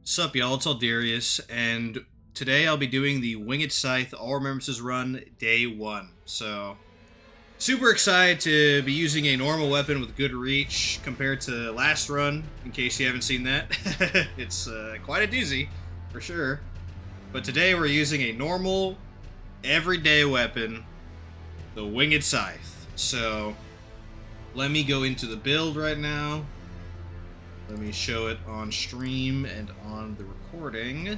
Sup, y'all? It's Aldarius, and today I'll be doing the Winged Scythe All Remembrances run day 1. So, super excited to be using a normal weapon with good reach compared to last run, in case you haven't seen that. It's quite a doozy, for sure. But today we're using a normal, everyday weapon, the Winged Scythe. So, let me go into the build right now. Let me show it on stream and on the recording.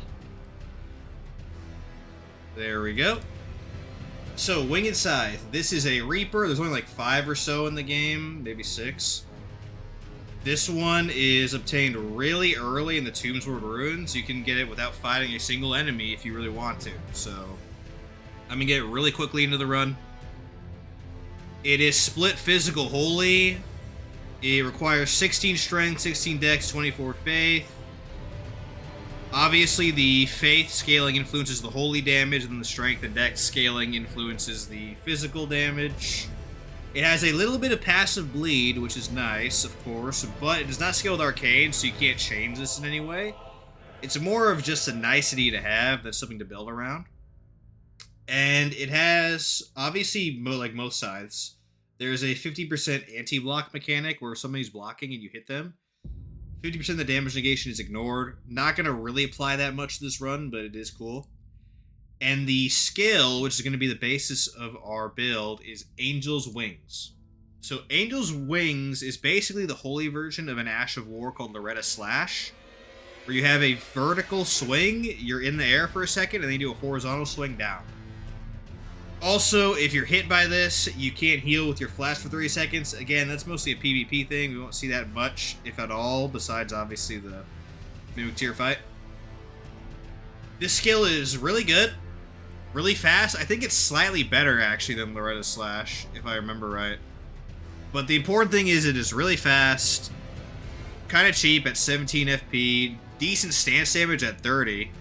There we go. So, Winged Scythe. This is a Reaper. There's only like 5 or so in the game, maybe 6. This one is obtained really early in the Tombsword Ruins. You can get it without fighting a single enemy if you really want to. So, I'm going to get really quickly into the run. It is split physical holy. It requires 16 strength, 16 dex, 24 faith. Obviously, the faith scaling influences the holy damage, and the strength and dex scaling influences the physical damage. It has a little bit of passive bleed, which is nice, of course, but it does not scale with arcane, so you can't change this in any way. It's more of just a nicety to have than something to build around. And it has, obviously, like most scythes, there's a 50% anti-block mechanic where if somebody's blocking and you hit them, 50% of the damage negation is ignored. Not going to really apply that much to this run, but it is cool. And the skill, which is going to be the basis of our build, is Angel's Wings. So Angel's Wings is basically the holy version of an Ash of War called Loretta Slash, where you have a vertical swing, you're in the air for a second, and then you do a horizontal swing down. Also, if you're hit by this, you can't heal with your flash for 30 seconds. Again, that's mostly a PvP thing. We won't see that much, if at all, besides, obviously, the Mimic Tier fight. This skill is really good, really fast. I think it's slightly better, actually, than Loretta Slash, if I remember right. But the important thing is it is really fast, kind of cheap at 17 FP, decent stance damage at 30.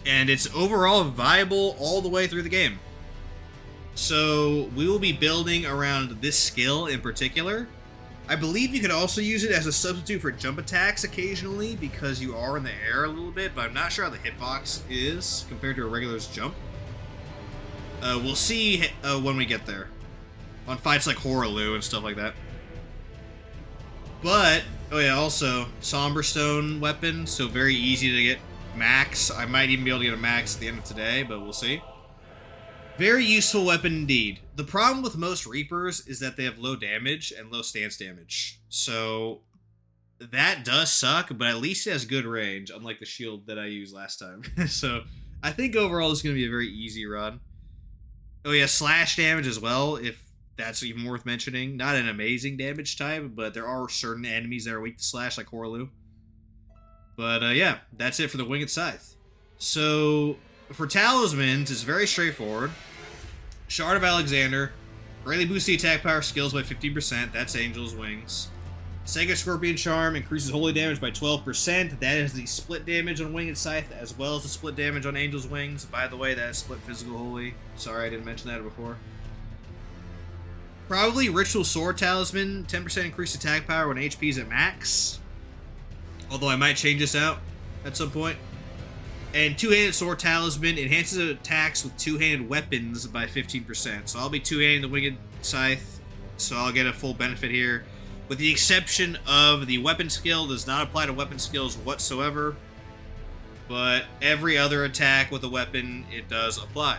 And it's overall viable all the way through the game. So we will be building around this skill in particular. I believe you could also use it as a substitute for jump attacks occasionally because you are in the air a little bit, but I'm not sure how the hitbox is compared to a regular's jump. We'll see when we get there. On fights like Horaloo and stuff like that. But, oh yeah, also, Somber Stone weapon, so very easy to get max. I might even be able to get a max at the end of today, but we'll see. Very useful weapon indeed. The problem with most Reapers is that they have low damage and low stance damage. So that does suck, but at least it has good range, unlike the shield that I used last time. So I think overall this is going to be a very easy run. Oh yeah, slash damage as well, if that's even worth mentioning. Not an amazing damage type, but there are certain enemies that are weak to slash, like Horaloo. But yeah, that's it for the Winged Scythe. So, for talismans, it's very straightforward. Shard of Alexander, greatly boosts the attack power skills by 15%, that's Angel's Wings. Sacred Scorpion Charm increases holy damage by 12%, that is the split damage on Winged Scythe, as well as the split damage on Angel's Wings. By the way, that is split physical holy. Sorry, I didn't mention that before. Probably Ritual Sword Talisman, 10% increased attack power when HP is at max. Although I might change this out at some point. And Two-Handed Sword Talisman enhances attacks with two-handed weapons by 15%. So I'll be two-handing the Winged Scythe, so I'll get a full benefit here. With the exception of the weapon skill, does not apply to weapon skills whatsoever. But every other attack with a weapon, it does apply.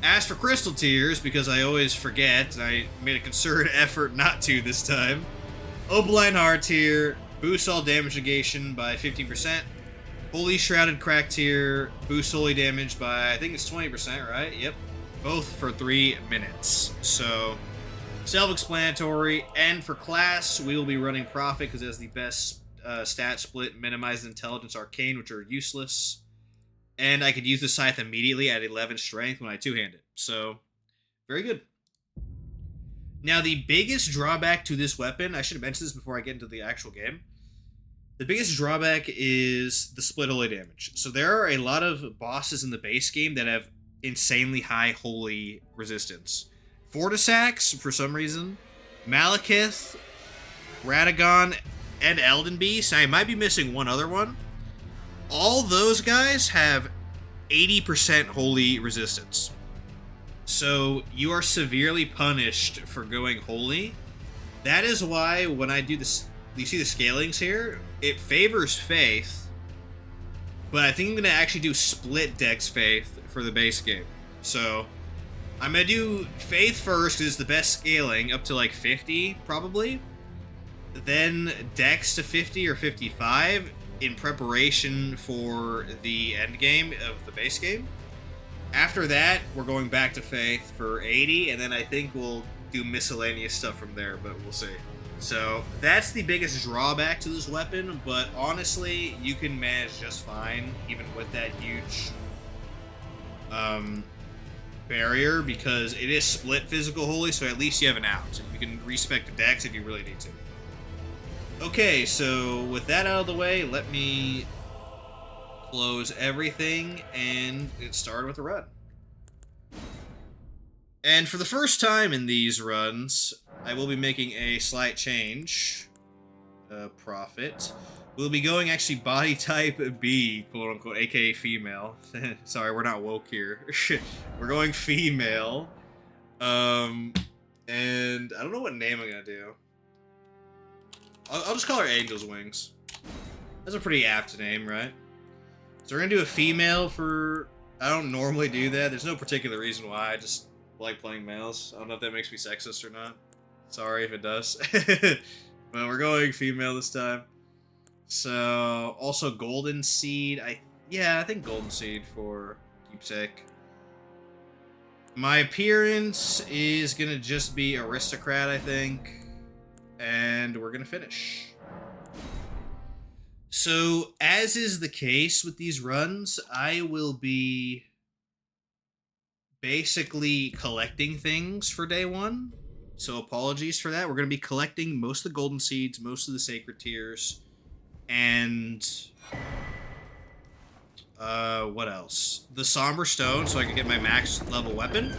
As for Crystal Tears, because I always forget, I made a concerted effort not to this time. Opaline Heart here. Boosts all damage negation by 15%. Holy Shrouded Crack Tier, boosts holy damage by, I think it's 20%, right? Yep. Both for 3 minutes. So, self-explanatory. And for class, we will be running Prophet because it has the best stat split, minimized intelligence, arcane, which are useless. And I could use the Scythe immediately at 11 strength when I two-hand it. So, very good. Now, the biggest drawback to this weapon, I should have mentioned this before I get into the actual game. The biggest drawback is the split holy damage. So there are a lot of bosses in the base game that have insanely high holy resistance. Fortisax, for some reason, Malekith, Radagon, and Elden Beast, I might be missing one other one. All those guys have 80% holy resistance. So you are severely punished for going holy. That is why when I do this, you see the scalings here, it favors faith, but I think I'm going to actually do split dex faith for the base game. So I'm going to do faith first because it's the best scaling, up to like 50 probably. Then dex to 50 or 55 in preparation for the end game of the base game. After that, we're going back to faith for 80, and then I think we'll do miscellaneous stuff from there, but we'll see. So that's the biggest drawback to this weapon, but honestly, you can manage just fine even with that huge barrier, because it is split physical holy, so at least you have an out. You can respec the dex if you really need to. Okay, so with that out of the way, let me close everything and get started with the run. And for the first time in these runs, I will be making a slight change. Profit. We'll be going actually body type B, quote unquote, aka female. Sorry, we're not woke here. We're going female. And I don't know what name I'm gonna do. I'll just call her Angel's Wings. That's a pretty apt name, right? So we're gonna do a female for... I don't normally do that. There's no particular reason why. I just like playing males. I don't know if that makes me sexist or not. Sorry if it does. But we're going female this time. So, also Golden Seed. I think Golden Seed for keepsake. My appearance is gonna just be Aristocrat, I think. And we're gonna finish. So, as is the case with these runs, I will be basically collecting things for day one. So apologies for that. We're going to be collecting most of the golden seeds, most of the sacred tears, and what else? The somber stone, so I can get my max level weapon.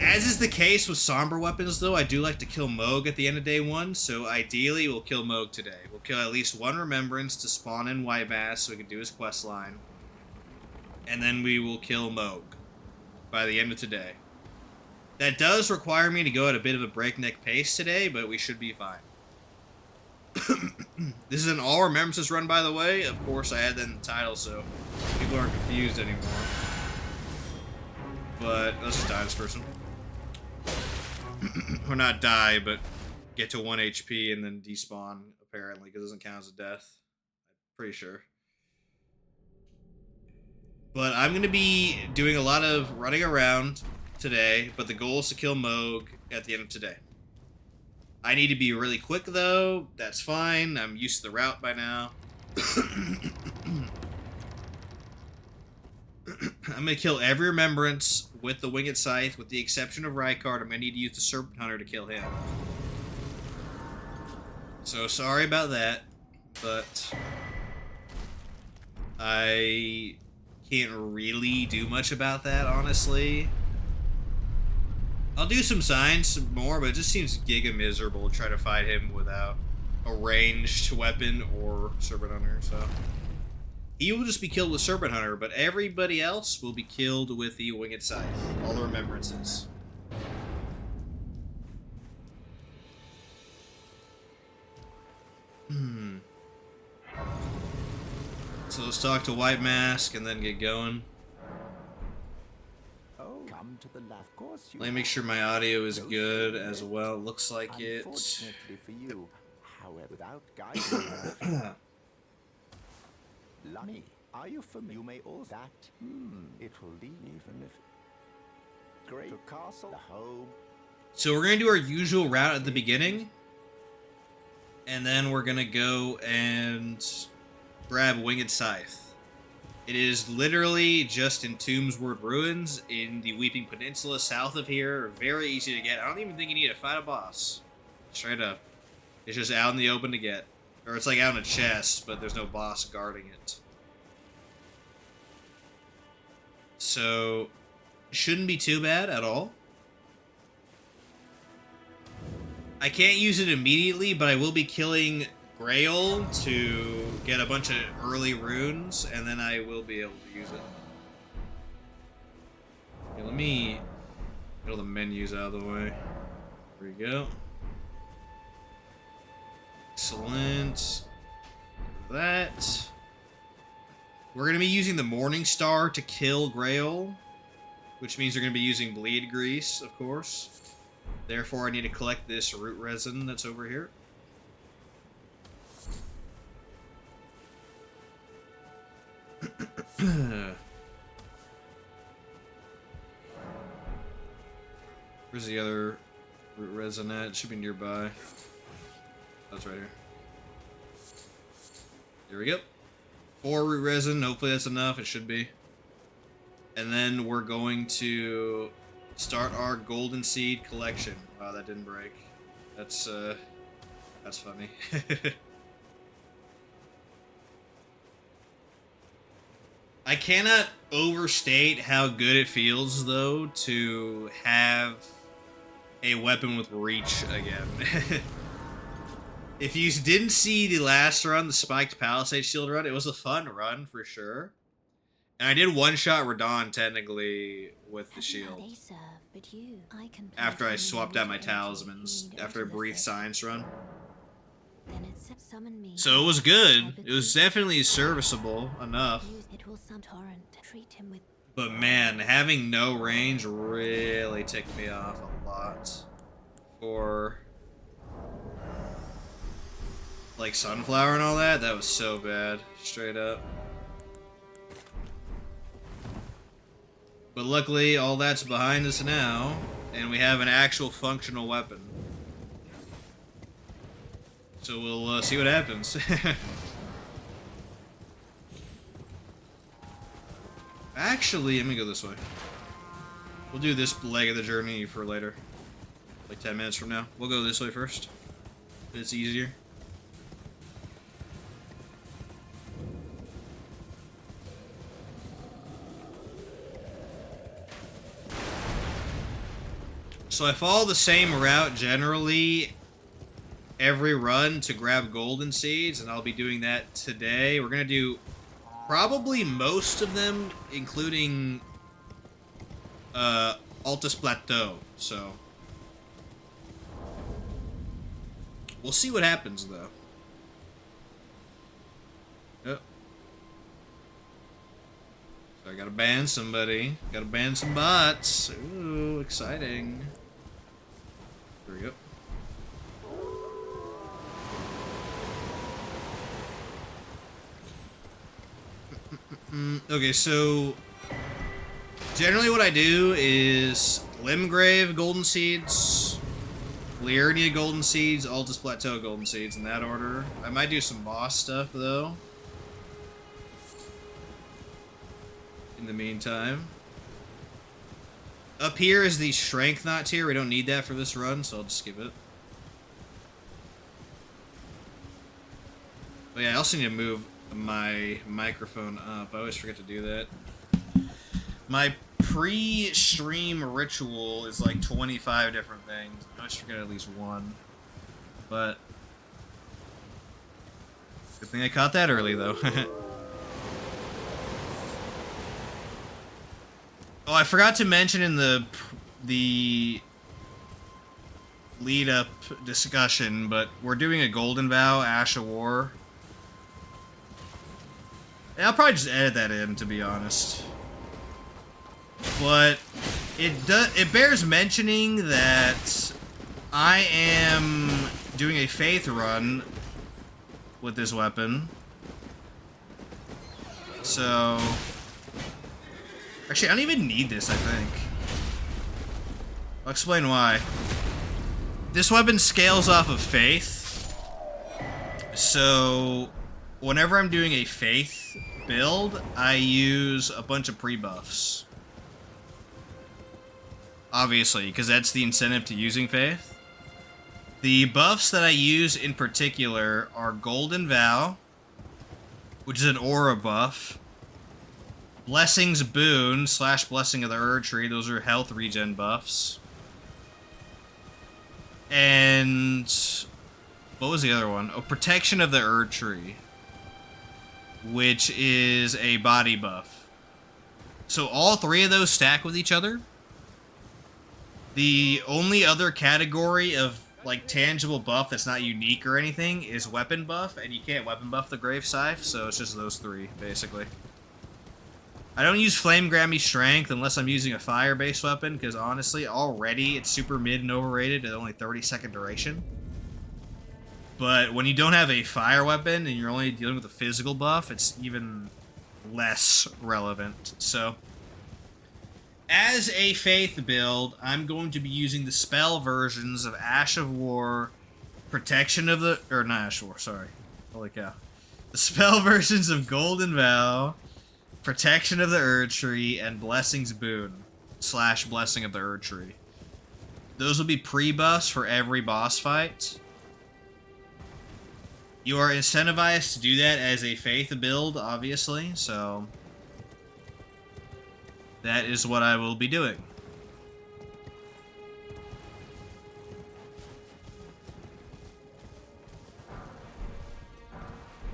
As is the case with somber weapons, though, I do like to kill Moog at the end of day one, so ideally we'll kill Moog today. We'll kill at least one Remembrance to spawn in White Mass so we can do his quest line. And then we will kill Moog by the end of today. That does require me to go at a bit of a breakneck pace today, but we should be fine. This is an all Remembrances run, by the way. Of course, I had that in the title, so people aren't confused anymore. But let's just die this person. Or not die, but get to 1 HP and then despawn, apparently, because it doesn't count as a death. I'm pretty sure. But I'm going to be doing a lot of running around today, but the goal is to kill Moog at the end of today. I need to be really quick, though. That's fine. I'm used to the route by now. I'm going to kill every Remembrance with the Winged Scythe, with the exception of Rykard. I'm going to need to use the Serpent Hunter to kill him. So, sorry about that, but I can't really do much about that, honestly. I'll do some signs more, but it just seems giga miserable to try to fight him without a ranged weapon or Serpent Hunter, so... He will just be killed with Serpent Hunter, but everybody else will be killed with the Winged Scythe. All the Remembrances. So let's talk to White Mask and then get going. Oh, come to the left course. Let me make sure my audio is good as well. Looks like it. Unfortunately for you, however, without guidance. Lummy, are you familiar? You may also that. It will lead even if great the castle, the home. So we're gonna do our usual route at the beginning, and then we're gonna go and grab Winged Scythe. It is literally just in Tombsward Ruins in the Weeping Peninsula south of here. Very easy to get. I don't even think you need to fight a boss. Straight up. It's just out in the open to get. Or it's like out in a chest, but there's no boss guarding it. So, it shouldn't be too bad at all. I can't use it immediately, but I will be killing Grail to get a bunch of early runes, and then I will be able to use it. Okay, let me get all the menus out of the way. There we go. Excellent. That. We're going to be using the Morning Star to kill Grail, which means we're going to be using Bleed Grease, of course. Therefore, I need to collect this root resin that's over here. Where's the other root resin at? It should be nearby. That's right here. There we go. 4 root resin. Hopefully that's enough. It should be. And then we're going to start our golden seed collection. Wow, that didn't break. That's funny. I cannot overstate how good it feels, though, to have a weapon with reach again. If you didn't see the last run, the Spiked Palisade Shield run, it was a fun run for sure. And I did one-shot Radon, technically, with the shield. After I swapped out my talismans, after a Breathe Science run. So it was good. It was definitely serviceable enough. But man, having no range really ticked me off a lot. For like Sunflower and all that, that was so bad, straight up. But luckily, all that's behind us now, and we have an actual functional weapon. So we'll see what happens. Actually, let me go this way. We'll do this leg of the journey for later. Like 10 minutes from now. We'll go this way first. It's easier. So I follow the same route generally every run to grab golden seeds, and I'll be doing that today. We're going to do probably most of them, including Altus Plateau, so we'll see what happens, though. Oh. So I gotta ban somebody. Gotta ban some bots. Ooh, exciting. There we go. Okay, so generally what I do is Limgrave golden seeds, Liurnia golden seeds, Altus Plateau golden seeds, in that order. I might do some boss stuff, though, in the meantime. Up here is the Strength Knot tier. We don't need that for this run, so I'll just skip it. But yeah, I also need to move my microphone up. I always forget to do that. My pre-stream ritual is like 25 different things. I always forget at least one. But good thing I caught that early, though. Oh, I forgot to mention in the lead-up discussion, but we're doing a Golden Vow Ash of War. And I'll probably just edit that in, to be honest. But it bears mentioning that I am doing a Faith run with this weapon. So actually, I don't even need this, I think. I'll explain why. This weapon scales off of Faith. So whenever I'm doing a Faith build, I use a bunch of pre-buffs. Obviously, because that's the incentive to using Faith. The buffs that I use in particular are Golden Vow, which is an aura buff. Blessing's Boon / Blessing of the Erd Tree, those are health regen buffs. And what was the other one? Oh, Protection of the Erd Tree, which is a body buff. So all three of those stack with each other. The only other category of like tangible buff that's not unique or anything is weapon buff, and you can't weapon buff the Grave Scythe, so it's just those three, basically. I don't use Flame Grammy Strength unless I'm using a fire-based weapon, because honestly, already it's super mid and overrated at only 30-second duration. But when you don't have a fire weapon and you're only dealing with a physical buff, it's even less relevant. So, as a Faith build, I'm going to be using the spell versions of Ash of War, Protection of the... Or, not Ash of War, sorry. Holy cow. The spell versions of Golden Vow, Protection of the Erd Tree, and Blessing's Boon / Blessing of the Erd Tree. Those will be pre-buffs for every boss fight. You are incentivized to do that as a Faith build, obviously, so that is what I will be doing.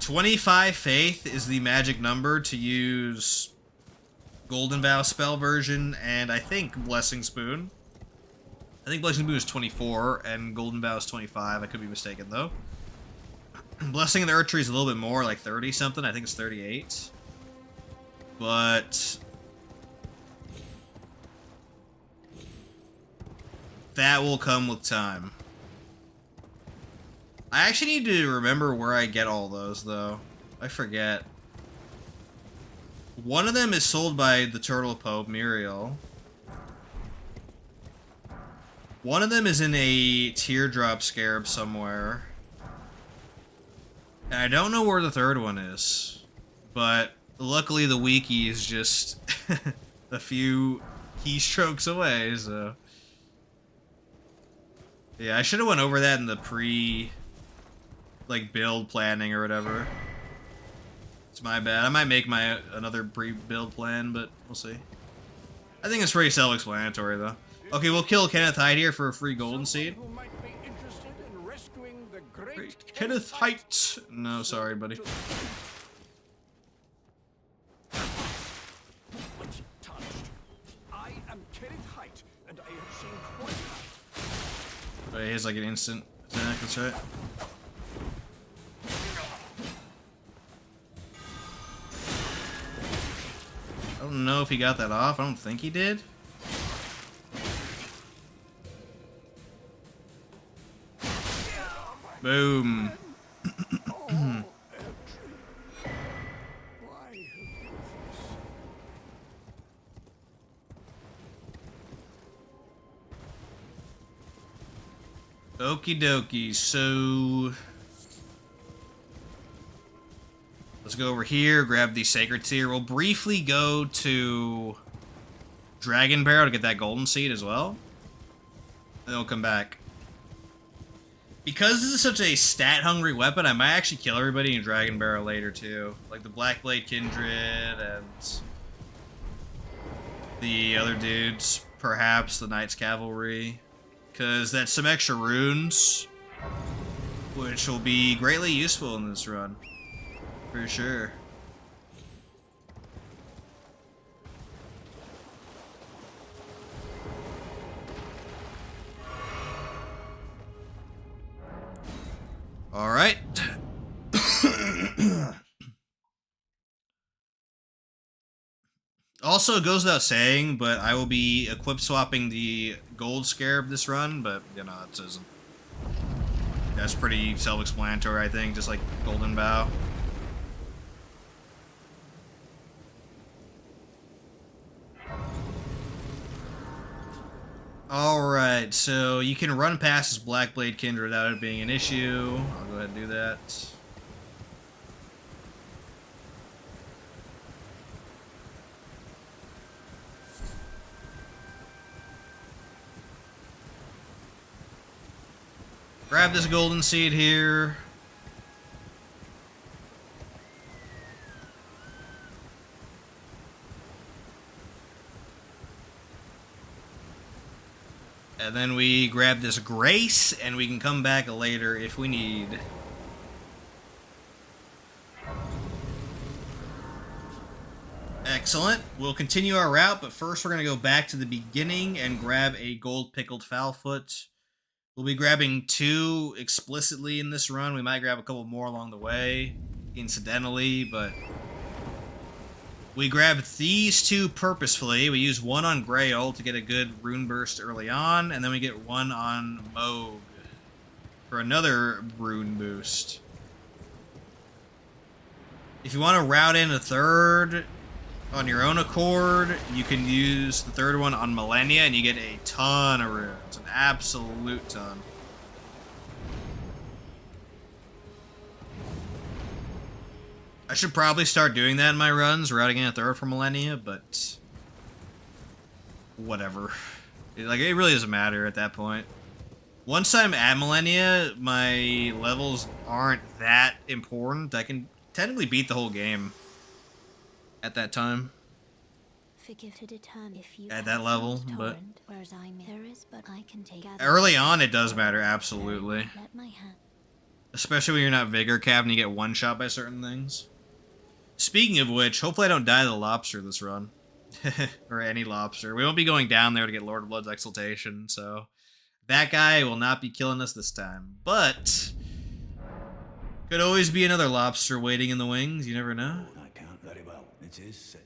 $25 Faith is the magic number to use Golden Vow spell version, and I think Blessing Spoon. I think Blessing Spoon is 24, and Golden Vow is 25. I could be mistaken, though. Blessing of the Erd Tree is a little bit more, like 30 something. I think it's 38. But that will come with time. I actually need to remember where I get all those, though. I forget. One of them is sold by the Turtle Pope, Muriel. One of them is in a Teardrop Scarab somewhere. And I don't know where the third one is, but luckily the wiki is just a few keystrokes away, so... Yeah, I should have went over that in the build planning or whatever. It's my bad. I might make another pre-build plan, but we'll see. I think it's pretty self-explanatory, though. Okay, we'll kill Kenneth Hyde here for a free golden seed. Kenneth Height. No, sorry, buddy. I am Kenneth Height, and I have seen quite. Oh, he has like an instant attack. That's right. I don't know if he got that off. I don't think he did. Boom. Okie dokie, so let's go over here, grab the Sacred Tear. We'll briefly go to Dragon Barrow to get that golden seed as well. Then we'll come back. Because this is such a stat-hungry weapon, I might actually kill everybody in Dragon Barrow later, too. Like the Blackblade Kindred and the other dudes. Perhaps the Knights Cavalry. Because that's some extra runes, which will be greatly useful in this run. For sure. Alright. Also, it goes without saying, but I will be equip swapping the gold scarab this run, but, you know, it isn't. That's pretty self-explanatory, I think, just like Golden Vow. Alright, so you can run past this Blackblade Kindred without it being an issue. I'll go ahead and do that. Grab this golden seed here. And And then we grab this Grace, and we can come back later if we need. Excellent. We'll continue our route, but first we're going to go back to the beginning and grab a gold pickled Foulfoot. We'll be grabbing 2 explicitly in this run. We might grab a couple more along the way, incidentally, but we grabbed these 2 purposefully. We use 1 on Grail to get a good rune burst early on, and then we get 1 on Moog for another rune boost. If you want to route in a 3rd on your own accord, you can use the 3rd one on Millennia, and you get a ton of runes. An absolute ton. I should probably start doing that in my runs, routing in a 3rd for Millennia, but whatever. It really doesn't matter at that point. Once I'm at Millennia, my levels aren't that important. I can technically beat the whole game at that time. At that level, but early on it does matter, absolutely. Especially when you're not Vigor Cap and you get one shot by certain things. Speaking of which, hopefully I don't die to the lobster this run. Or any lobster. We won't be going down there to get Lord of Blood's Exaltation, so that guy will not be killing us this time. But could always be another lobster waiting in the wings, you never know. I count very well. It is set.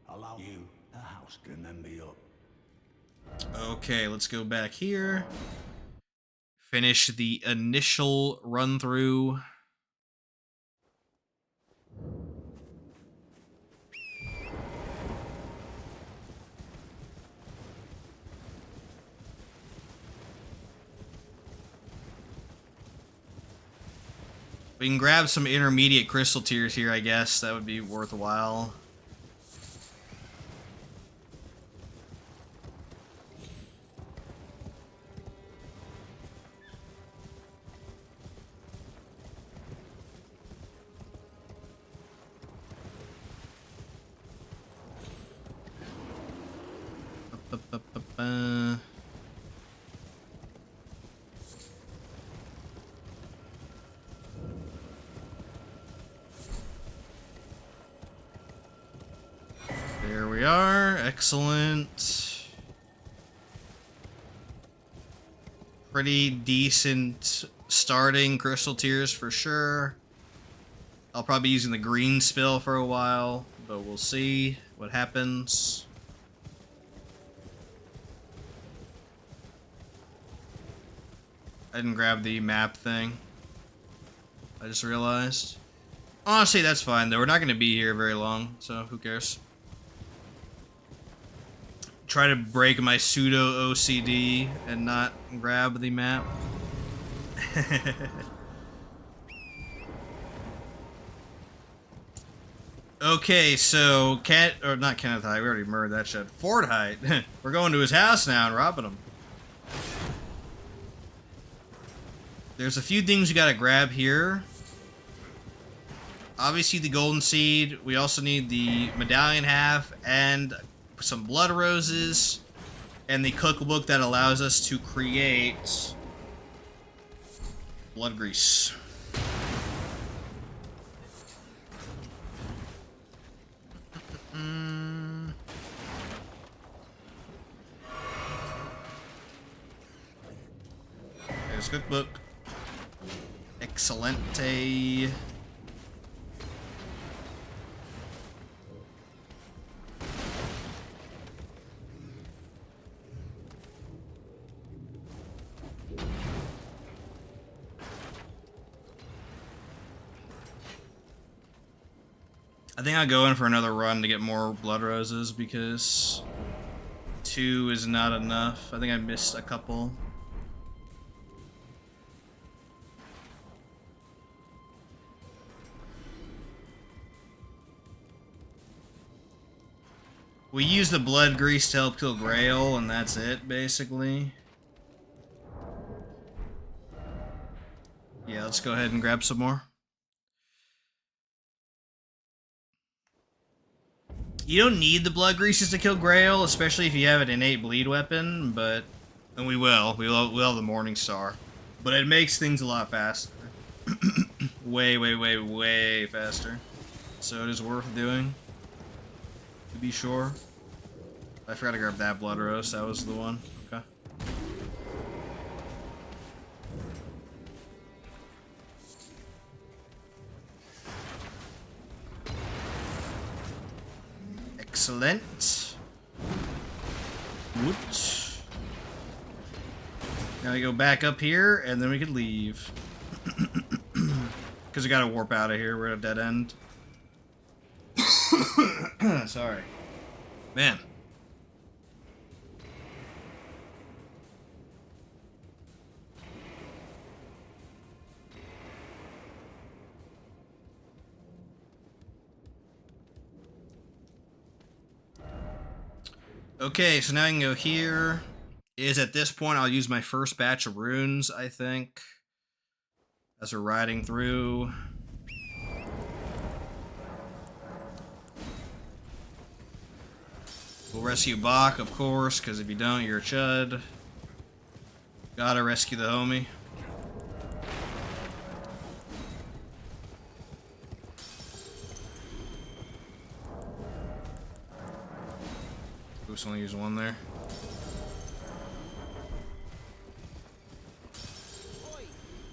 Allow you a house can then be up. Okay, let's go back here. Finish the initial run through. We can grab some intermediate crystal tiers here, I guess. That would be worthwhile. There we are. Excellent. Pretty decent starting crystal tiers for sure. I'll probably be using the green spill for a while, but we'll see what happens. I didn't grab the map thing. I just realized. Honestly, that's fine though. We're not going to be here very long, so who cares? Try to break my pseudo OCD and not grab the map. Okay, so not Kenneth Height, we already murdered that shit. Ford Height. We're going to his house now and robbing him. There's a few things you gotta grab here. Obviously the golden seed. We also need the medallion half and some blood roses and the cookbook that allows us to create blood grease. There's cookbook. Excellente. I think I'll go in for another run to get more blood roses because 2 is not enough. I think I missed a couple. We use the blood grease to help kill Grail, and that's it, basically. Yeah, let's go ahead and grab some more. You don't need the blood greases to kill Grail, especially if you have an innate bleed weapon, but And we will. We'll have the Morning Star. But it makes things a lot faster. way, way, way, way faster. So it is worth doing. To be sure. I forgot to grab that blood rose. That was the one. Okay. Excellent. Whoops. Now we go back up here, and then we could leave. Because we gotta warp out of here. We're at a dead end. Sorry. Man. Okay, so now I can go here. Is at this point I'll use my first batch of runes, I think. As we're riding through. We'll rescue Bach, of course, because if you don't, you're a chud. Gotta rescue the homie. Oops, only use one there.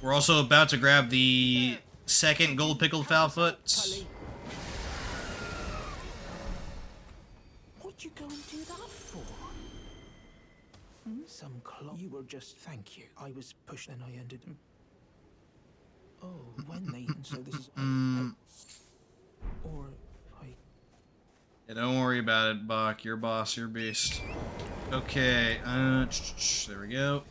We're also about to grab the second gold pickled foulfoot. What'd you go and do that for? Some clock. You were just thank you. I was pushed and I ended. Oh, when Nathan, so this is or I. Yeah, don't worry about it, Bach. You're boss, you're beast. Okay, there we go.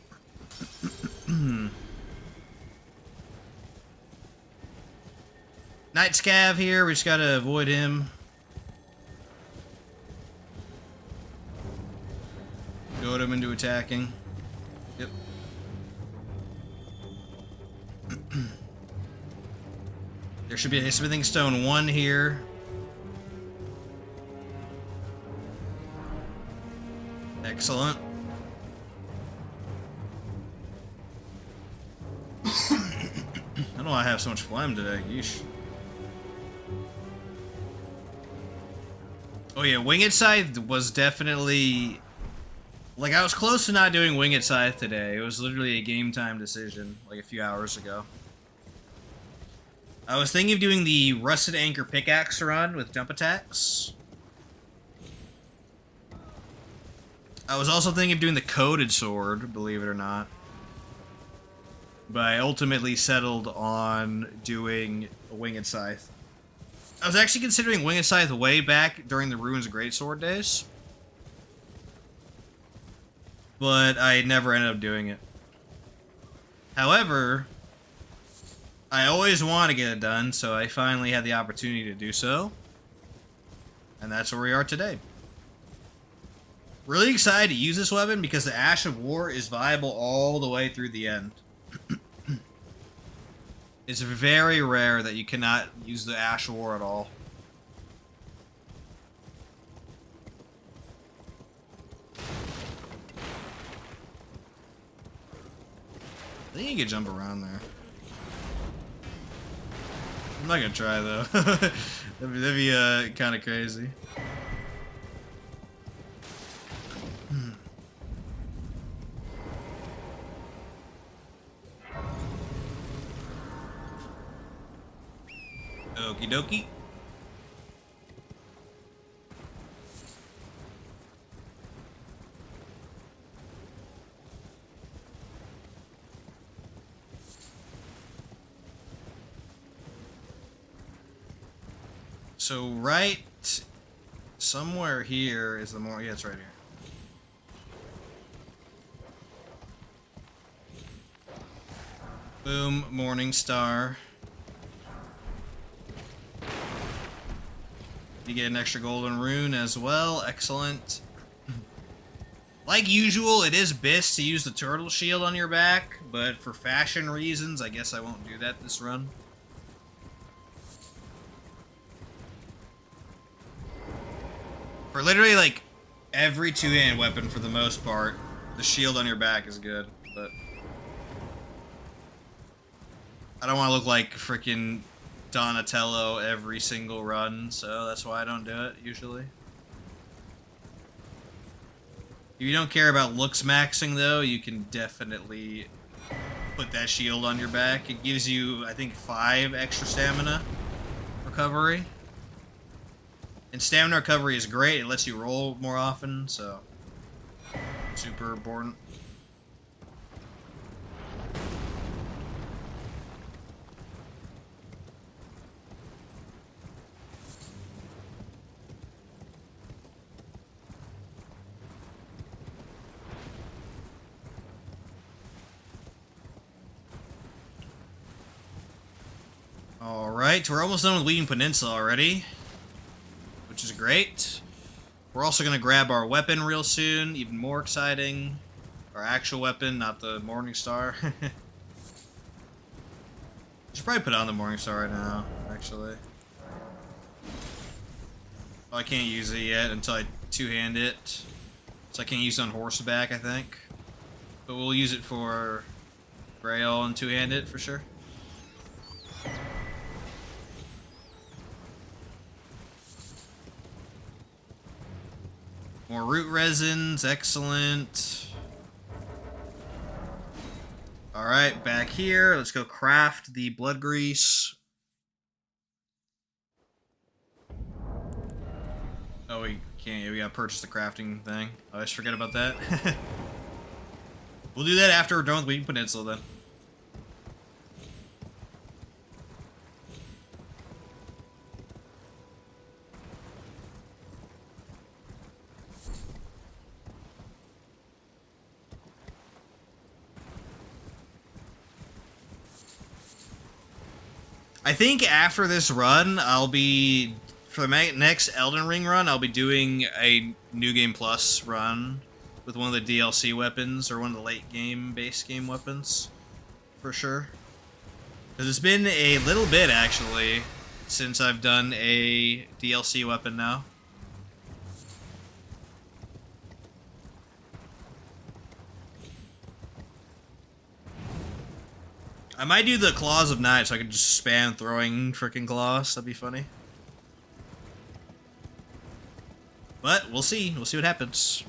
Night Scav here, we just gotta avoid him. Goad him into attacking. Yep. There should be a smithing stone 1 here. Excellent. I don't know why I have so much phlegm today. Yeesh. Oh yeah, Winged Scythe was definitely... Like, I was close to not doing Winged Scythe today. It was literally a game time decision, like a few hours ago. I was thinking of doing the Rusted Anchor Pickaxe run with jump attacks. I was also thinking of doing the Coated Sword, believe it or not. But I ultimately settled on doing a Winged Scythe. I was actually considering Winged Scythe way back during the Ruins of Greatsword days. But I never ended up doing it. However, I always want to get it done, so I finally had the opportunity to do so. And that's where we are today. Really excited to use this weapon because the Ash of War is viable all the way through the end. It's very rare that you cannot use the Ash of War at all. I think you can jump around there. I'm not gonna try though. that'd be kind of crazy. Okie dokie. So right somewhere here is the more. Yeah, it's right here. Boom, Morning Star. You get an extra golden rune as well. Excellent. Like usual, it is best to use the turtle shield on your back, but for fashion reasons, I guess I won't do that this run. For literally like every two-handed weapon for the most part, the shield on your back is good, but I don't want to look like freaking Donatello every single run, so that's why I don't do it usually. If you don't care about looks maxing though, you can definitely put that shield on your back. It gives you, I think, 5 extra stamina recovery. And stamina recovery is great. It lets you roll more often, so super important. Alright, we're almost done with Winged Peninsula already, which is great. We're also going to grab our weapon real soon, even more exciting. Our actual weapon, not the Morningstar. Should probably put on the Morningstar right now, actually. Oh, I can't use it yet until I two-hand it. So I can't use it on horseback, I think. But we'll use it for Grail and two-hand it for sure. More root resins, excellent. Alright, back here. Let's go craft the blood grease. Oh, we can't. We gotta purchase the crafting thing. Oh, I just forget about that. We'll do that after we're done with Winged Peninsula then. I think after this run, I'll be, for the next Elden Ring run, I'll be doing a New Game Plus run with one of the DLC weapons, or one of the late game, base game weapons, for sure. Because it's been a little bit, actually, since I've done a DLC weapon now. I might do the Claws of Night so I can just spam throwing freaking claws. That'd be funny. But we'll see. We'll see what happens.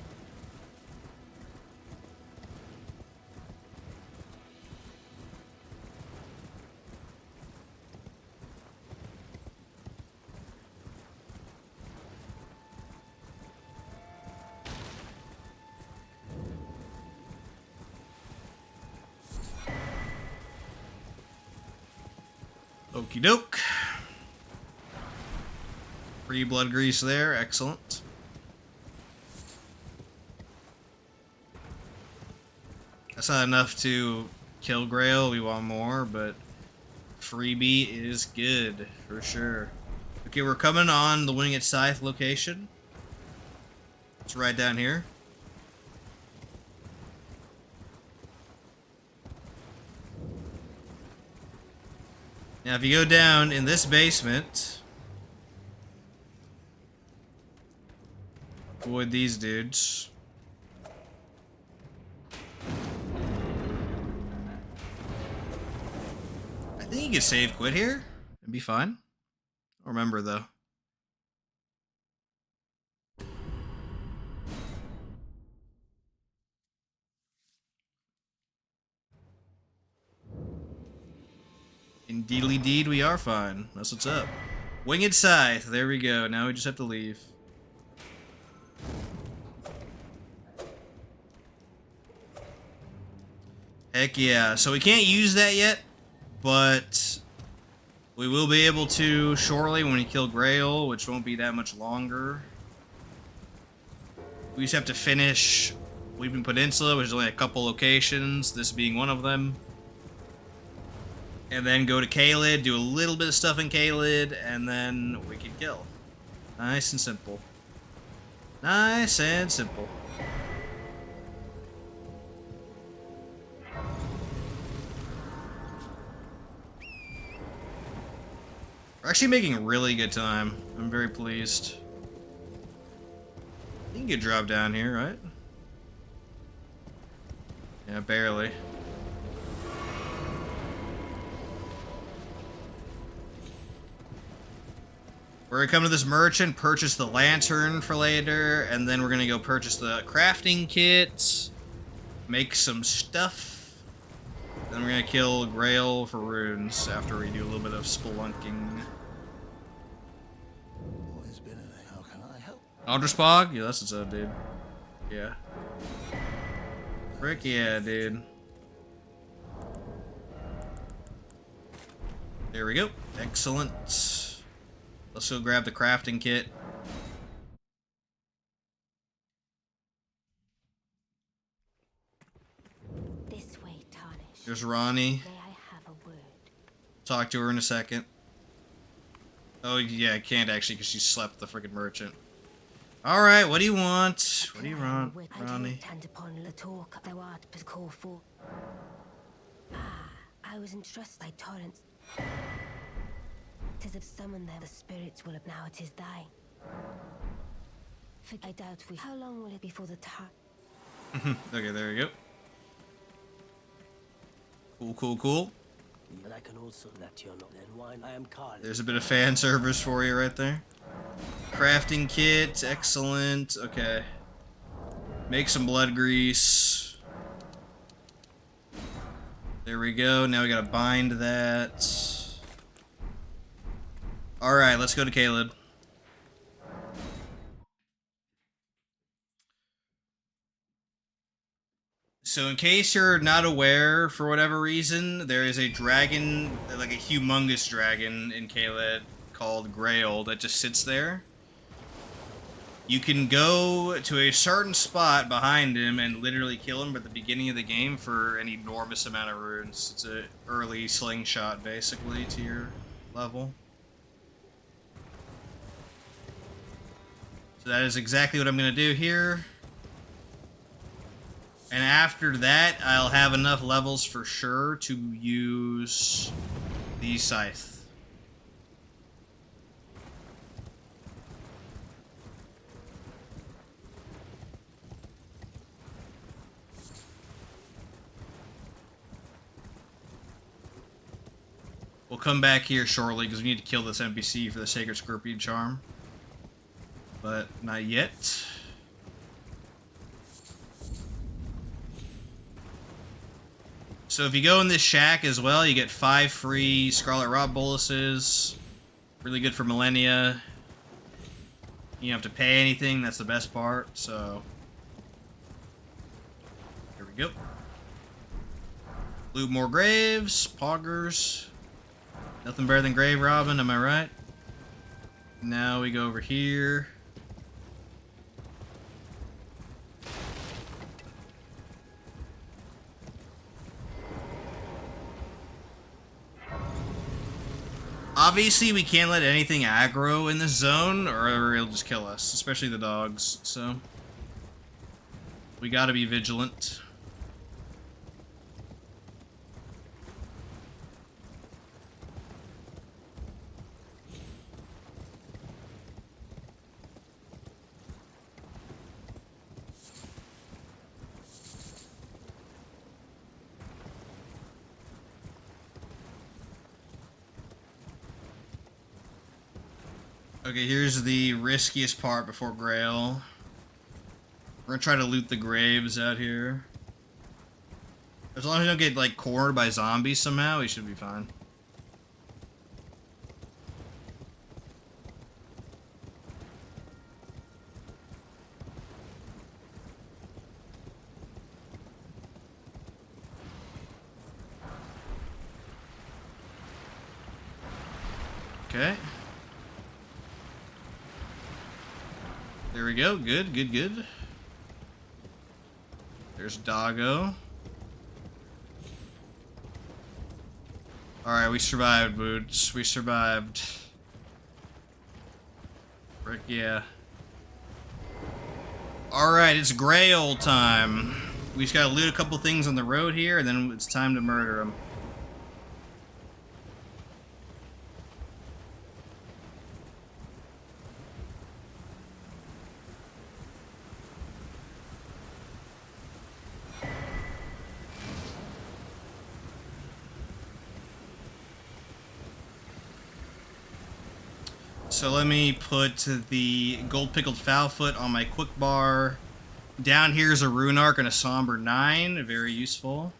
Okie doke. Free blood grease there, excellent. That's not enough to kill Grail, we want more, but freebie is good, for sure. Okay, we're coming on the Winged Scythe location. It's right down here. Now, if you go down in this basement, avoid these dudes. I think you can save quit here. It'd be fine. I'll remember, though. Indeedly deed, we are fine. That's what's up. Winged Scythe. There we go. Now we just have to leave. Heck yeah. So we can't use that yet, but we will be able to shortly when we kill Grail, which won't be that much longer. We just have to finish Winged Peninsula, which is only a couple locations, this being one of them. And then go to Caelid, do a little bit of stuff in Caelid, and then we can kill. Nice and simple. Nice and simple. We're actually making really good time. I'm very pleased. You can get dropped down here, right? Yeah, barely. We're gonna come to this merchant, purchase the lantern for later, and then we're gonna go purchase the crafting kit, make some stuff. Then we're gonna kill Grail for runes after we do a little bit of spelunking. Always been a, how can I help? Alderspog? Yeah, that's what's up, dude. Yeah. Frick yeah, dude. There we go. Excellent. Let's go grab the crafting kit. This way, Tarnish. There's Ronnie. May I have a word? Talk to her in a second. Oh, yeah, I can't actually because she slept the freaking merchant. Alright, what do you want? What do you want, Ronnie? I don't upon the talk thou art but call for. Ah, I was entrusted by torrents. 'Tis of summon there, the spirits will now it is thine. For I doubt we. How long will it be for the time? Okay, there we go. Cool, cool, cool. And I can also that you're not then wine. I am Carl. There's a bit of fan service for you right there. Crafting kit, excellent. Okay. Make some blood grease. There we go. Now we gotta bind that. Alright, let's go to Caleb. So in case you're not aware, for whatever reason, there is a dragon, like a humongous dragon in Caelid called Grail that just sits there. You can go to a certain spot behind him and literally kill him at the beginning of the game for an enormous amount of runes. It's an early slingshot, basically, to your level. So that is exactly what I'm going to do here. And after that, I'll have enough levels for sure to use the scythe. We'll come back here shortly because we need to kill this NPC for the Sacred Scorpion Charm. But not yet. So if you go in this shack as well, you get 5 free Scarlet Rot boluses. Really good for Millennia. You don't have to pay anything, that's the best part, so... Here we go. Loot more graves, poggers. Nothing better than grave robbing, am I right? Now we go over here. Obviously, we can't let anything aggro in this zone, or it'll just kill us, especially the dogs, so... We gotta be vigilant. Okay, here's the riskiest part before Grail. We're gonna try to loot the graves out here. As long as we don't get, like, cornered by zombies somehow, we should be fine. Okay. There we go. Good, good, good. There's Doggo. Alright, we survived, Boots. We survived. Frick yeah. Alright, it's Grail time. We just gotta loot a couple things on the road here, and then it's time to murder him. So let me put the gold pickled foulfoot on my quick bar. Down here is a rune arc and a somber 9, very useful.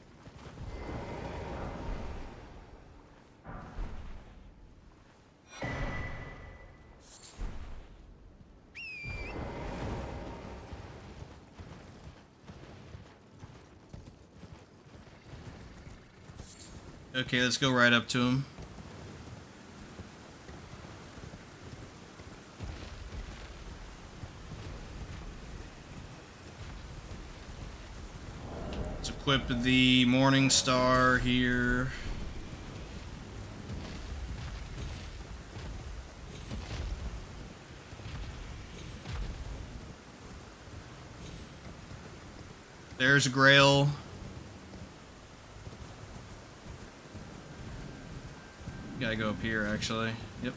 Okay, let's go right up to him. Let's equip the Morning Star here. There's a Grail. Gotta go up here, actually. Yep.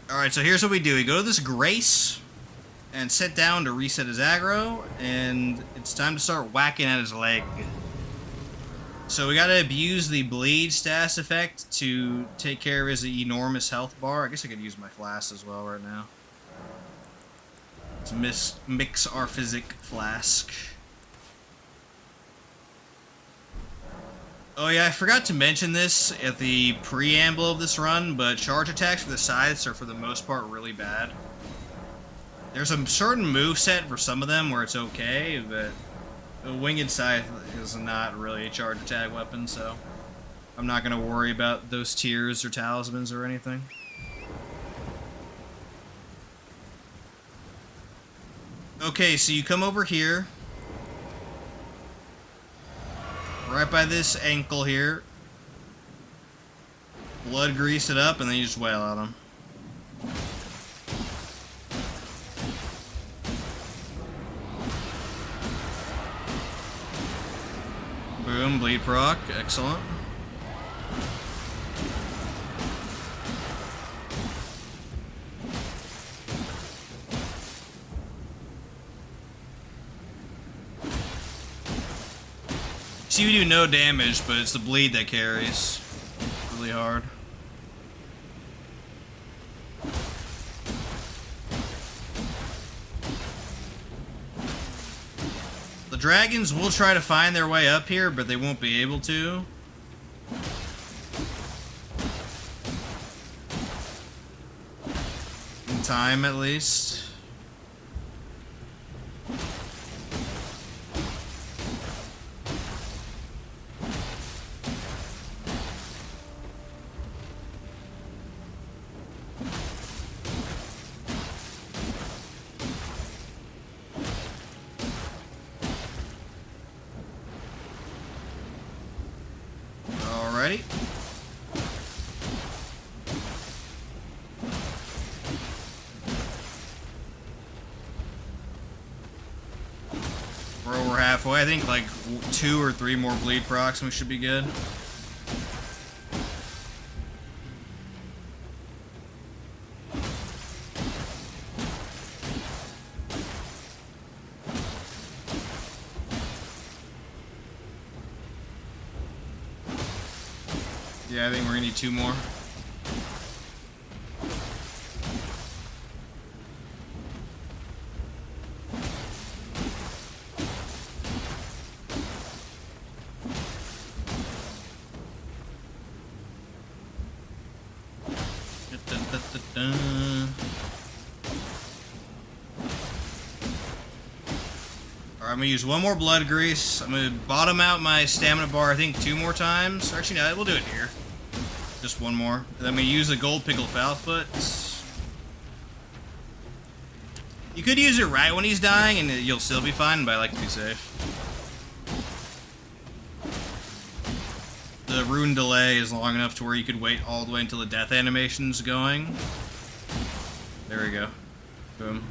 Alright, so here's what we do. We go to this Grace and sit down to reset his aggro, and it's time to start whacking at his leg. So we gotta abuse the Bleed status effect to take care of his enormous health bar. I guess I could use my flask as well right now. Let's mix our physic flask. Oh yeah, I forgot to mention this at the preamble of this run, but charge attacks for the scythes are for the most part really bad. There's a certain moveset for some of them where it's okay, but a winged scythe is not really a charge attack weapon, so I'm not going to worry about those tiers or talismans or anything. Okay, so you come over here. Right by this ankle here. Blood grease it up, and then you just wail at him. Boom, bleed proc, excellent. See, we do no damage, but it's the bleed that carries really hard. The dragons will try to find their way up here, but they won't be able to. In time, at least. Alrighty. We're over halfway. I think like 2 or 3 more bleed procs and we should be good. Yeah, I think we're gonna need 2 more. Alright, I'm gonna use 1 more blood grease. I'm gonna bottom out my stamina bar, I think 2 more times. Or actually, no, we'll do it here. Just 1 more. And then I'm gonna use the gold pickled foulfoot. You could use it right when he's dying and you'll still be fine, but I like to be safe. The rune delay is long enough to where you could wait all the way until the death animation's going. There we go. Boom.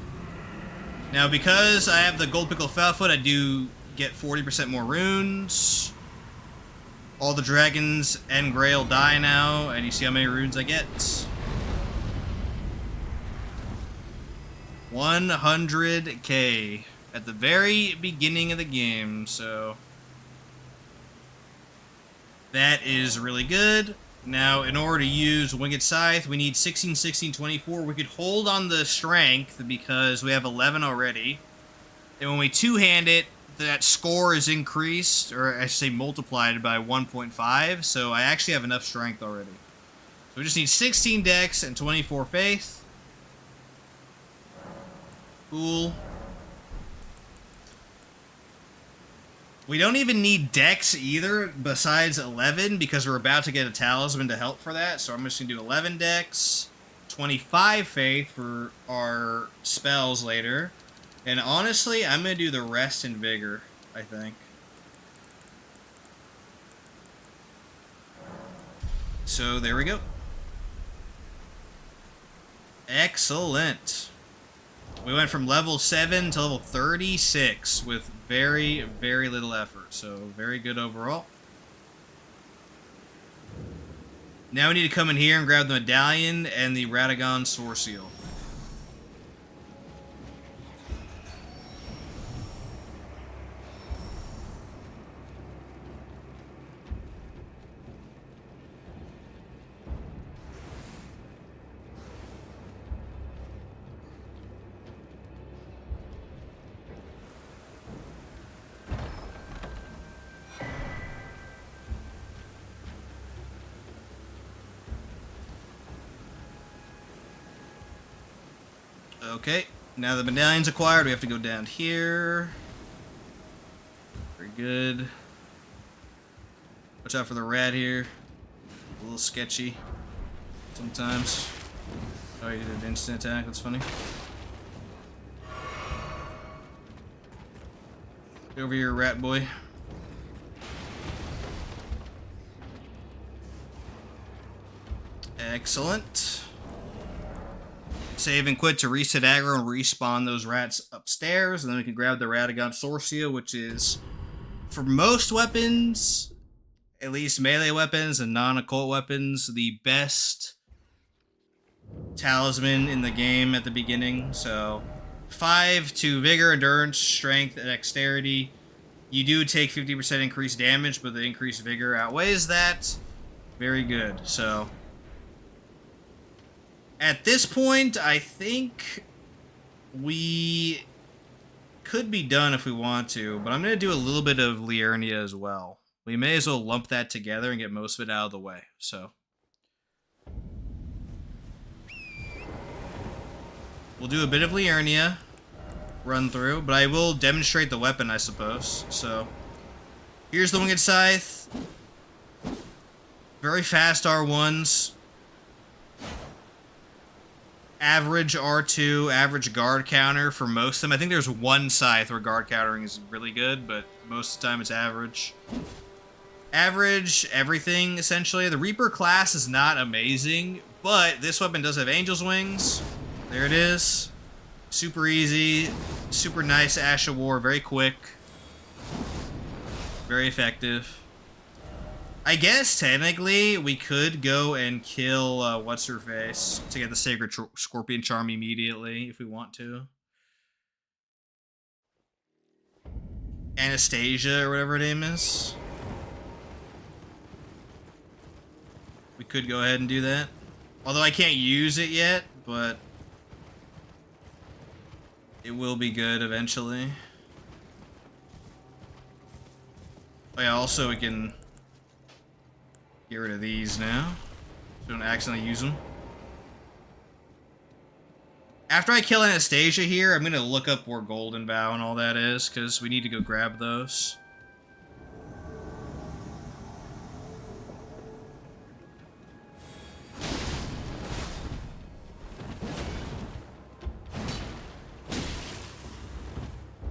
Now, because I have the gold pickle foul-foot, I do get 40% more runes. All the dragons and Grail die now, and you see how many runes I get. 100k at the very beginning of the game, so that is really good. Now, in order to use Winged Scythe, we need 16, 16, 24. We could hold on the strength because we have 11 already. And when we two-hand it, that score is increased, or I should say multiplied by 1.5. So I actually have enough strength already. So we just need 16 dex and 24 faith. Cool. We don't even need dex either, besides 11, because we're about to get a talisman to help for that. So I'm just going to do 11 dex, 25 faith for our spells later. And honestly, I'm going to do the rest in vigor, I think. So there we go. Excellent. We went from level 7 to level 36 with very, very little effort. So, very good overall. Now we need to come in here and grab the medallion and the Radagon Sword Seal. Okay, now the medallion's acquired, we have to go down here. Very good. Watch out for the rat here. A little sketchy sometimes. Oh, he did an instant attack, that's funny. Get over here, rat boy. Excellent. Save and quit to reset aggro and respawn those rats upstairs, and then we can grab the Radagon Sword Seal, which is, for most weapons, at least melee weapons and non-occult weapons, the best talisman in the game at the beginning. So 5 to vigor, endurance, strength, and dexterity. You do take 50% increased damage, but the increased vigor outweighs that. Very good. So at this point, I think we could be done if we want to, but I'm going to do a little bit of Liurnia as well. We may as well lump that together and get most of it out of the way. So we'll do a bit of Liurnia run through, but I will demonstrate the weapon, I suppose. So here's the Winged Scythe. Very fast R1s. Average R2, average guard counter for most of them. I think there's one scythe where guard countering is really good, but most of the time it's average. Average everything, essentially. The Reaper class is not amazing, but this weapon does have Angel's Wings. There it is. Super easy, super nice Ash of War, very quick. Very effective. I guess, technically, we could go and kill, what's-her-face to get the Sacred Scorpion Charm immediately, if we want to. Anastasia, or whatever her name is. We could go ahead and do that. Although I can't use it yet, but it will be good eventually. Oh yeah, also we can get rid of these now, so don't accidentally use them. After I kill Anastasia here, I'm going to look up where Golden Bow and all that is, because we need to go grab those.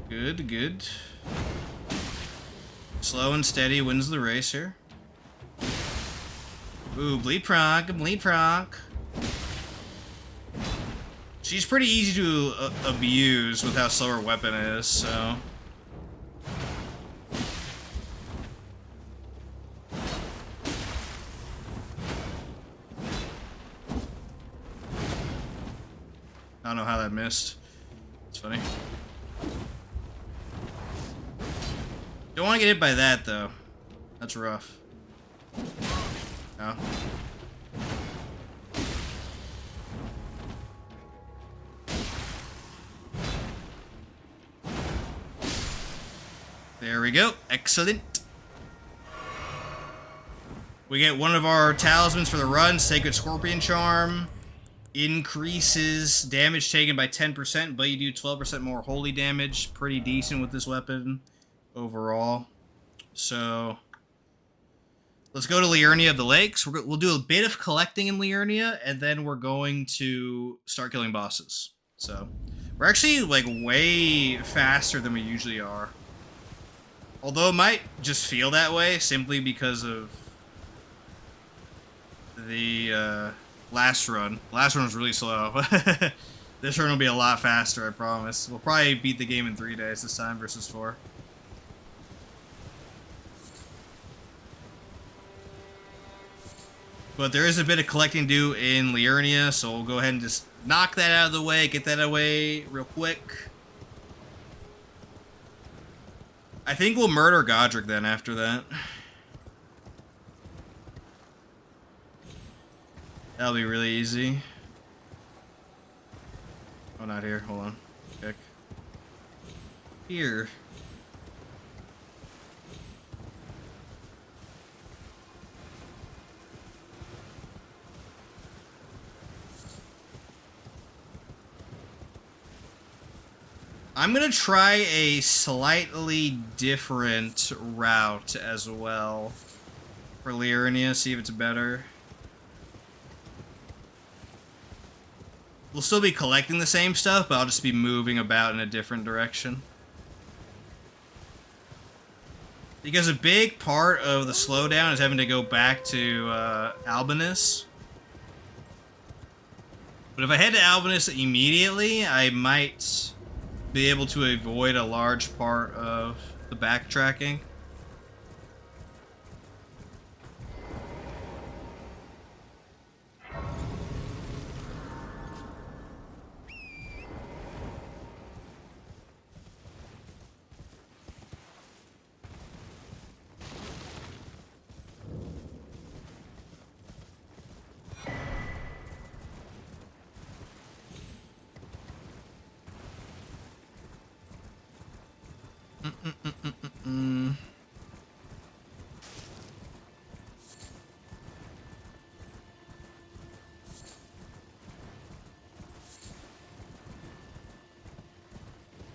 Good, good. Slow and steady wins the race here. Ooh, bleed proc, bleed proc. She's pretty easy to abuse with how slow her weapon is, so... I don't know how that missed. It's funny. Don't want to get hit by that, though. That's rough. No. There we go. Excellent. We get one of our talismans for the run, Sacred Scorpion Charm. Increases damage taken by 10%, but you do 12% more holy damage. Pretty decent with this weapon overall. So, let's go to Liurnia of the Lakes. We'll do a bit of collecting in Liurnia, and then we're going to start killing bosses. So, we're actually, like, way faster than we usually are. Although it might just feel that way, simply because of the, last run. Last run was really slow. This run will be a lot faster, I promise. We'll probably beat the game in 3 days this time versus 4. But there is a bit of collecting to do in Liurnia, so we'll go ahead and just knock that out of the way, get that away real quick. I think we'll murder Godric then after that. That'll be really easy. Oh, not here. Hold on. Check. Here. I'm gonna try a slightly different route as well for Liurnia, see if it's better. We'll still be collecting the same stuff, but I'll just be moving about in a different direction. Because a big part of the slowdown is having to go back to Albinus. But if I head to Albinus immediately, I might be able to avoid a large part of the backtracking.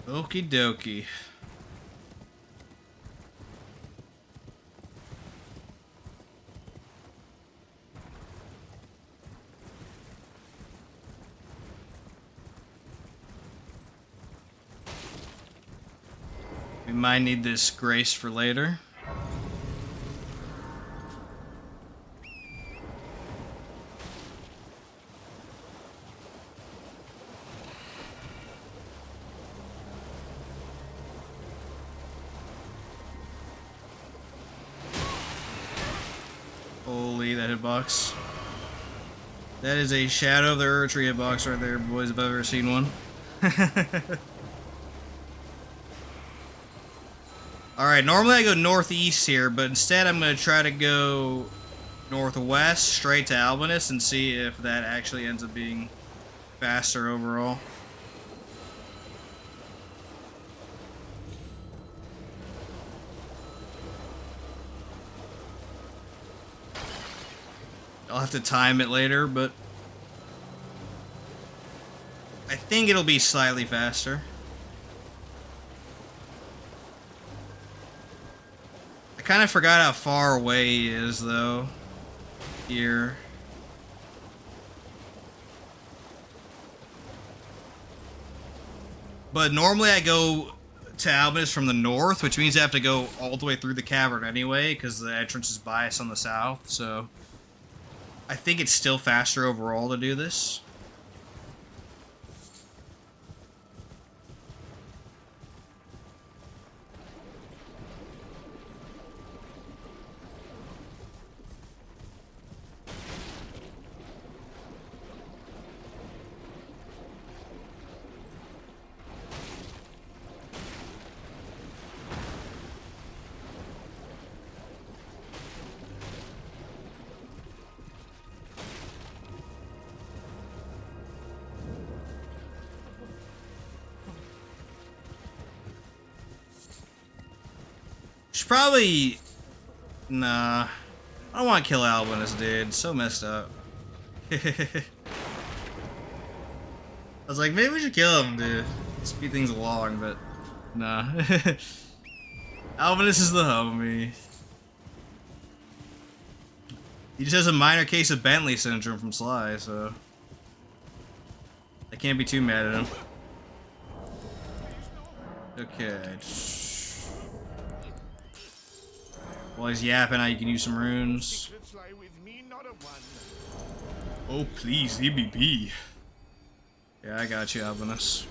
Okie dokie. We might need this grace for later. Holy, that hitbox. That is a Shadow of the Erdtree hitbox right there, boys, if I've ever seen one. Alright, normally I go northeast here, but instead I'm going to try to go northwest, straight to Albinus, and see if that actually ends up being faster overall. I'll have to time it later, but I think it'll be slightly faster. I kind of forgot how far away he is, though, here. But normally I go to Albinus from the north, which means I have to go all the way through the cavern anyway, because the entrance is biased on the south, so I think it's still faster overall to do this. Should probably... Nah. I don't want to kill Albinus, dude. So messed up. I was like, maybe we should kill him, dude. Speed things along, but... Nah. Albinus is the homie. He just has a minor case of Bentley syndrome from Sly, so... I can't be too mad at him. Okay. While he's yapping out, you can use some runes. Oh, please, EBB. Yeah, I got you, Albinus.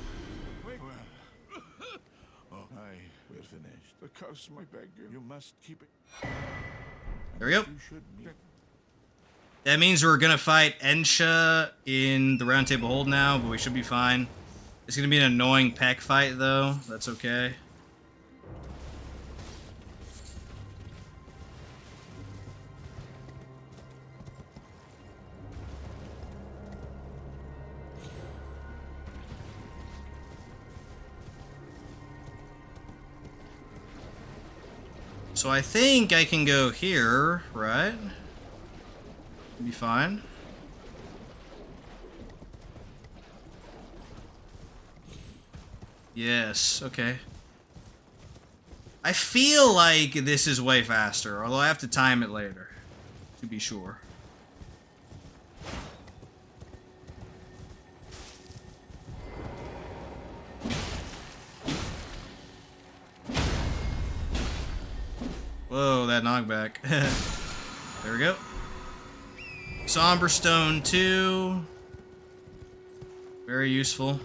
We're finished. The curse, I beg you. You must keep it. There we go. You should meet. That means we're gonna fight Ensha in the Round Table Hold now, but we should be fine. It's gonna be an annoying peck fight, though. That's okay. So I think I can go here, right? Be fine. Yes, okay. I feel like this is way faster, although I have to time it later, to be sure. Whoa, that knockback. There we go. Somber Stone 2. Very useful.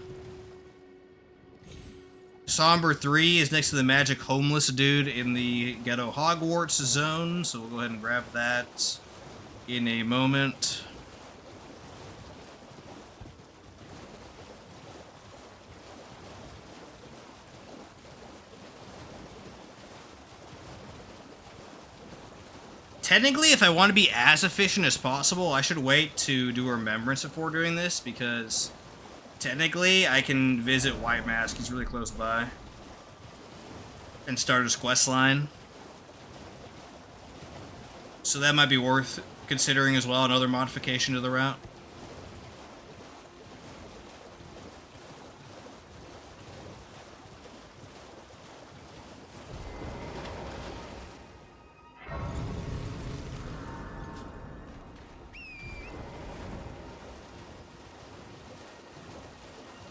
Somber 3 is next to the magic homeless dude in the ghetto Hogwarts zone, so we'll go ahead and grab that in a moment. Technically, if I want to be as efficient as possible, I should wait to do a Remembrance before doing this, because technically I can visit White Mask, he's really close by, and start his quest line. So that might be worth considering as well, another modification to the route.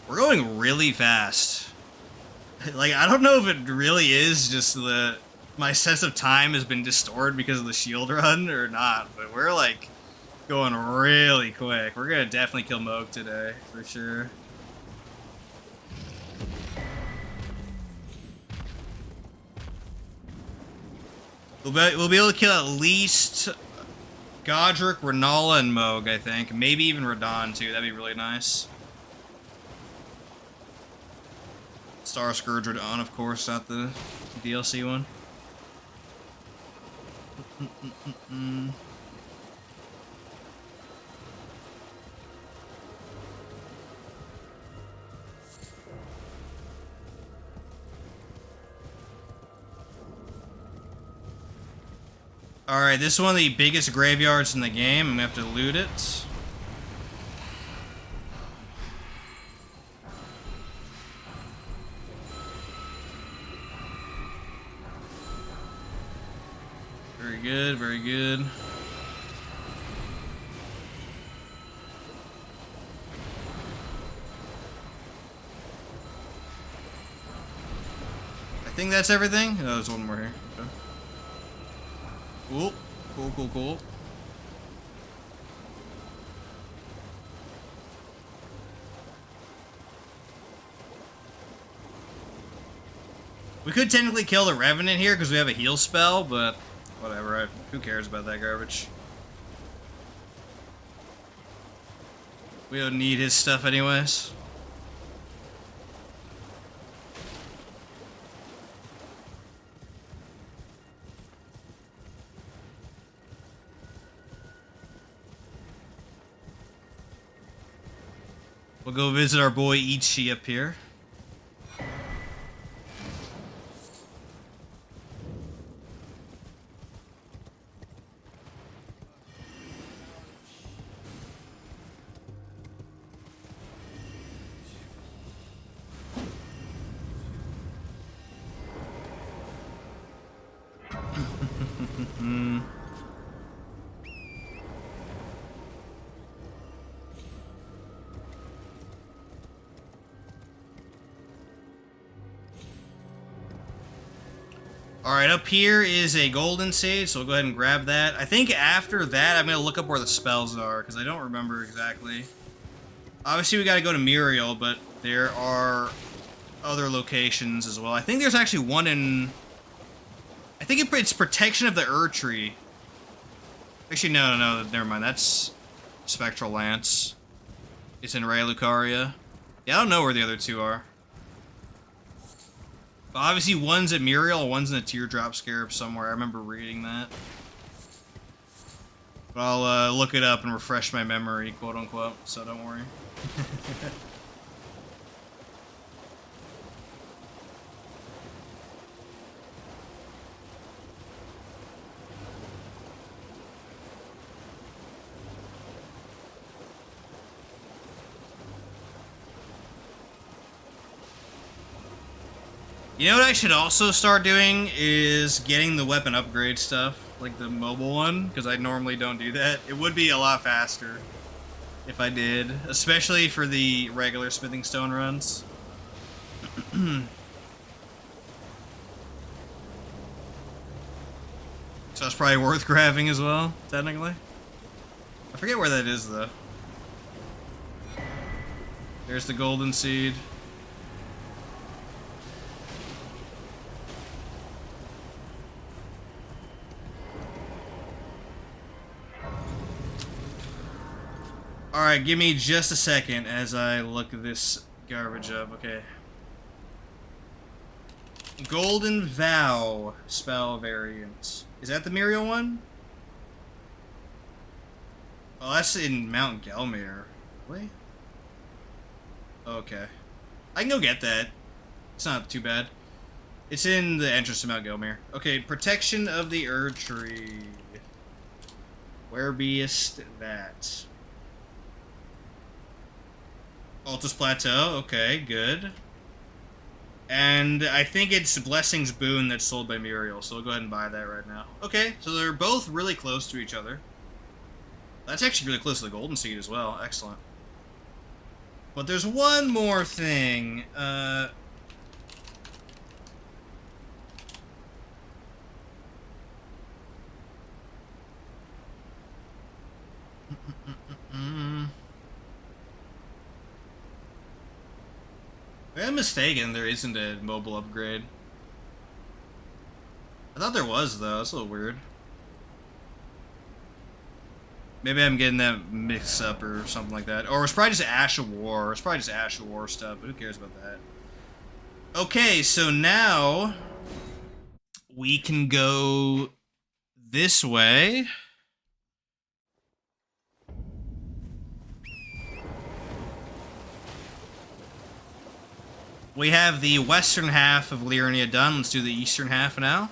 We're going really fast. Like, I don't know if it really is just my sense of time has been distorted because of the shield run or not, but we're like going really quick. We're gonna definitely kill Moog today, for sure. We'll be able to kill at least Godric, Renala, and Moog, I think. Maybe even Radon, too. That'd be really nice. Star Scourge Radon, of course, not the DLC one. Alright, this is one of the biggest graveyards in the game. I'm gonna have to loot it. Very good, very good. I think that's everything. Oh, there's one more here. Okay. Cool, cool, cool, cool. We could technically kill the Revenant here because we have a heal spell, but whatever. Who cares about that garbage? We don't need his stuff anyways. We'll go visit our boy Ichi up here. Alright, up here is a golden sage, so we'll go ahead and grab that. I think after that, I'm going to look up where the spells are, because I don't remember exactly. Obviously, we got to go to Muriel, but there are other locations as well. I think there's actually one in... I think it's Protection of the Erdtree. Actually, no, never mind. That's Spectral Lance. It's in Ray Lucaria. Yeah, I don't know where the other two are. But obviously, one's at Muriel, one's in a Teardrop Scarab somewhere. I remember reading that. But I'll look it up and refresh my memory, quote unquote, so don't worry. You know what I should also start doing is getting the weapon upgrade stuff, like the mobile one, because I normally don't do that. It would be a lot faster if I did, especially for the regular smithing stone runs. So it's probably worth grabbing as well, technically. I forget where that is, though. There's the golden seed. Alright, give me just a second as I look this garbage up. Okay. Golden Vow spell variant. Is that the Muriel one? Oh, that's in Mount Gelmir. Wait. Okay. I can go get that. It's not too bad. It's in the entrance to Mount Gelmir. Okay, Protection of the Erdtree. Where beest that? Altus Plateau, okay, good. And I think it's Blessing's Boon that's sold by Muriel, so we'll go ahead and buy that right now. Okay, so they're both really close to each other. That's actually really close to the Golden Seed as well, excellent. But there's one more thing, If I'm mistaken, there isn't a mobile upgrade. I thought there was, though. That's a little weird. Maybe I'm getting that mixed up or something like that. Or it's probably just Ash of War. It's probably just Ash of War stuff, but who cares about that? Okay, so now we can go this way. We have the western half of Liurnia done. Let's do the eastern half now.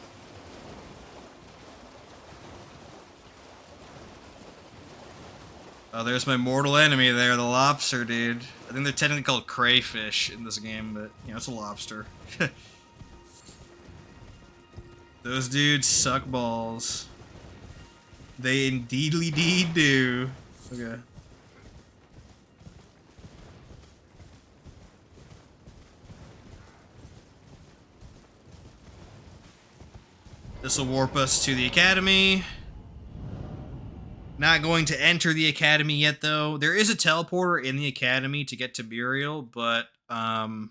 Oh, there's my mortal enemy there, the lobster, dude. I think they're technically called crayfish in this game, but, you know, it's a lobster. Those dudes suck balls. They indeedly do. Okay. This will warp us to the academy. Not going to enter the academy yet, though. There is a teleporter in the academy to get to Muriel, but, well,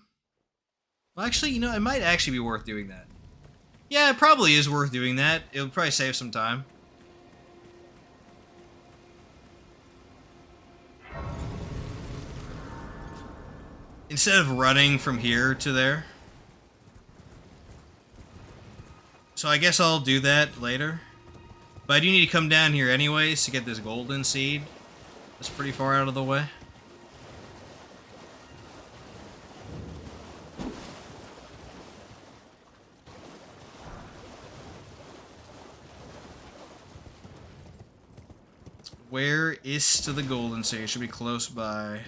actually, you know, it might actually be worth doing that. Yeah, it probably is worth doing that. It'll probably save some time. Instead of running from here to there. So I guess I'll do that later. But I do need to come down here anyways to get this golden seed. That's pretty far out of the way. Where is to the golden seed? It should be close by.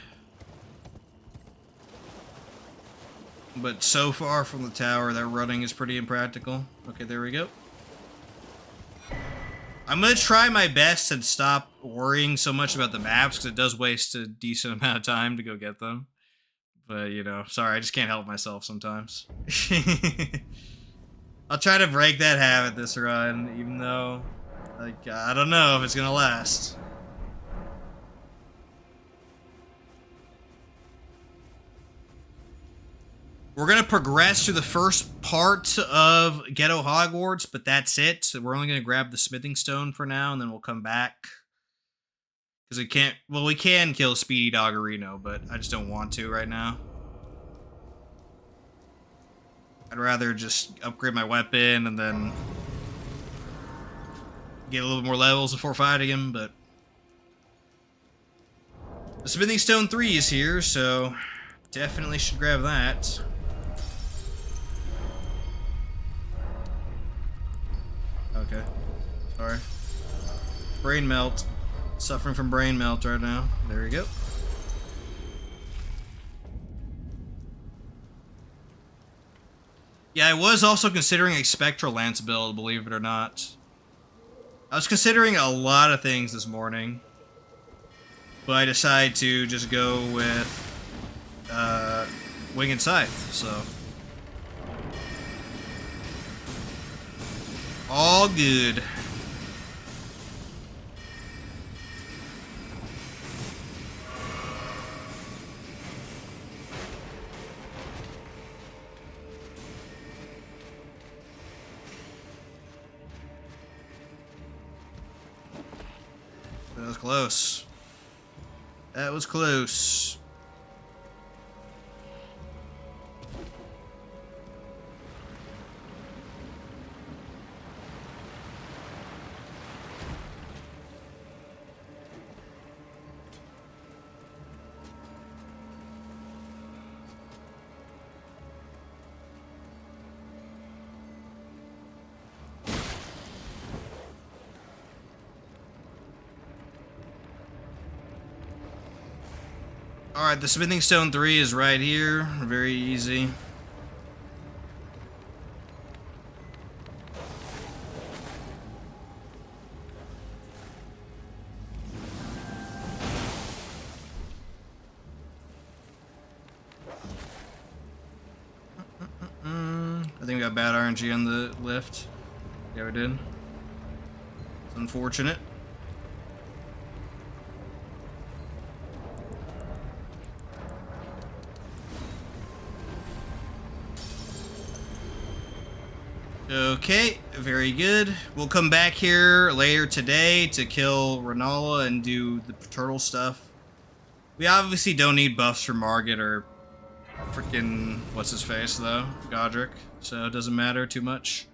But so far from the tower, that running is pretty impractical. Okay, there we go. I'm going to try my best and stop worrying so much about the maps, because it does waste a decent amount of time to go get them. But, you know, sorry, I just can't help myself sometimes. I'll try to break that habit this run, even though, like, I don't know if it's gonna last. We're gonna progress through the first part of Ghetto Hogwarts, but that's it. So we're only gonna grab the smithing stone for now, and then we'll come back. Because we can't, well, we can kill Speedy Doggerino, but I just don't want to right now. I'd rather just upgrade my weapon and then get a little more levels before fighting him, but the Smithing Stone 3 is here, so definitely should grab that. Okay. Sorry. Brain melt. Suffering from brain melt right now. There we go. Yeah, I was also considering a Spectral Lance build, believe it or not. I was considering a lot of things this morning, but I decided to just go with Winged Scythe, so all good. That was close. That was close. Alright, the Smithing Stone 3 is right here. Very easy. I think we got bad RNG on the lift. Yeah, we did. It's unfortunate. Okay, very good. We'll come back here later today to kill Renala and do the turtle stuff. We obviously don't need buffs for Margit or freaking what's his face though, Godric, so it doesn't matter too much.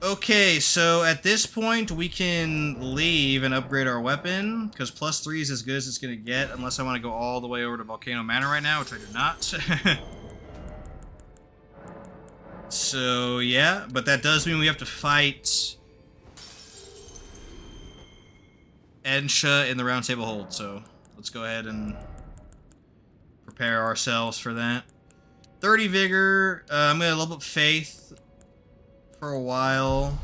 Okay, so at this point we can leave and upgrade our weapon because +3 is as good as it's gonna get, unless I want to go all the way over to Volcano Manor right now, which I do not. So, yeah, but that does mean we have to fight Ensha in the Round Table Hold, so let's go ahead and prepare ourselves for that. 30 Vigor, I'm going to level up Faith for a while.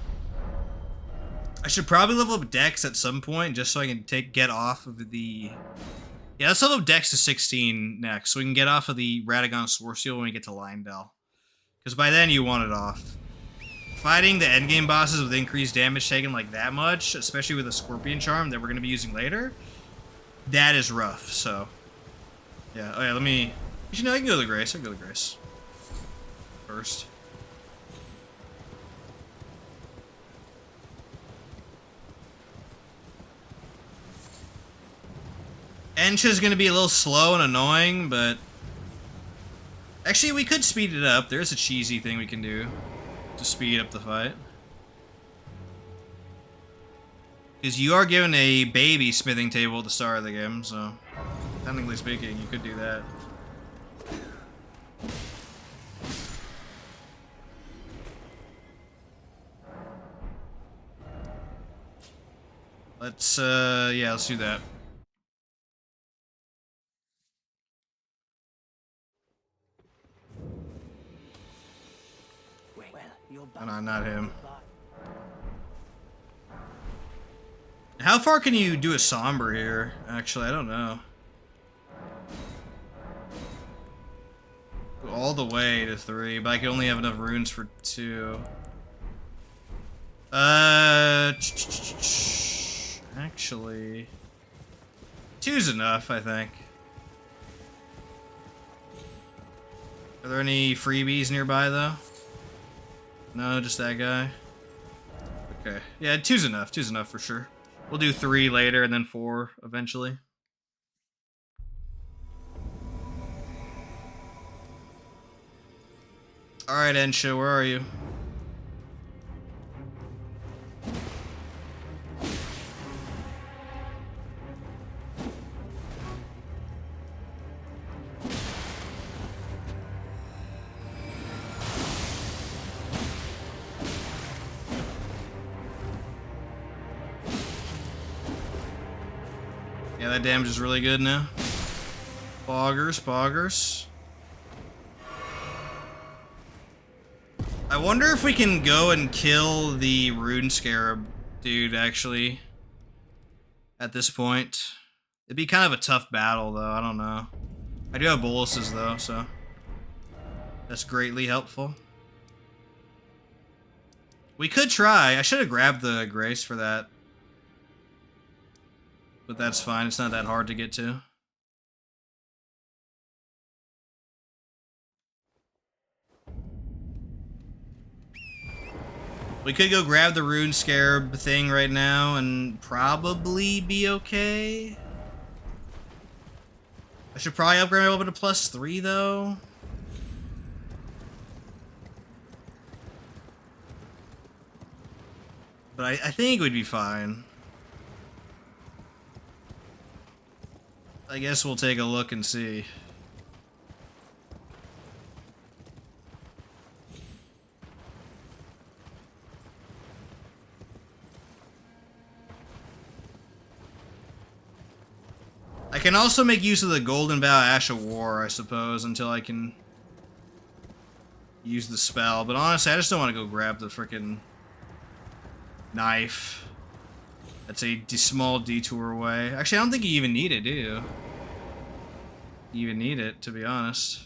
I should probably level up Dex at some point, just so I can get off of the... Yeah, let's level up Dex to 16 next, so we can get off of the Radagon Sword Seal when we get to Leyndell. Because by then you want it off. Fighting the endgame bosses with increased damage taken like that much, especially with a Scorpion Charm that we're going to be using later, that is rough, so... Yeah, oh yeah, let me... You know, I can go to the Grace, I'll go to the Grace. First. Ensha's going to be a little slow and annoying, but... Actually, we could speed it up. There's a cheesy thing we can do to speed up the fight. Because you are given a baby smithing table at the start of the game, so technically speaking, you could do that. Let's, yeah, let's do that. Oh, no, not him. How far can you do a somber here? Actually, I don't know. all the way to 3, but I can only have enough runes for 2. Actually, 2's enough, I think. Are there any freebies nearby, though? No, just that guy? Okay. Yeah, 2's enough. 2's enough for sure. We'll do 3 later and then 4 eventually. Alright, Ensha, where are you? Yeah, that damage is really good now. Poggers. I wonder if we can go and kill the Rune Scarab dude, actually, at this point. It'd be kind of a tough battle, though. I don't know. I do have boluses, though, so that's greatly helpful. We could try. I should have grabbed the Grace for that. But that's fine. It's not that hard to get to. We could go grab the Rune Scarab thing right now and probably be okay. I should probably upgrade my weapon to +3 though. But I think we'd be fine. I guess we'll take a look and see. I can also make use of the Golden Bough Ash of War, I suppose, until I can use the spell. But honestly, I just don't want to go grab the frickin' knife. That's a small detour away. Actually, I don't think you even need it, do you? You even need it, to be honest.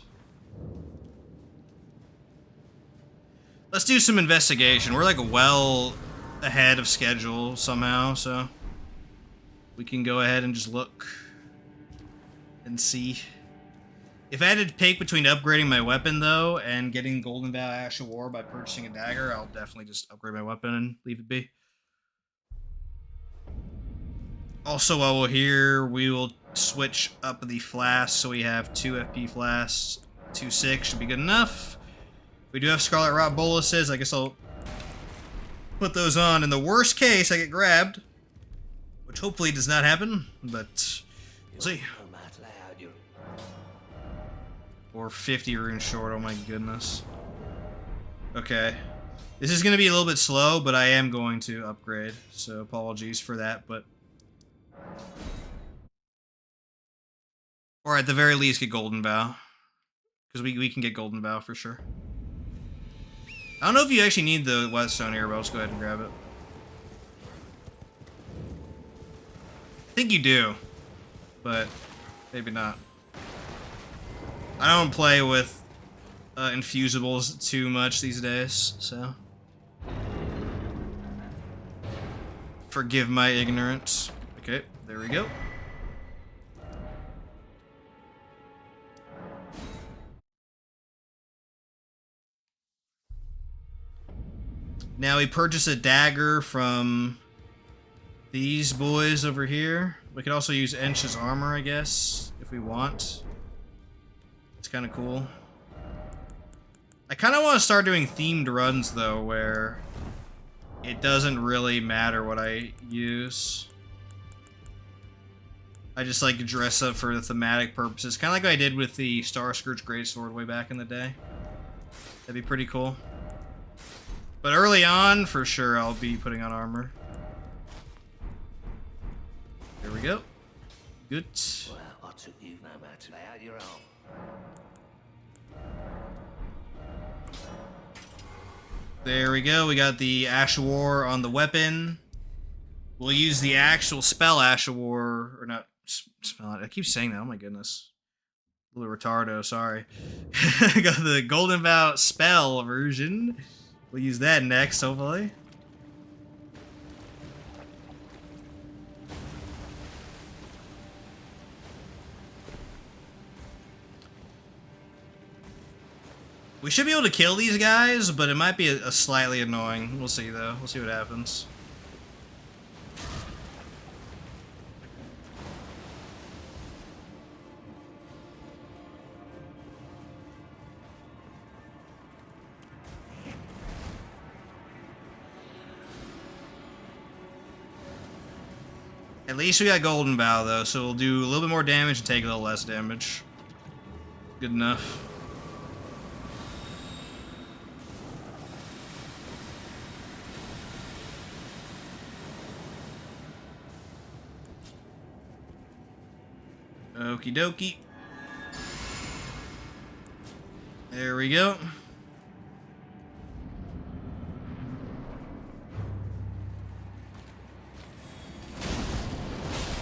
Let's do some investigation. We're like well ahead of schedule somehow, so we can go ahead and just look and see. If I had to pick between upgrading my weapon, though, and getting Golden Bough Ash of War by purchasing a dagger, I'll definitely just upgrade my weapon and leave it be. Also, while we're here, we will switch up the flasks, so we have 2 FP flasks. 2-6 should be good enough. We do have Scarlet Rot boluses. I guess I'll put those on. In the worst case, I get grabbed, which hopefully does not happen, but we'll see. Or 50 runes short, oh my goodness. Okay. This is going to be a little bit slow, but I am going to upgrade, so apologies for that, but... Or at the very least, get Golden Bough. Because we can get Golden Bough for sure. I don't know if you actually need the whetstone here, but I'll just go ahead and grab it. I think you do, but maybe not. I don't play with infusibles too much these days, so forgive my ignorance. Okay, there we go. Now we purchase a dagger from these boys over here. We could also use Ensha's armor, I guess, if we want. It's kind of cool. I kind of want to start doing themed runs, though, where it doesn't really matter what I use. I just like to dress up for the thematic purposes. Kind of like what I did with the Star Scourge Greatsword way back in the day. That'd be pretty cool. But early on, for sure, I'll be putting on armor. There we go. Good. Well, I took you no matter how you're on. There we go. We got the Ash of War on the weapon. We'll use the actual spell Ash of War, or not spell. I keep saying that. Oh my goodness. A little retardo, sorry. Got the Golden Vow spell version. We'll use that next, hopefully. We should be able to kill these guys, but it might be a slightly annoying. We'll see, though. We'll see what happens. At least we got Golden Vow, though, so we'll do a little bit more damage and take a little less damage. Good enough. Okie dokie. There we go.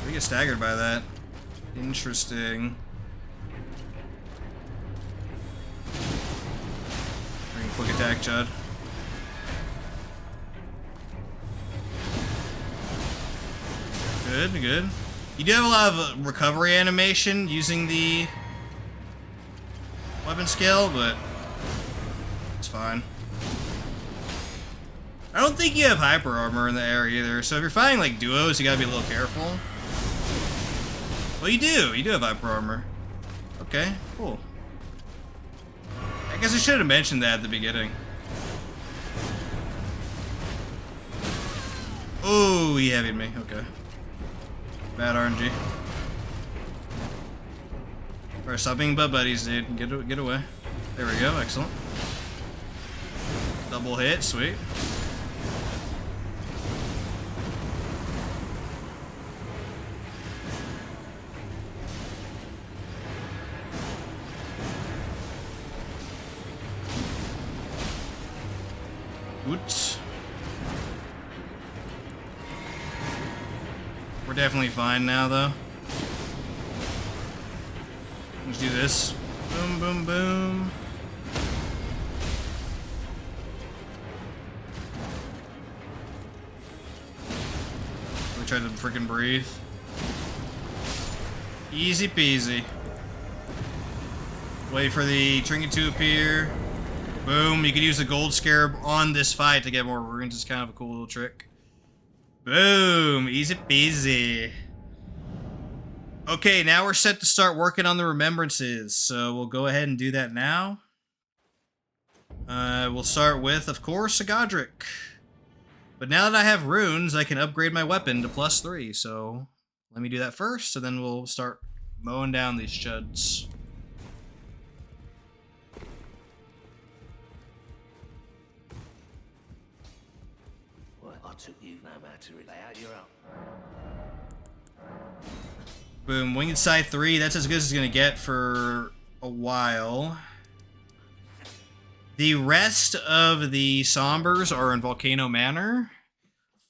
We get staggered by that. Interesting. Bring a quick attack, Chud. Good, good. You do have a lot of recovery animation using the weapon skill, but it's fine. I don't think you have hyper armor in the air either, so if you're fighting like duos, you gotta be a little careful. Well, you do. You do have hyper armor. Okay, cool. I guess I should have mentioned that at the beginning. Oh, he heavied me. Okay. Bad RNG. Alright, stop being butt buddies, dude. Get away. There we go. Excellent. Double hit. Sweet. Oops. We're definitely fine now, though. Let's do this. Boom, boom, boom. We tried to freaking breathe. Easy peasy. Wait for the trinket to appear. Boom, you can use the gold scarab on this fight to get more runes. It's kind of a cool little trick. Boom, easy peasy. Okay, now we're set to start working on the remembrances. So we'll go ahead and do that now. We'll start with, of course, a Godric. But now that I have runes, I can upgrade my weapon to +3. So let me do that first, and then we'll start mowing down these chuds. Took you no matter it. Lay out your own. Boom, Winged Scythe 3, that's as good as it's gonna get for a while. The rest of the Sombers are in Volcano Manor.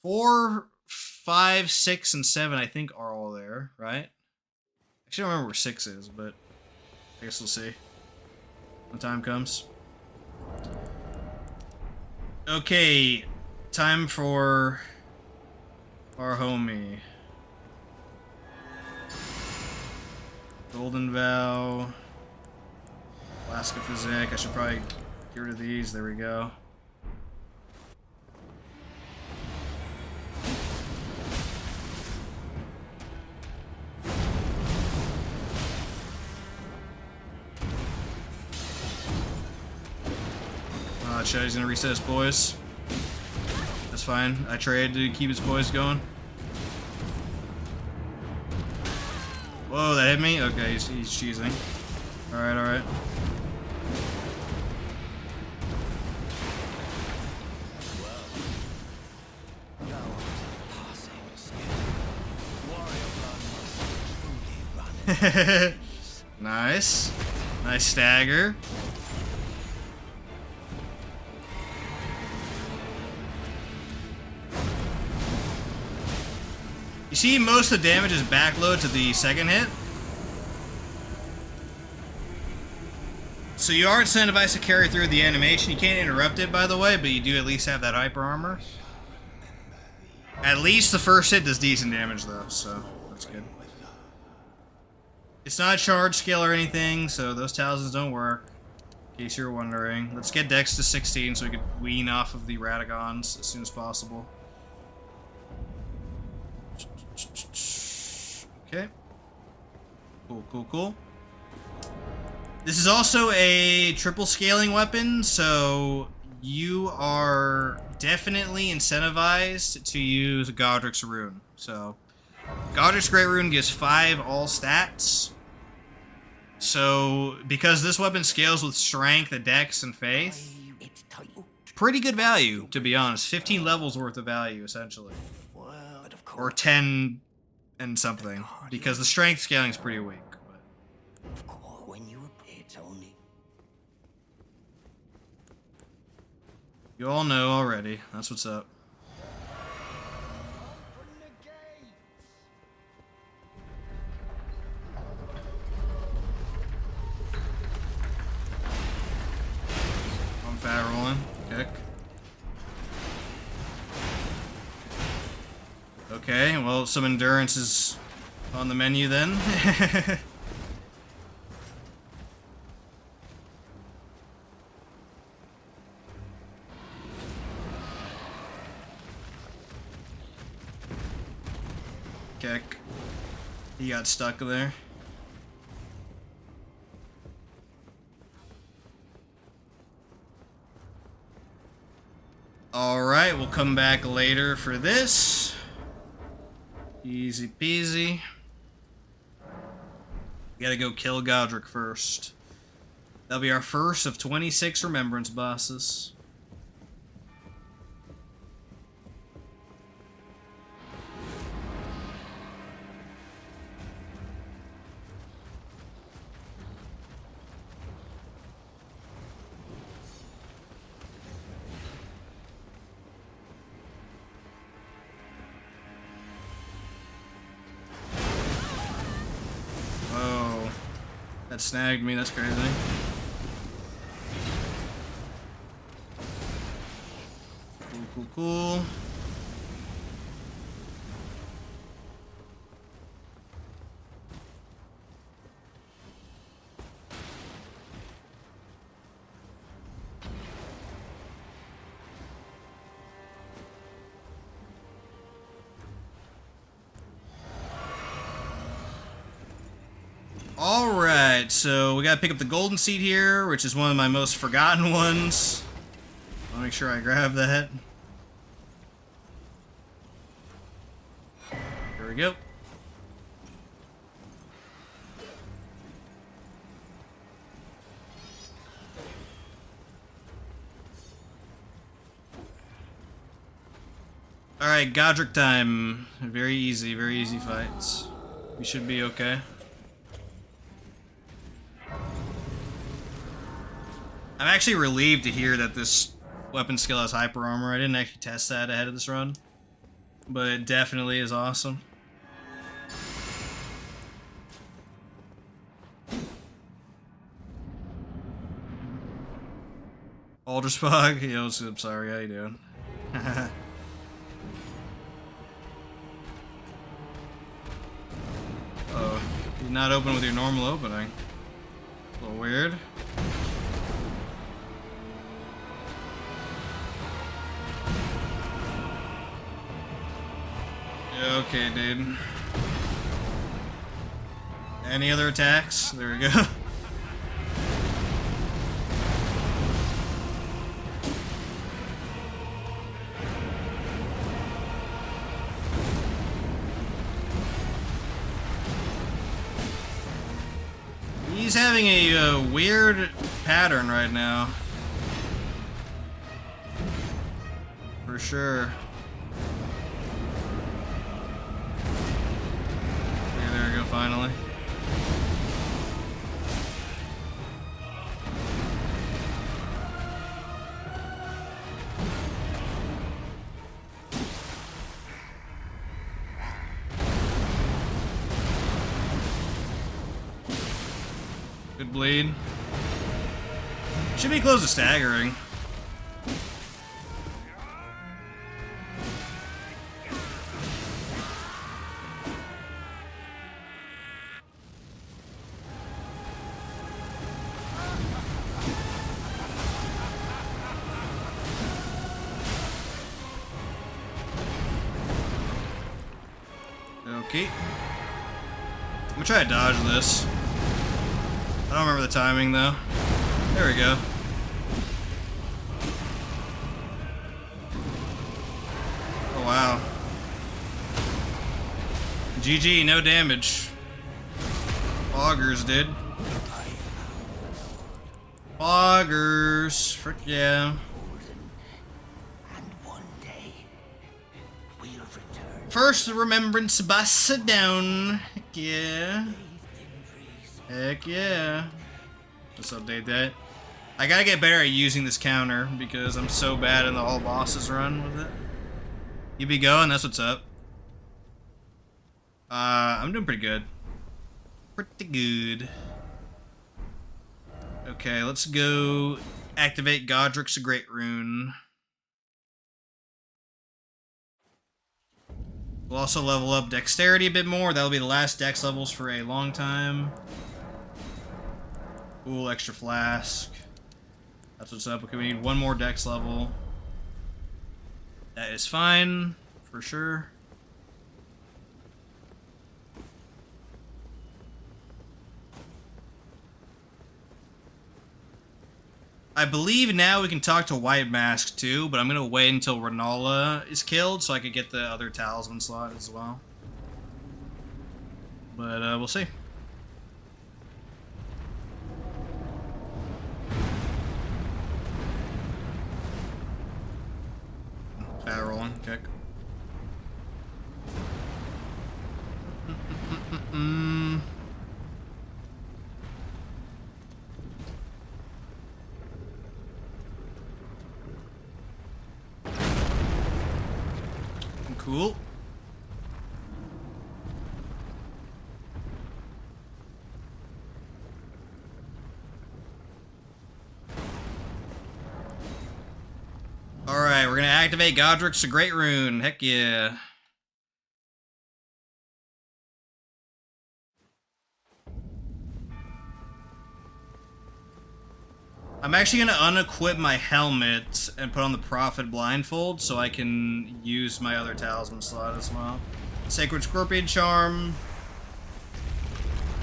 4, 5, 6, and 7, I think, are all there, right? Actually, I don't remember where 6 is, but I guess we'll see when time comes. Okay. Time for our homie. Golden Vow. Alaska Physic. I should probably get rid of these. There we go. Oh, shit, he's gonna reset his boys. That's fine. I trade to keep his poise going. Whoa, that hit me? Okay, he's cheesing. Alright, alright. Nice. Nice stagger. You see, most of the damage is backload to the second hit. So you are incentivized to carry through the animation. You can't interrupt it, by the way, but you do at least have that hyper armor. At least the first hit does decent damage, though, so that's good. It's not a charge skill or anything, so those talismans don't work, in case you're wondering. Let's get Dex to 16 so we can wean off of the Radagons as soon as possible. Okay. Cool, cool, cool. This is also a triple scaling weapon, so you are definitely incentivized to use Godric's Rune. So, Godric's Great Rune gives 5 all stats. So, because this weapon scales with Strength, Dex, and Faith, pretty good value, to be honest. 15 levels worth of value, essentially. Or 10 and something, because the Strength scaling is pretty weak. Of course, when you appear, Tony. You all know already. That's what's up. I'm fat rolling. Kick. Okay, well, some endurance is on the menu then. Kick. He got stuck there. Alright, we'll come back later for this. Easy peasy. We gotta go kill Godric first. That'll be our first of 26 Remembrance bosses. That snagged me, that's crazy. Cool, cool, cool. Alright, so we gotta pick up the golden seed here, which is one of my most forgotten ones. I'll make sure I grab that. Here we go. Alright, Godric time. Very easy fights. We should be okay. I'm actually relieved to hear that this weapon skill has hyper armor. I didn't actually test that ahead of this run, but it definitely is awesome. Alderspog, yo, I'm sorry, how you doing? Oh, you're not open with your normal opening. A little weird. Okay, dude. Any other attacks? There we go. He's having a weird pattern right now. For sure. Finally. Good bleed. Should be close to staggering. Okay. I'm gonna try to dodge this. I don't remember the timing though. There we go. Oh wow. GG, no damage. Augers, dude. Augers. Frick yeah. First remembrance bus down. Heck yeah. Heck yeah. Let's update that. I gotta get better at using this counter because I'm so bad in the all bosses run with it. You be going, that's what's up. I'm doing pretty good. Pretty good. Okay, let's go activate Godric's Great Rune. We'll also level up Dexterity a bit more. That'll be the last Dex levels for a long time. Cool, extra flask. That's what's up. Okay, we need one more Dex level. That is fine, for sure. I believe now we can talk to White Mask too, but I'm gonna wait until Renala is killed so I could get the other talisman slot as well. But we'll see. Fat rolling, kick. Cool. Alright, we're gonna activate Godric's Great Rune. Heck yeah. I'm actually gonna unequip my helmet and put on the Prophet blindfold so I can use my other talisman slot as well. Sacred Scorpion Charm.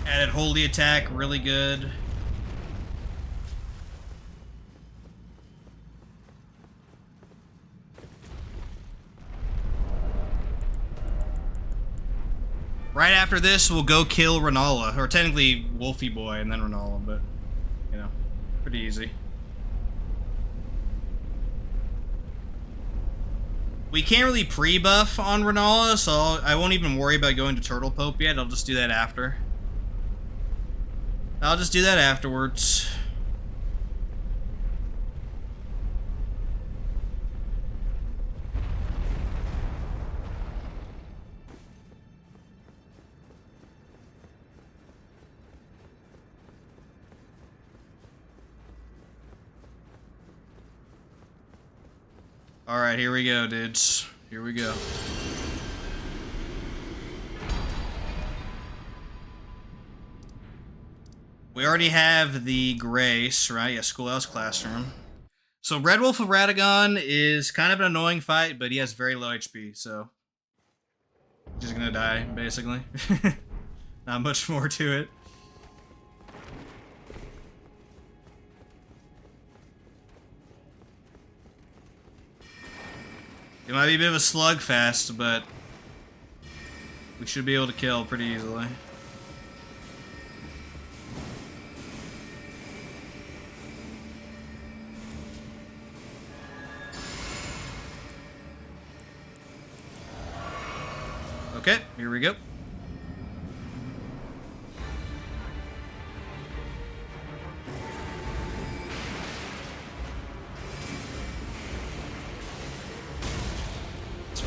Added Holy Attack, really good. Right after this, we'll go kill Renala, or technically Wolfie Boy and then Renala, but, you know. Pretty easy. We can't really pre-buff on Renala, so I won't even worry about going to Turtle Pope yet. I'll just do that after. I'll just do that afterwards. Alright, here we go, dudes. Here we go. We already have the Grace, right? Yeah, Schoolhouse Classroom. So Red Wolf of Radagon is kind of an annoying fight, but he has very low HP, so... He's just gonna die, basically. Not much more to it. It might be a bit of a slugfest, but we should be able to kill pretty easily. Okay, here we go.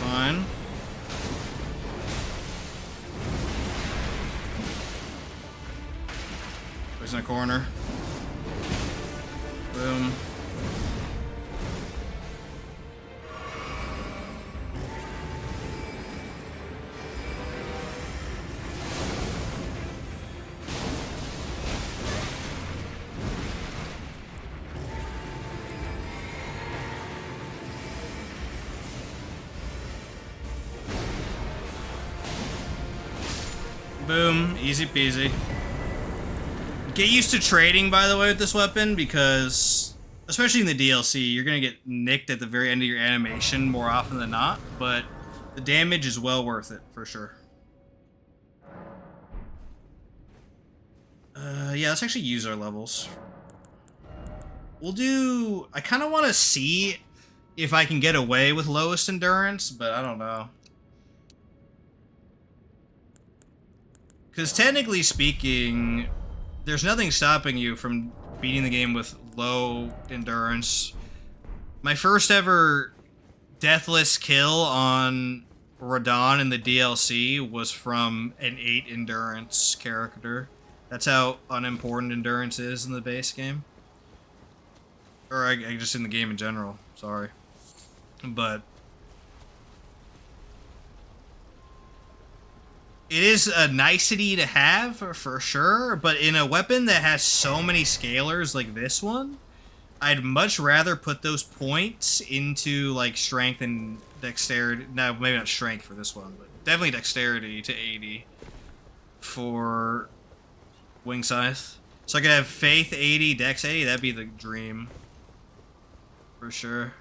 Fine. Where's in a corner? Boom. Boom, easy peasy. Get used to trading, by the way, with this weapon, because, especially in the DLC, you're gonna get nicked at the very end of your animation more often than not, but the damage is well worth it, for sure. Yeah, let's actually use our levels. We'll do... I kind of want to see if I can get away with lowest endurance, but I don't know. Because technically speaking, there's nothing stopping you from beating the game with low endurance. My first ever deathless kill on Radon in the DLC was from an 8 endurance character. That's how unimportant endurance is in the base game. Or I just in the game in general, sorry. But it is a nicety to have, for sure, but in a weapon that has so many scalars like this one, I'd much rather put those points into, like, strength and dexterity. No, maybe not strength for this one, but definitely dexterity to 80 for Wing Scythe. So I could have Faith 80, Dex 80, that'd be the dream. For sure.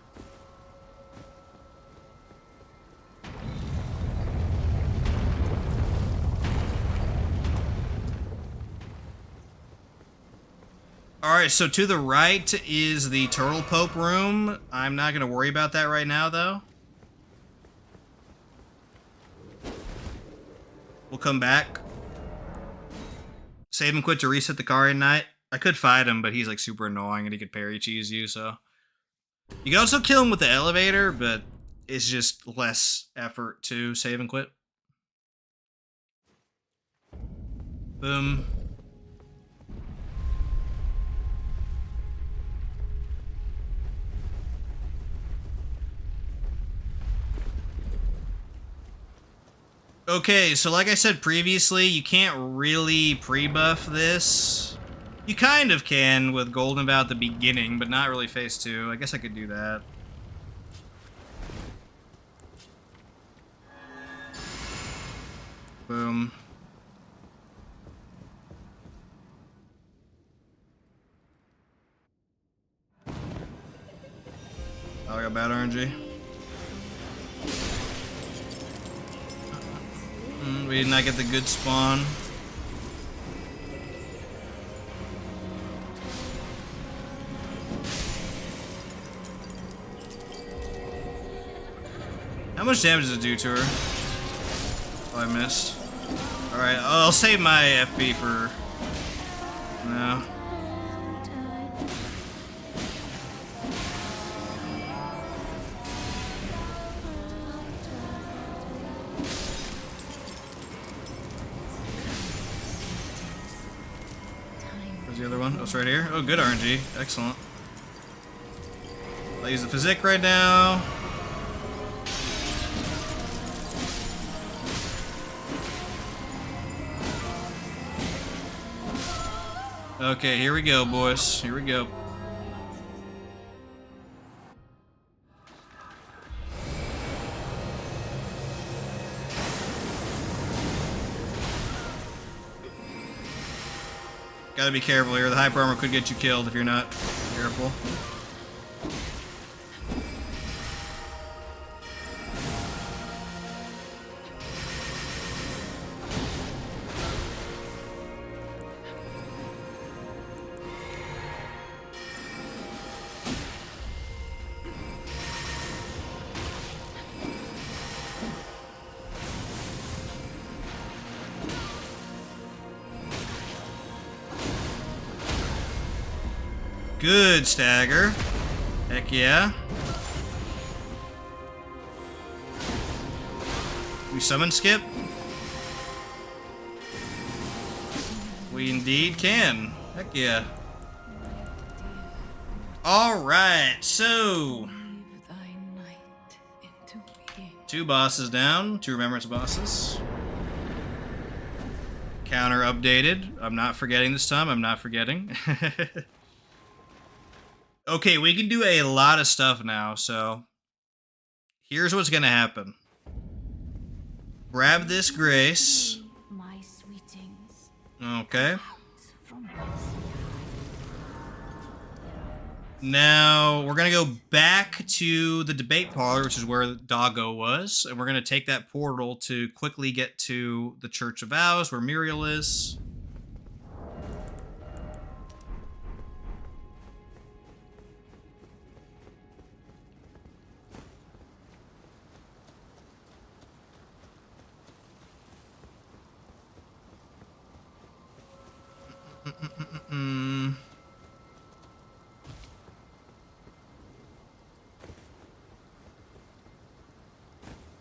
Alright, so to the right is the Turtle Pope room. I'm not going to worry about that right now, though. We'll come back. Save and quit to reset the car at night. I could fight him, but he's like super annoying and he could parry cheese you, so. You can also kill him with the elevator, but it's just less effort to save and quit. Boom. Okay, so like I said previously, you can't really pre-buff this. You kind of can with Golden Vow at the beginning, but not really phase 2. I guess I could do that. Boom. Oh, I got bad RNG. We did not get the good spawn. How much damage does it do to her? Oh, I missed. Alright, I'll save my FP for now. The other one? Oh, it's right here. Oh, good RNG. Excellent. I'll use the physique right now. Okay, here we go, boys. Here we go. Gotta be careful here. The hyper armor could get you killed if you're not careful. Good stagger. Heck yeah. We summon skip? We indeed can. Heck yeah. Alright, so Weave thy night into being. 2 bosses down, 2 remembrance bosses. Counter updated. I'm not forgetting this time, I'm not forgetting. Okay, we can do a lot of stuff now, so here's what's gonna happen. Grab this grace. My sweetings, Okay. from whence Now, we're going to go back to the debate parlor, which is where Doggo was, and we're going to take that portal to quickly get to the Church of Vows, where Muriel is.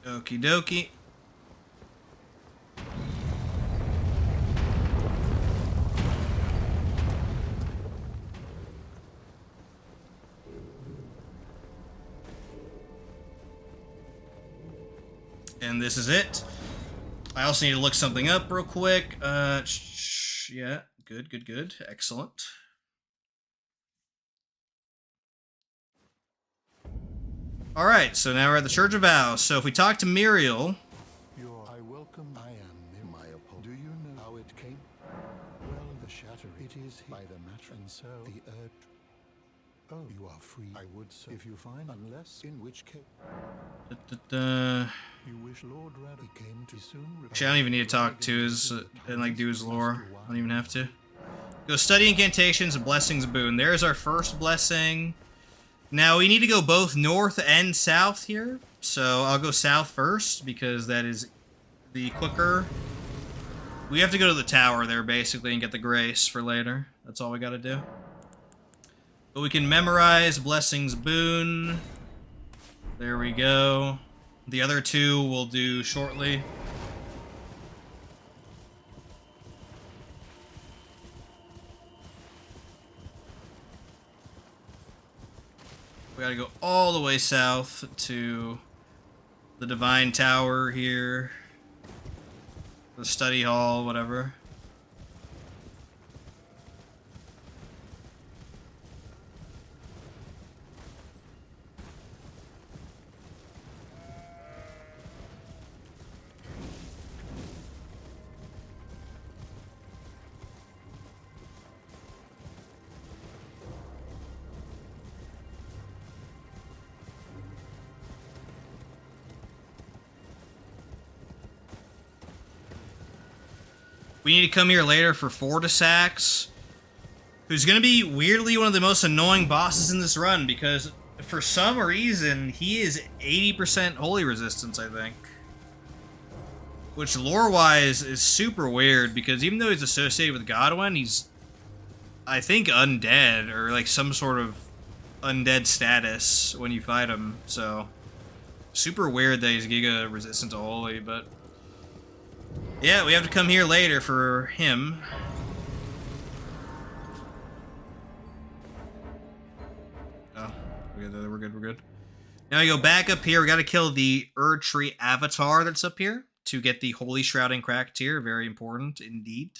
Okie dokie. And this is it. I also need to look something up real quick. Yeah, good. Excellent. Alright, so now we're at the Church of Vows. So if we talk to Muriel... I welcome. I am my opponent. Do you know how it came? Well, the shatter. It is by the matter, and so the earth. Oh, you are free. I would so if you find, unless in which case. You wish Lord Raddy came too soon. Actually, I don't even need to talk to his and like do his lore. I don't even have to. Go study incantations and blessings boon. There's our first blessing. Now we need to go both north and south here. So I'll go south first because that is the quicker. We have to go to the tower there basically and get the grace for later. That's all we got to do. But we can memorize blessings boon. There we go. The other 2 we'll do shortly. We gotta go all the way south to the Divine Tower here. The study hall, whatever. We need to come here later for Fortisax, who's going to be weirdly one of the most annoying bosses in this run, because for some reason, he is 80% holy resistance, I think. Which, lore-wise, is super weird, because even though he's associated with Godwin, he's, I think, undead, or like some sort of undead status when you fight him, so... Super weird that he's Giga resistant to holy, but... Yeah, we have to come here later for him. Oh, we're good. Now we go back up here. We gotta kill the Erdtree Avatar that's up here to get the Holy Shrouding Crack tier. Very important indeed.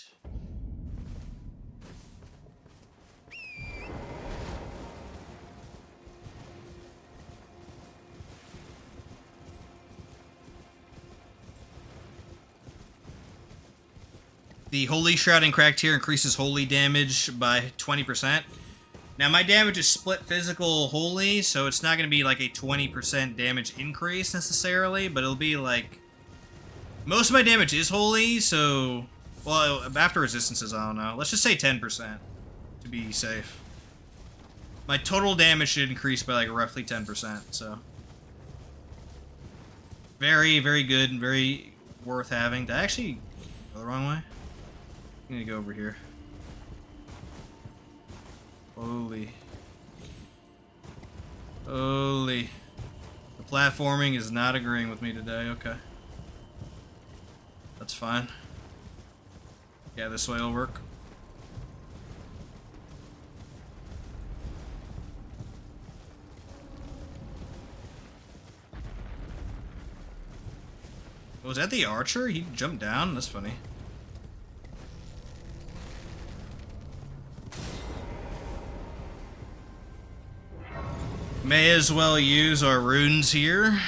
The Holy Shrouding Crack tier increases holy damage by 20%. Now, my damage is split physical holy, so it's not going to be like a 20% damage increase necessarily, but it'll be like... Most of my damage is holy, so... Well, after resistances, I don't know. Let's just say 10% to be safe. My total damage should increase by like roughly 10%, so... Very, very good and very worth having. Did I actually go the wrong way? I need to go over here. Holy. The platforming is not agreeing with me today. Okay. That's fine. Yeah, this way will work. Was that the archer? He jumped down? That's funny. May as well use our runes here.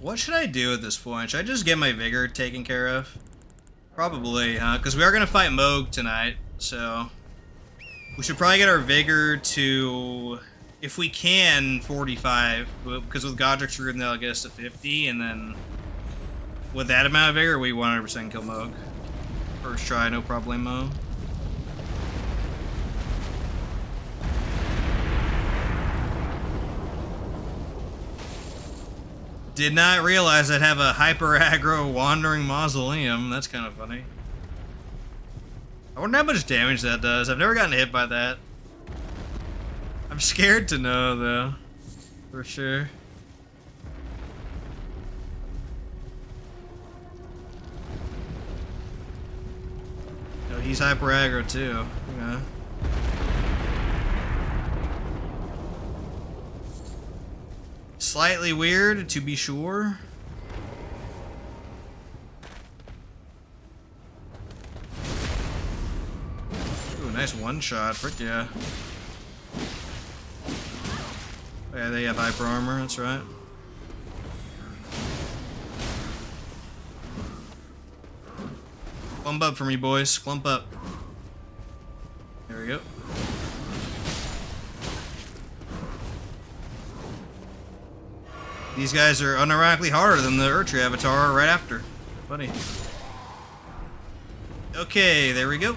What should I do at this point? Should I just get my vigor taken care of? Probably, huh? Because we are going to fight Moog tonight, so... We should probably get our vigor to, if we can, 45. Because with Godric's rune, that'll get us to 50, and then... With that amount of vigor, we 100% kill Moog. First try, no problemo. Did not realize I'd have a hyper aggro wandering mausoleum. That's kind of funny. I wonder how much damage that does. I've never gotten hit by that. I'm scared to know though. For sure. No, he's hyper aggro too. Yeah. Slightly weird, to be sure. Ooh, nice one shot. Frick yeah. Oh, yeah, they have hyper armor, that's right. Clump up for me, boys. Clump up. There we go. These guys are unironically harder than the Urtri avatar right after. Funny. Okay, there we go.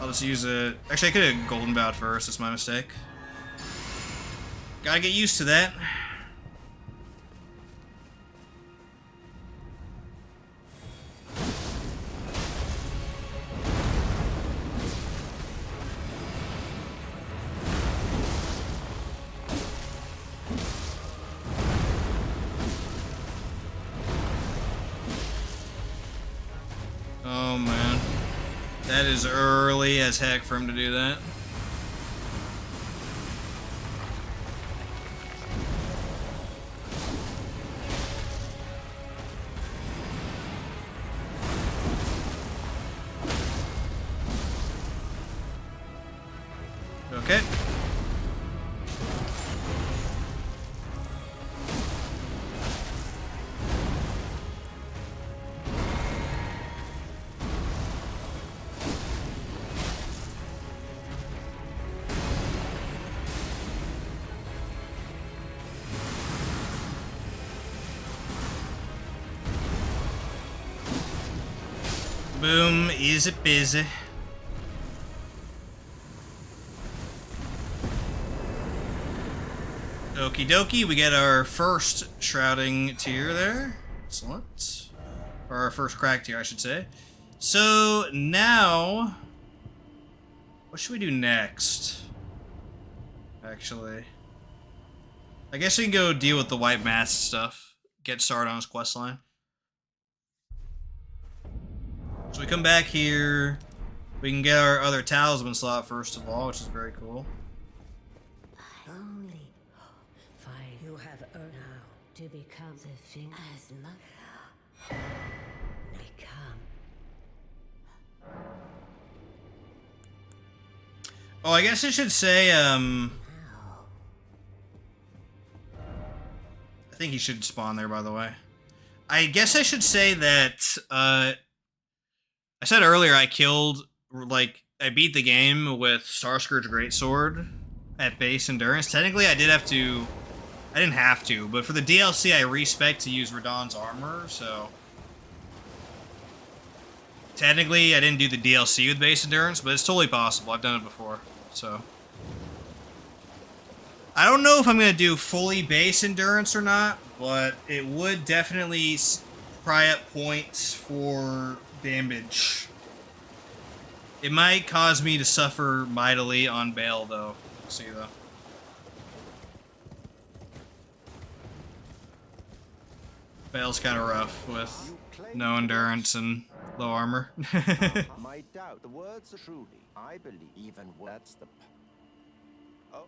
I'll just use a... Actually, I could have golden bout first. That's my mistake. Gotta get used to that. Oh man, that is early as heck for him to do that. Okay. Boom, easy busy. Okie dokie, we get our first shrouding tier there. Excellent. Or our first crack tier, I should say. So now, what should we do next? Actually, I guess we can go deal with the white mask stuff. Get started on his quest line. So we come back here, we can get our other talisman slot first of all, which is very cool. Only five you have earned now to become the thing as much become. Oh, I guess I should say, I think he should spawn there, by the way. I guess I should say that, I said earlier I killed, like, I beat the game with Starscourge Greatsword at base endurance. Technically, I didn't have to, but for the DLC, I respec to use Radahn's armor, so... Technically, I didn't do the DLC with base endurance, but it's totally possible. I've done it before, so... I don't know if I'm going to do fully base endurance or not, but it would definitely pry up points for damage. It might cause me to suffer mightily on Bale, though. We'll see, though. Bale's kind of rough with no endurance and low armor. My doubt. The words are truly. I believe even that's the. Oh.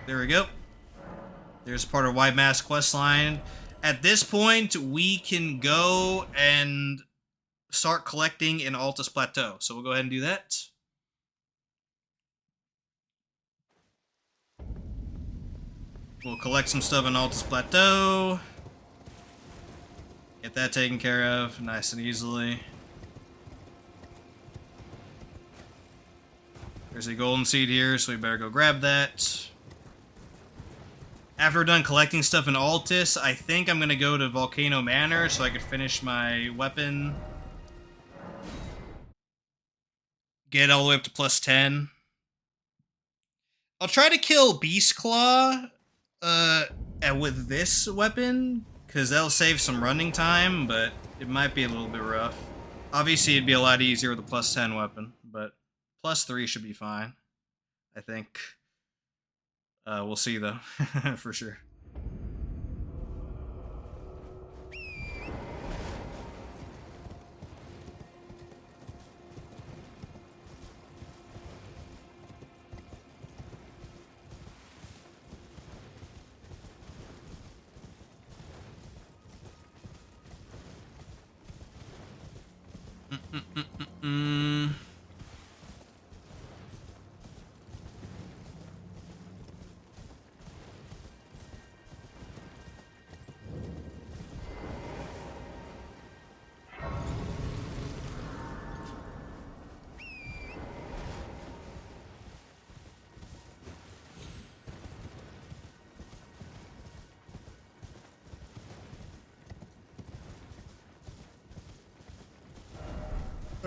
There we go. There's part of White Mask questline. At this point, we can go and start collecting in Altus Plateau. So we'll go ahead and do that. We'll collect some stuff in Altus Plateau. Get that taken care of nice and easily. There's a golden seed here, so we better go grab that. After we're done collecting stuff in Altus, I think I'm going to go to Volcano Manor so I can finish my weapon. Get all the way up to plus 10. I'll try to kill Beast Claw with this weapon, because that'll save some running time, but it might be a little bit rough. Obviously, it'd be a lot easier with a plus 10 weapon, but plus 3 should be fine, I think. We'll see, though, for sure.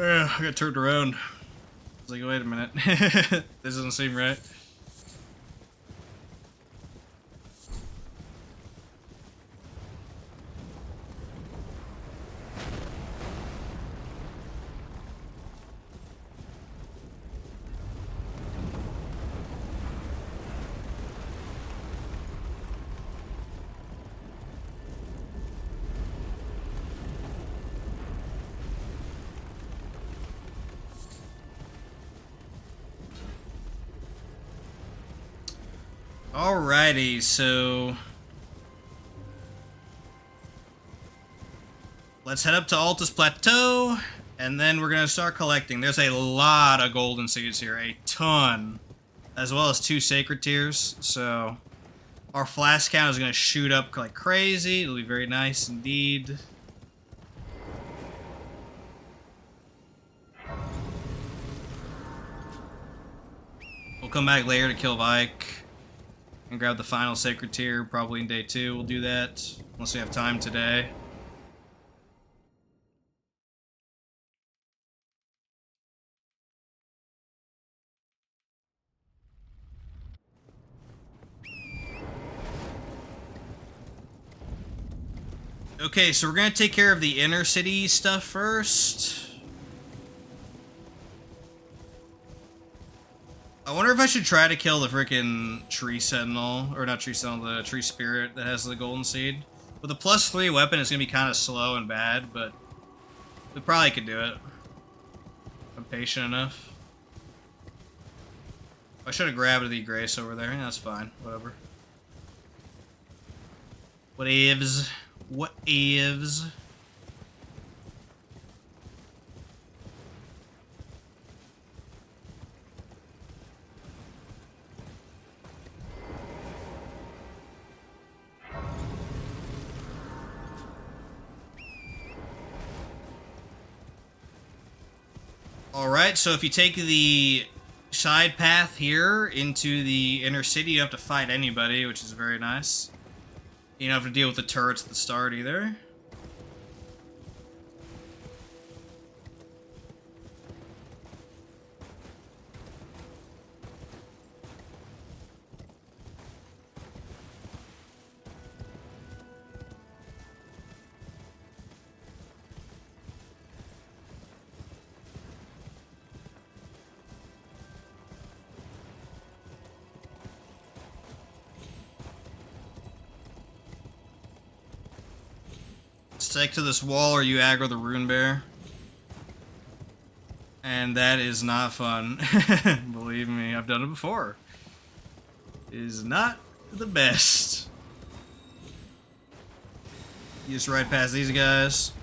I got turned around. I was like, wait a minute. This doesn't seem right. Alrighty, so let's head up to Altus Plateau, and then we're gonna start collecting. There's a lot of golden seeds here, a ton, as well as 2 sacred tiers. So our flask count is gonna shoot up like crazy. It'll be very nice indeed. We'll come back later to kill Vike and grab the final sacred tier, probably in day 2. We'll do that, unless we have time today. Okay, so we're gonna take care of the inner city stuff first. I wonder if I should try to kill the freaking tree sentinel, or not tree sentinel, the tree spirit that has the golden seed. With a plus 3 weapon, it's gonna be kind of slow and bad, but we probably could do it. I'm patient enough. I should have grabbed the grace over there. Yeah, that's fine. Whatever. What ifs? What ifs? Alright, so if you take the side path here into the inner city, you don't have to fight anybody, which is very nice. You don't have to deal with the turrets at the start either. Stick to this wall or you aggro the rune bear. And that is not fun. Believe me, I've done it before. It is not the best. You just ride past these guys.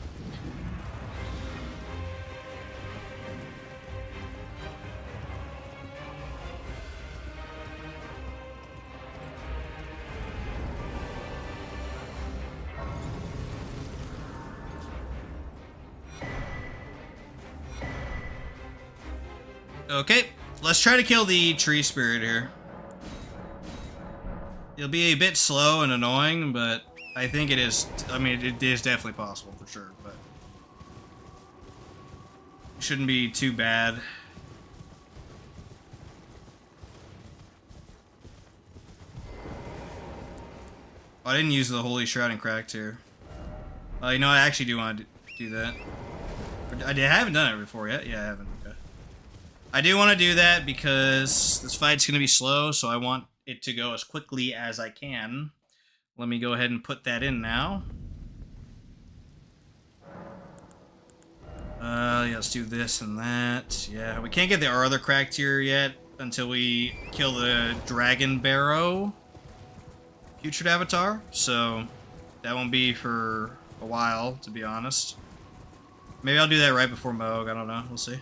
Okay, let's try to kill the tree spirit here. It'll be a bit slow and annoying, but I think it is. I mean, it is definitely possible for sure, but it shouldn't be too bad. Oh, I didn't use the Holy Shroud and Cracked here. You know, I actually do want to do that. I haven't done it before yet. Yeah, I haven't. Okay. I do want to do that because this fight's going to be slow, so I want it to go as quickly as I can. Let me go ahead and put that in now. Yeah, let's do this and that. Yeah, we can't get the other cracked here yet until we kill the Dragon Barrow Putrid Avatar, so that won't be for a while, to be honest. Maybe I'll do that right before Moog, I don't know, we'll see.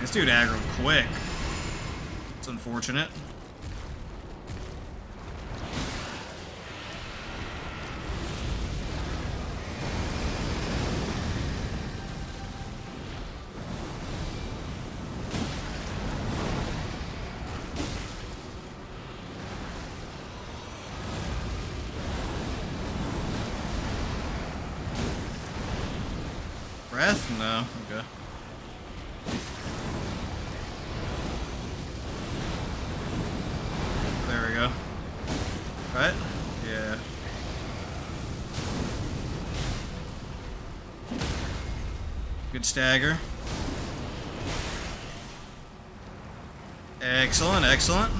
This dude aggroed quick. It's unfortunate. Breath? No. Okay. There we go. Right? Yeah. Good stagger. Excellent, excellent.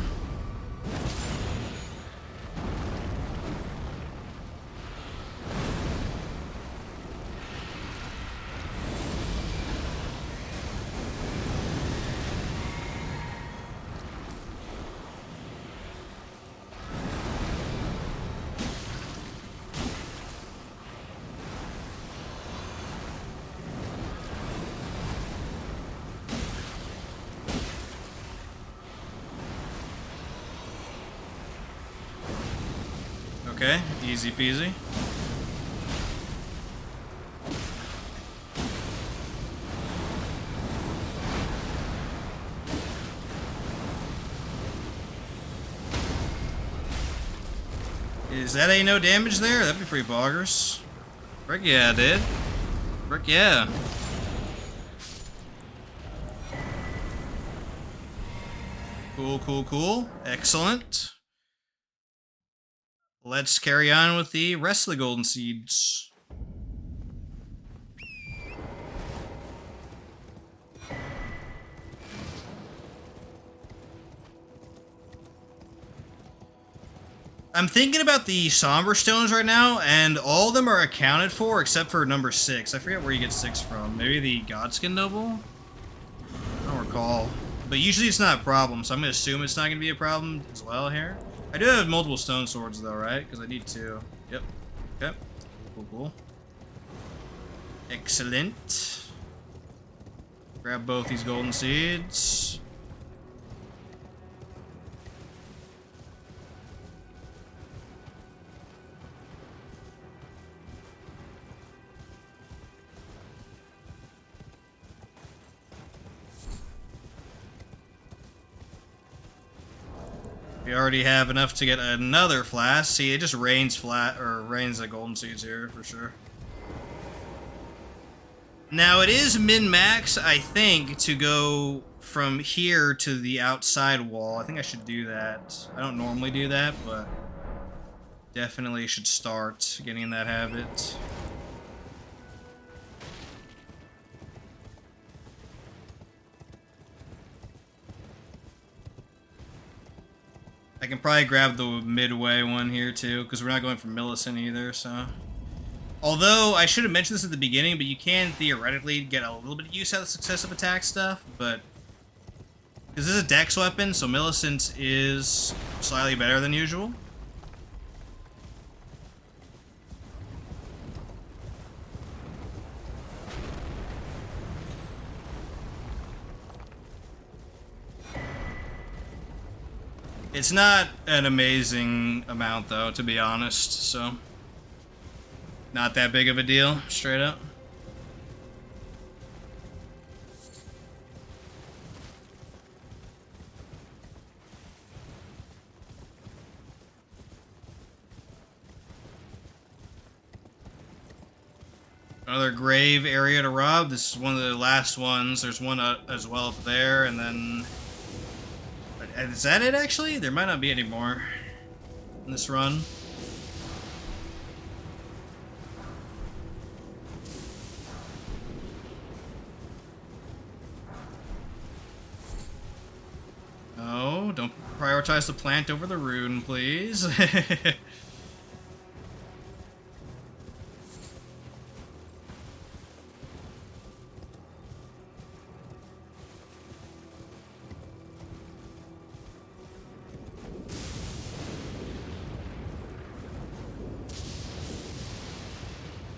Okay, easy peasy. Is that a no damage there? That'd be pretty boggers. Frick yeah, dude. Frick yeah. Cool, cool, cool. Excellent. Let's carry on with the rest of the golden seeds. I'm thinking about the Somber Stones right now, and all of them are accounted for except for number 6. I forget where you get 6 from. Maybe the Godskin Noble? I don't recall. But usually it's not a problem, so I'm going to assume it's not going to be a problem as well here. I do have multiple stone swords though, right? Because I need 2. Yep. Okay. Cool, cool. Excellent. Grab both these golden seeds. We already have enough to get another flask. See, it just rains the golden seeds here for sure. Now it is min-max, I think, to go from here to the outside wall. I think I should do that. I don't normally do that, but definitely should start getting in that habit. I can probably grab the midway one here too, because we're not going for Millicent either, so. Although, I should have mentioned this at the beginning, but you can theoretically get a little bit of use out of the successive attack stuff, but... Because this is a dex weapon, so Millicent is slightly better than usual. It's not an amazing amount, though, to be honest, so... Not that big of a deal, straight up. Another grave area to rob. This is one of the last ones. There's one as well up there, and then... Is that it, actually? There might not be any more in this run. Oh, don't prioritize the plant over the rune, please.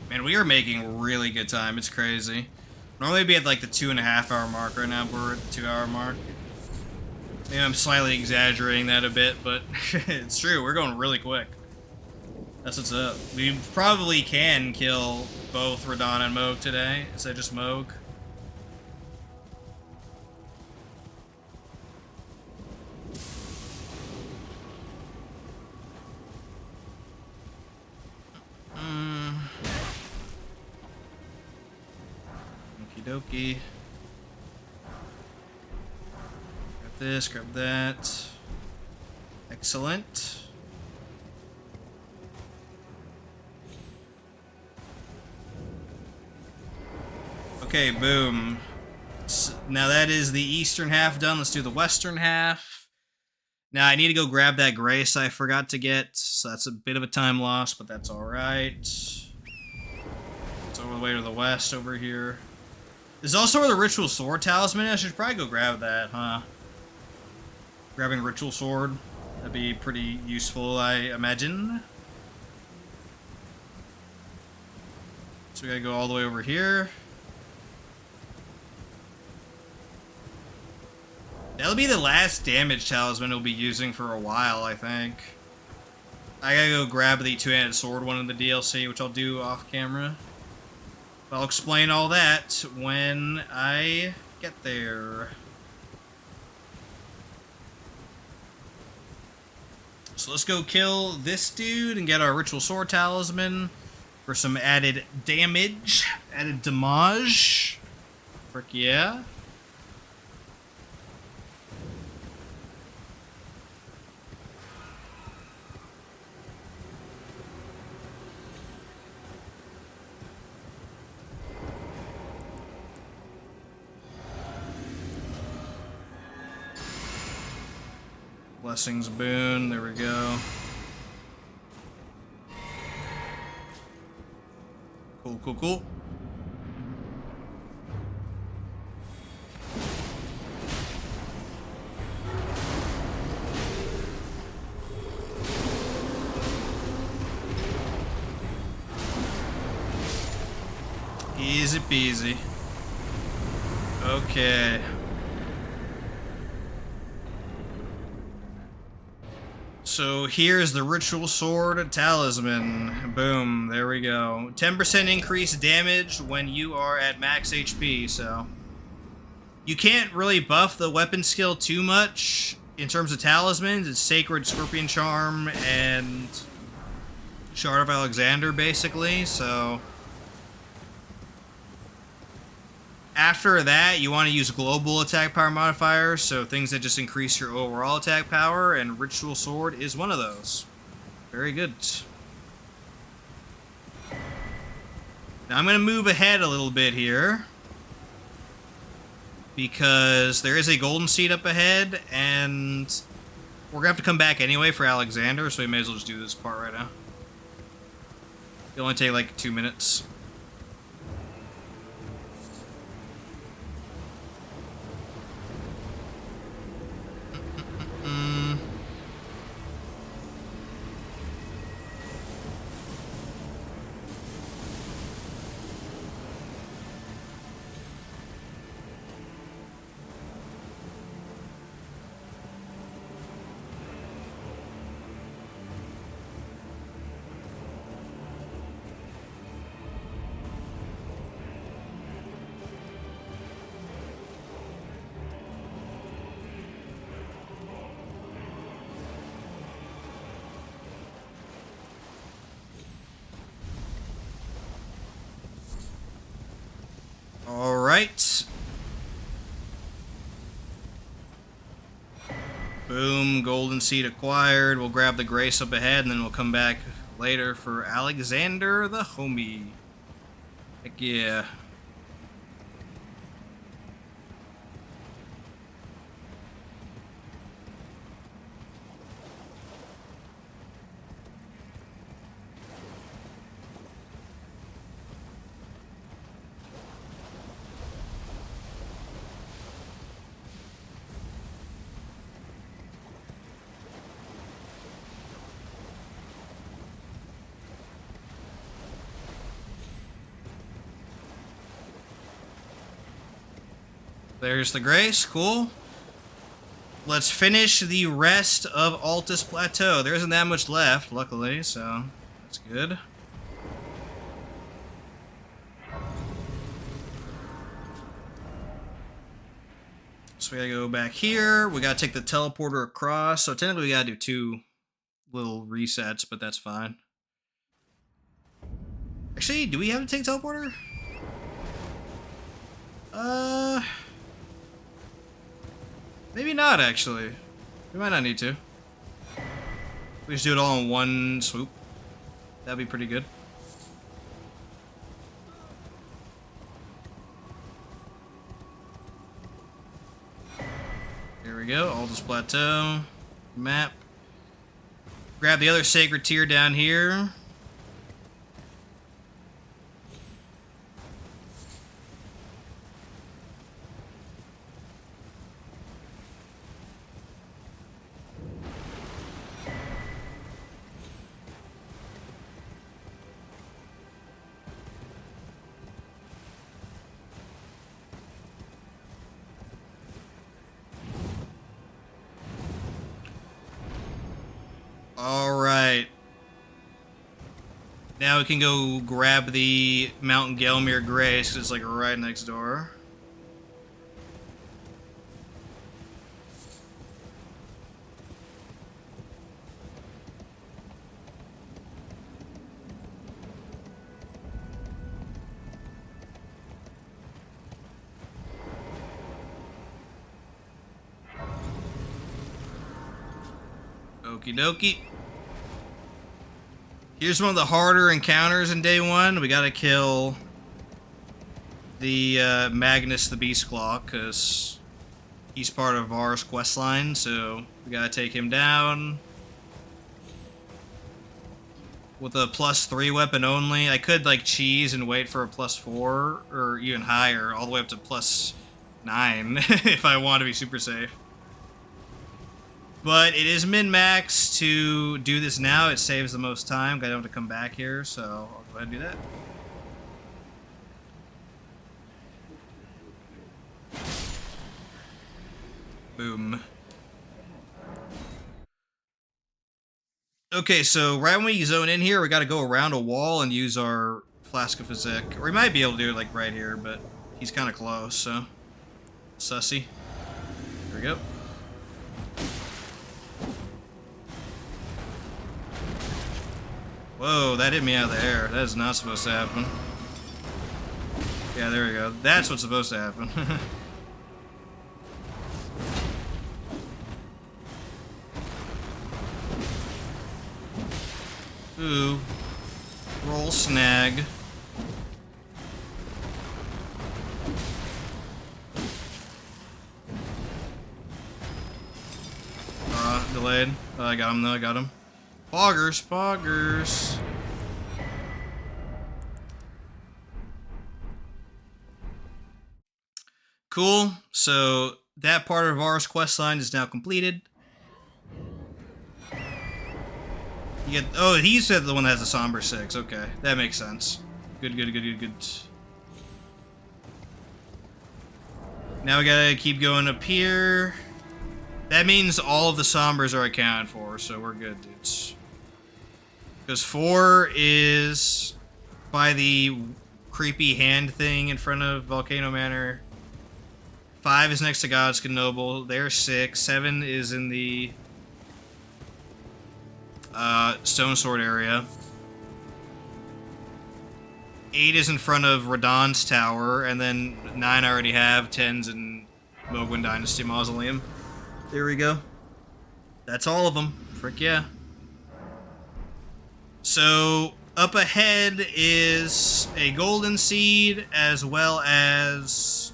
Man, we are making really good time. It's crazy. Normally we'd be at like the 2.5 hour mark right now, but we're at the 2 hour mark. Maybe I'm slightly exaggerating that a bit, but it's true. We're going really quick. That's what's up. We probably can kill both Radahn and Mohg today, instead of just Mohg. Okie dokie. Grab this, grab that. Excellent. Okay, boom. Now that is the eastern half done. Let's do the western half. Now I need to go grab that grace I forgot to get, so that's a bit of a time loss, but that's alright. It's over the way to the west over here. There's also where the Ritual Sword Talisman. I should probably go grab that, huh? Grabbing Ritual Sword. That'd be pretty useful, I imagine. So we gotta go all the way over here. That'll be the last damage talisman we'll be using for a while, I think. I gotta go grab the two-handed sword one in the DLC, which I'll do off camera. I'll explain all that when I get there. So let's go kill this dude and get our Ritual Sword Talisman for some added damage. Added damage. Frick yeah. Blessings boon, there we go. Cool, cool, cool. Easy peasy. Okay. So here's the Ritual Sword Talisman. Boom, there we go. 10% increased damage when you are at max HP, so... You can't really buff the weapon skill too much in terms of talismans. It's Sacred Scorpion Charm and Shard of Alexander, basically, so... After that, you want to use global attack power modifiers, so things that just increase your overall attack power, and Ritual Sword is one of those. Very good. Now I'm going to move ahead a little bit here, because there is a golden seed up ahead, and we're going to have to come back anyway for Alexander, so we may as well just do this part right now. It only take like 2 minutes. Alright. Boom, golden seed acquired. We'll grab the grace up ahead and then we'll come back later for Alexander the Homie. Heck yeah. There's the grace, cool. Let's finish the rest of Altus Plateau. There isn't that much left, luckily, so that's good. So we gotta go back here. We gotta take the teleporter across. So technically we gotta do 2 little resets, but that's fine. Actually, do we have to take teleporter? Maybe not, actually. We might not need to. We just do it all in one swoop. That'd be pretty good. Here we go, Altus Plateau. Map. Grab the other sacred tier down here. Alright. Now we can go grab the Mount Gelmir Grace, because it's like right next door. Okie dokie. Here's one of the harder encounters in day 1. We gotta kill the Magnus the Beast Claw, because he's part of Var's questline, so we gotta take him down. With a +3 weapon only. I could like cheese and wait for a +4, or even higher, all the way up to +9 if I want to be super safe. But it is min-max to do this now. It saves the most time. I don't have to come back here, so I'll go ahead and do that. Boom. Okay, so right when we zone in here, we gotta go around a wall and use our Flask of Physic. Or we might be able to do it like right here, but he's kind of close, so... Sussy. There we go. Whoa, that hit me out of the air. That is not supposed to happen. Yeah, there we go. That's what's supposed to happen. Ooh. Roll snag. Delayed. Oh, I got him though, I got him. Poggers, poggers. Cool. So that part of Var's quest line is now completed. You get, oh, he said the one that has the Somber 6. Okay, that makes sense. Good. Now we gotta keep going up here. That means all of the Sombers are accounted for, so we're good, dudes. Because 4 is by the creepy hand thing in front of Volcano Manor. 5 is next to God's Noble. There's 6. 7 is in the Stone Sword area. 8 is in front of Radahn's Tower, and then 9 I already have. 10's in Mogwin Dynasty Mausoleum. There we go. That's all of them. Frick yeah. So, up ahead is a Golden Seed, as well as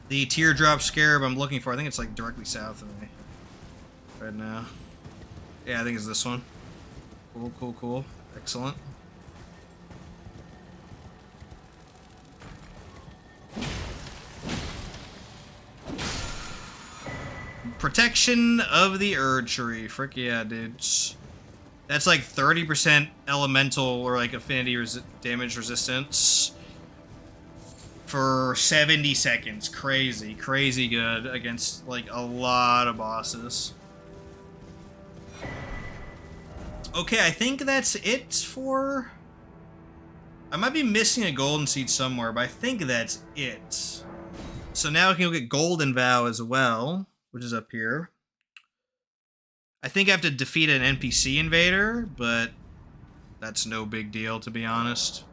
the Teardrop Scarab I'm looking for. I think it's like directly south of me right now. Yeah, I think it's this one. Cool. Excellent. Protection of the Erd Tree. Frick yeah, dudes. That's like 30% elemental or like affinity damage resistance for 70 seconds. Crazy good against like a lot of bosses. Okay, I think that's it for... I might be missing a Golden Seed somewhere, but I think that's it. So now we can go get Golden Vow as well, which is up here. I think I have to defeat an NPC invader, but that's no big deal, to be honest.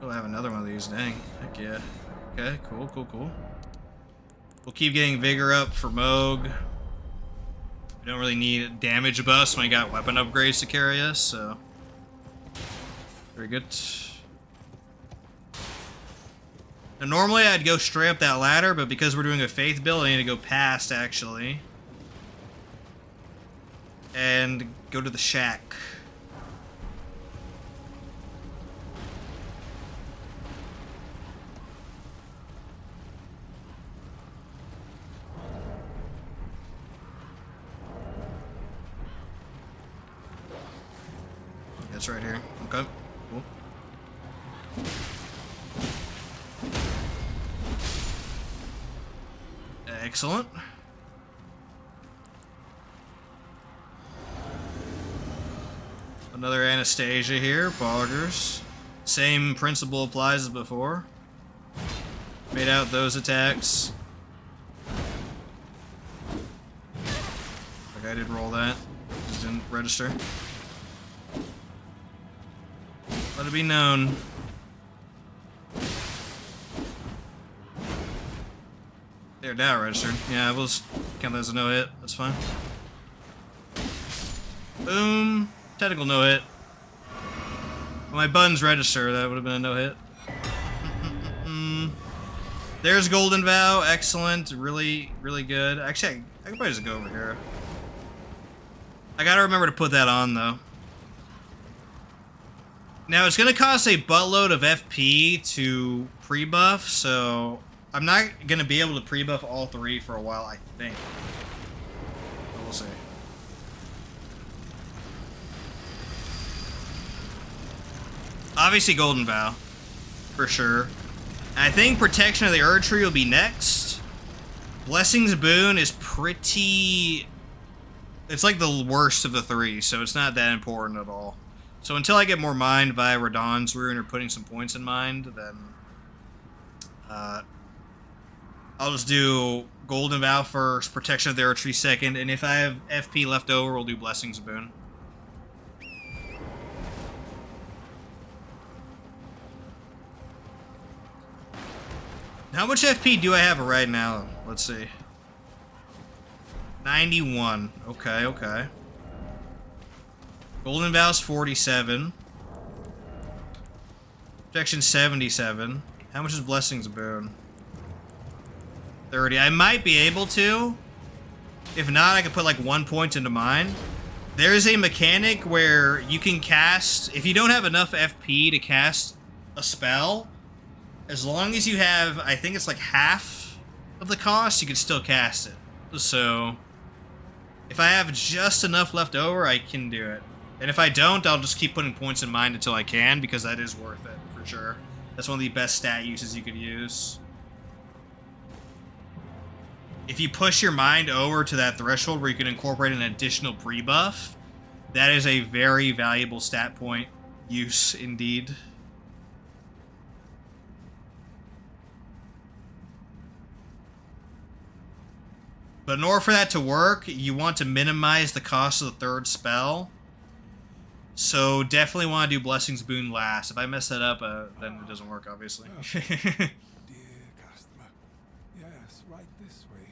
Oh, I have another one of these. Dang. Heck yeah. Okay, cool. We'll keep getting Vigor up for Moog. We don't really need damage buffs when we got weapon upgrades to carry us, so... Very good. Now, normally I'd go straight up that ladder, but because we're doing a faith build, I need to go past, actually. And go to the shack. That's right here. Okay, cool. Excellent. Another Anastasia here, Poggers. Same principle applies as before. Made out those attacks. Like I did roll that. Just didn't register. Let it be known. There, now registered. Yeah, we'll just count that as a no-hit. That's fine. Boom. Technical no-hit. Well, my buttons register, that would have been a no-hit. There's Golden Vow. Excellent. Really good. Actually, I could probably just go over here. I gotta remember to put that on, though. Now, it's gonna cost a buttload of FP to pre-buff, so... I'm not going to be able to pre-buff all 3 for a while, I think. But we'll see. Obviously Golden Vow. For sure. I think Protection of the Erd Tree will be next. Blessing's Boon is pretty... It's like the worst of the 3, so it's not that important at all. So until I get more mind via Radahn's Rune or putting some points in mind, then... I'll just do Golden Vow first, Protection of the Erd Tree second, and if I have FP left over, we'll do Blessing's Boon. How much FP do I have right now? Let's see. 91. Okay. Golden Vow's 47. Protection 77. How much is Blessing's Boon? 30. I might be able to. If not, I could put like 1 point into mine. There is a mechanic where you can cast, if you don't have enough FP to cast a spell, as long as you have, I think it's like half of the cost, you can still cast it. So, if I have just enough left over, I can do it. And if I don't, I'll just keep putting points in mind until I can, because that is worth it, for sure. That's one of the best stat uses you could use. If you push your mind over to that threshold where you can incorporate an additional pre-buff, that is a very valuable stat point use indeed. But in order for that to work, you want to minimize the cost of the third spell. So definitely want to do Blessing's Boon last. If I mess that up, then it doesn't work, obviously. Dear customer, yes, right this way.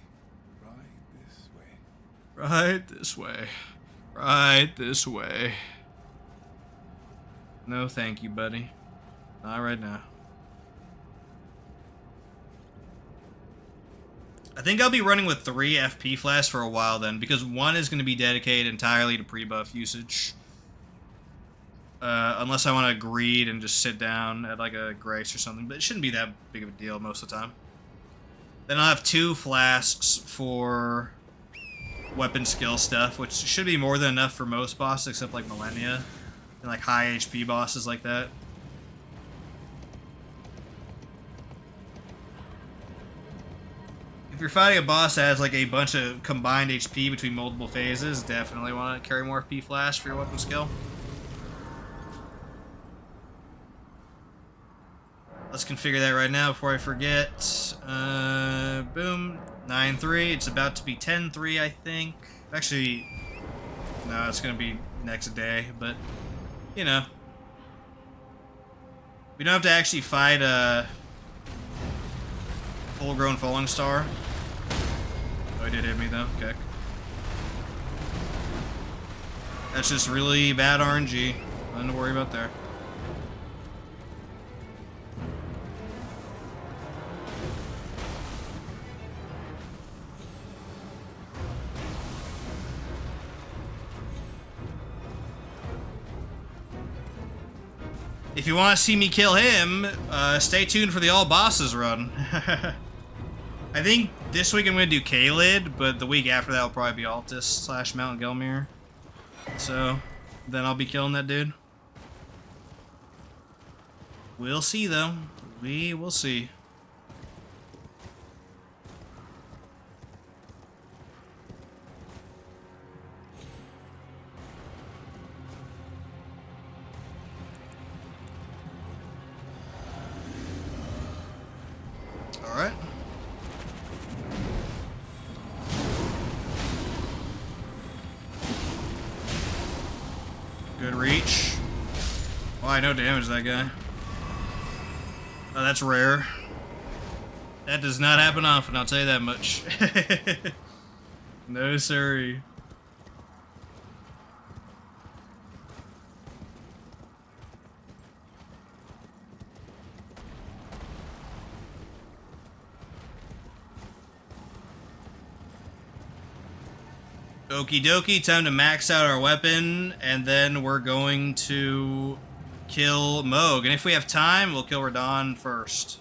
Right this way. Right this way. No thank you, buddy. Not right now. I think I'll be running with 3 FP flasks for a while then, because one is going to be dedicated entirely to pre-buff usage. Unless I want to greed and just sit down at like a grace or something, but it shouldn't be that big of a deal most of the time. Then I'll have 2 flasks for weapon skill stuff, which should be more than enough for most bosses except like Millennia and like high HP bosses like that. If you're fighting a boss that has like a bunch of combined HP between multiple phases, definitely want to carry more FP flash for your weapon skill. Let's configure that right now before I forget. Boom. 9-3. It's about to be 10-3, I think. Actually, no, it's going to be next day, but, you know. We don't have to actually fight a full-grown Falling Star. Oh, he did hit me, though. Okay. That's just really bad RNG. Nothing to worry about there. If you want to see me kill him, stay tuned for the all bosses run. I think this week I'm going to do Kaled, but the week after that will probably be Altus / Mount Gelmir. So, then I'll be killing that dude. We'll see, though. We will see. Alright. Good reach. Oh, I know damage that guy. Oh, that's rare. That does not happen often, I'll tell you that much. No siree. Okie dokie, time to max out our weapon, and then we're going to kill Moog. And if we have time, we'll kill Radahn first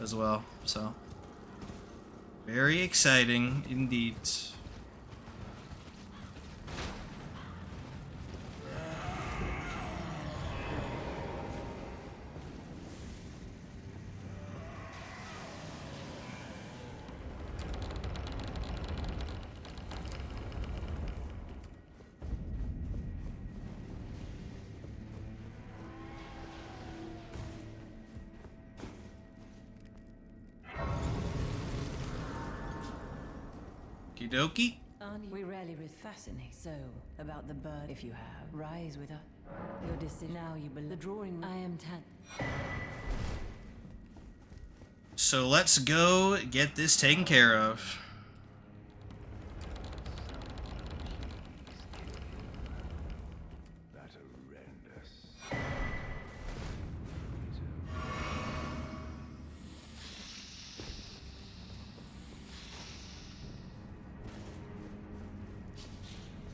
as well. So, very exciting indeed. Okie dokie. We rarely fascinate. So, about the bird, if you have, rise with her. Your decision now, you believe. The drawing, I am So let's go get this taken care of. That horrendous.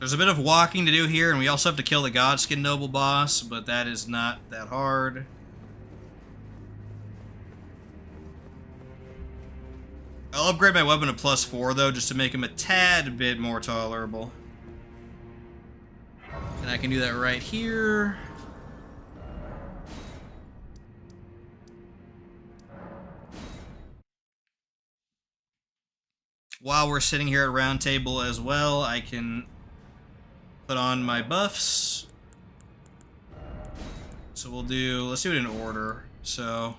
There's a bit of walking to do here, and we also have to kill the Godskin Noble boss, but that is not that hard. I'll upgrade my weapon to +4, though, just to make him a tad bit more tolerable. And I can do that right here. While we're sitting here at round table as well, I can put on my buffs. So let's do it in order. So,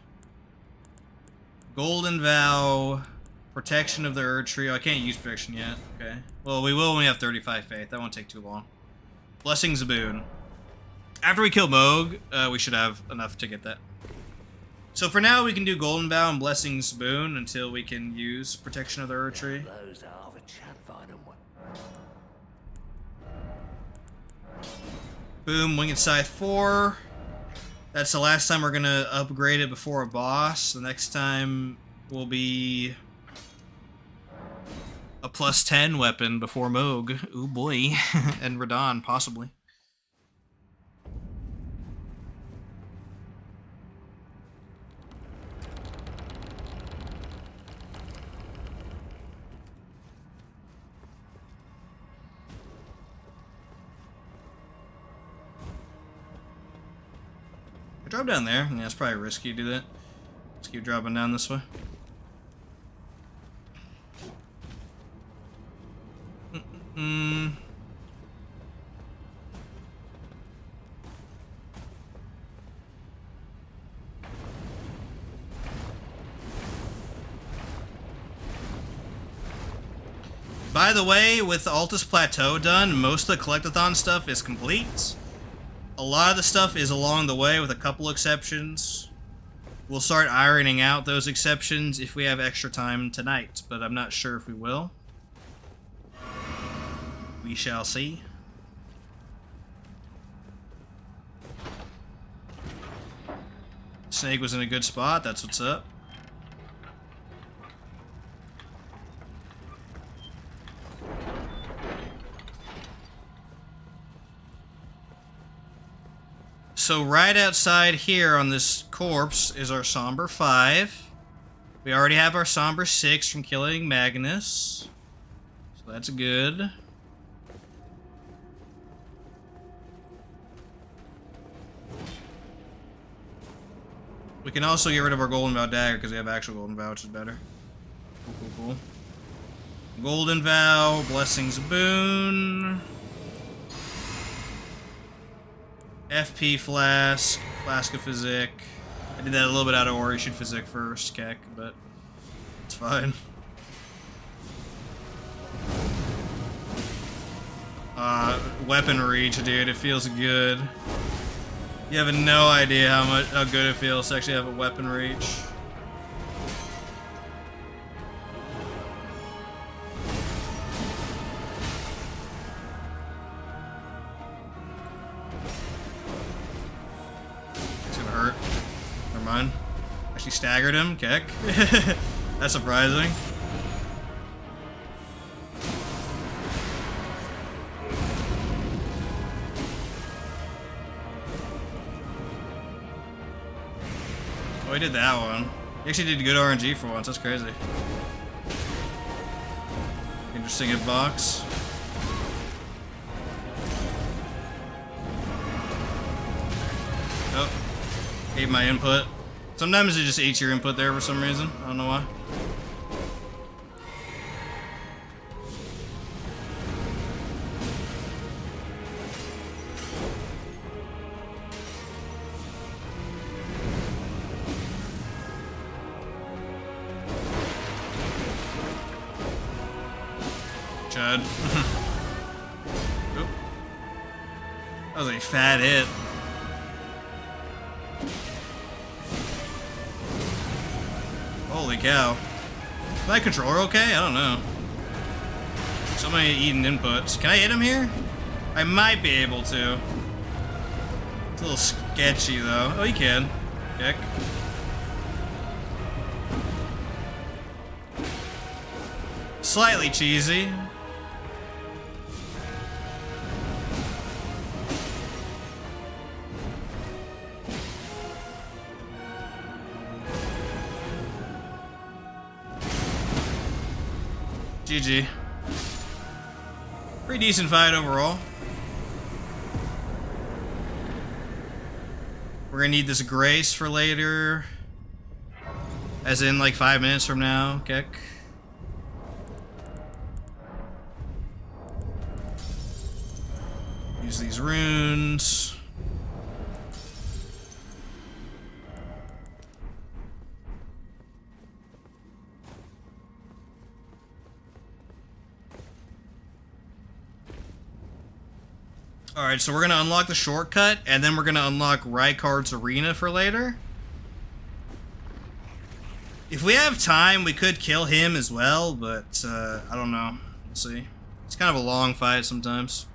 Golden Vow, Protection of the Erd Trio. I can't use Protection yet. Okay. Well, we will when we have 35 Faith. That won't take too long. Blessing's a boon. After we kill Moog, we should have enough to get that. So for now, we can do Golden Vow and Blessing's boon until we can use Protection of the Erd Tree. Boom, Winged Scythe 4. That's the last time we're gonna upgrade it before a boss. The next time will be a +10 weapon before Moog. Ooh boy. And Radon, possibly. Drop down there. Yeah, it's probably risky to do that. Let's keep dropping down this way. By the way, with Altus Plateau done, most of the Collectathon stuff is complete. A lot of the stuff is along the way with a couple exceptions. We'll start ironing out those exceptions if we have extra time tonight, but I'm not sure if we will. We shall see. Snake was in a good spot, that's what's up. So right outside here on this corpse is our Somber 5. We already have our Somber 6 from killing Magnus. So that's good. We can also get rid of our Golden Vow Dagger because we have actual Golden Vow, which is better. Cool, cool, cool. Golden Vow, Blessing's Boon. FP Flask, Flask of Physic. I did that a little bit out of order. You should Physic first, Keck, but it's fine. Weapon reach, dude. It feels good. You have no idea how good it feels to actually have a weapon reach. Actually staggered him, Keck. That's surprising. Oh, he did that one. He actually did good RNG for once, that's crazy. Interesting hitbox. Oh, ate my input. Sometimes it just eats your input there for some reason. I don't know why. Chud. Oop. That was a fat hit. Holy cow. Is my controller okay? I don't know. So many eating inputs. Can I hit him here? I might be able to. It's a little sketchy though. Oh, you can. Kick. Slightly cheesy. GG. Pretty decent fight overall. We're gonna need this grace for later. As in like 5 minutes from now, Kek. Use these runes. Alright, so we're gonna unlock the shortcut, and then we're gonna unlock Rykard's arena for later. If we have time, we could kill him as well, but I don't know. We'll see. It's kind of a long fight sometimes.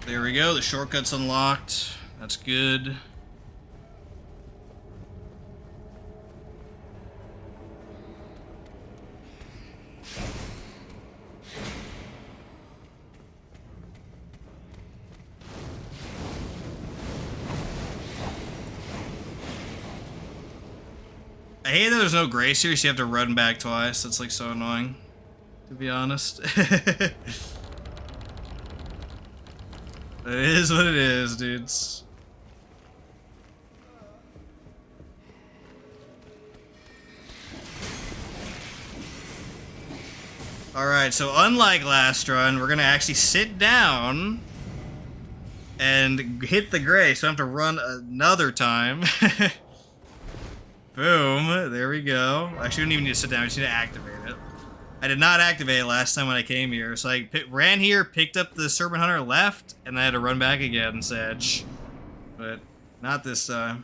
There we go, the shortcut's unlocked. That's good. I hate that there's no grace here, so you have to run back twice. That's like so annoying, to be honest. It is what it is, dudes. Alright, so unlike last run, we're gonna actually sit down and hit the grace. So I have to run another time. Boom, there we go. I shouldn't even need to sit down, I just need to activate it. I did not activate it last time when I came here, so I ran here, picked up the Serpent Hunter, left, and then I had to run back again, Sedge. But not this time.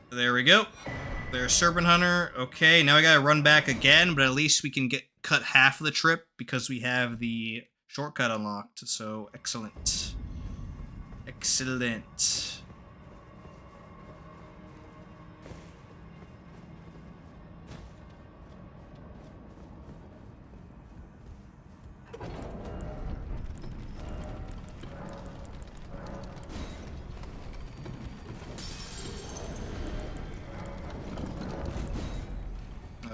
There we go. There's Serpent Hunter. Okay, now I gotta run back again, but at least we can cut half of the trip because we have the shortcut unlocked. So excellent. Excellent.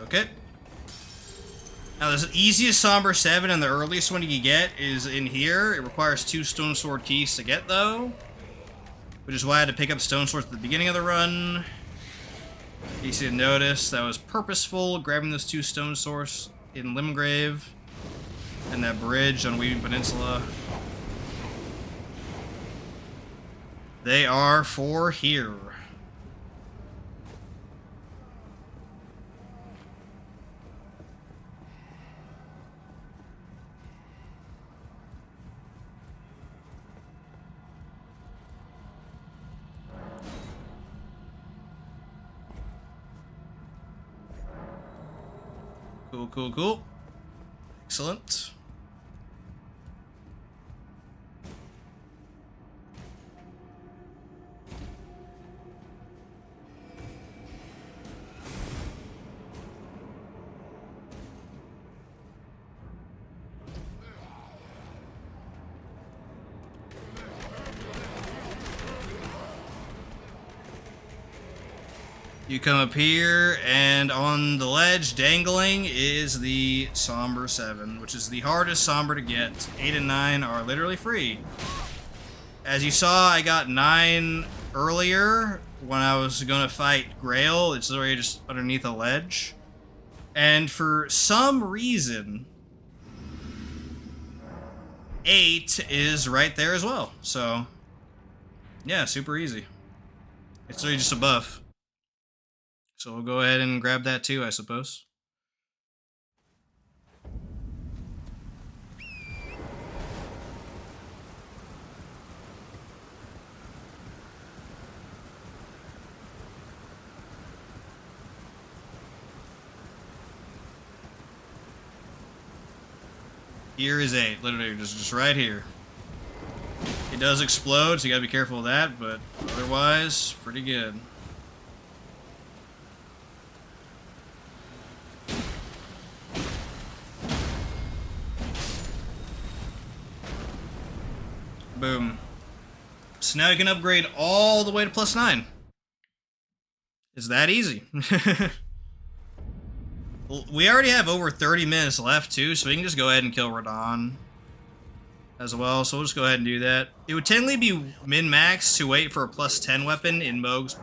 Okay. Now, the easiest Somber 7 and the earliest one you can get is in here. It requires 2 Stone Sword keys to get, though. Which is why I had to pick up Stone Swords at the beginning of the run. In case you didn't notice, that was purposeful, grabbing those 2 Stone Swords in Limgrave. And that bridge on Weaving Peninsula. They are for here. Cool, cool, cool. Excellent. You come up here, and on the ledge, dangling, is the Somber 7, which is the hardest Somber to get. 8 and 9 are literally free. As you saw, I got 9 earlier when I was going to fight Grail. It's literally just underneath a ledge. And for some reason, 8 is right there as well. So, yeah, super easy. It's literally just a buff. So we'll go ahead and grab that too, I suppose. Here is 8, literally just right here. It does explode, so you gotta be careful of that, but otherwise, pretty good. Boom. So now you can upgrade all the way to +9. It's that easy. Well, we already have over 30 minutes left too, so we can just go ahead and kill Radahn as well. So we'll just go ahead and do that. It would technically be min-max to wait for a +10 weapon in Mohg's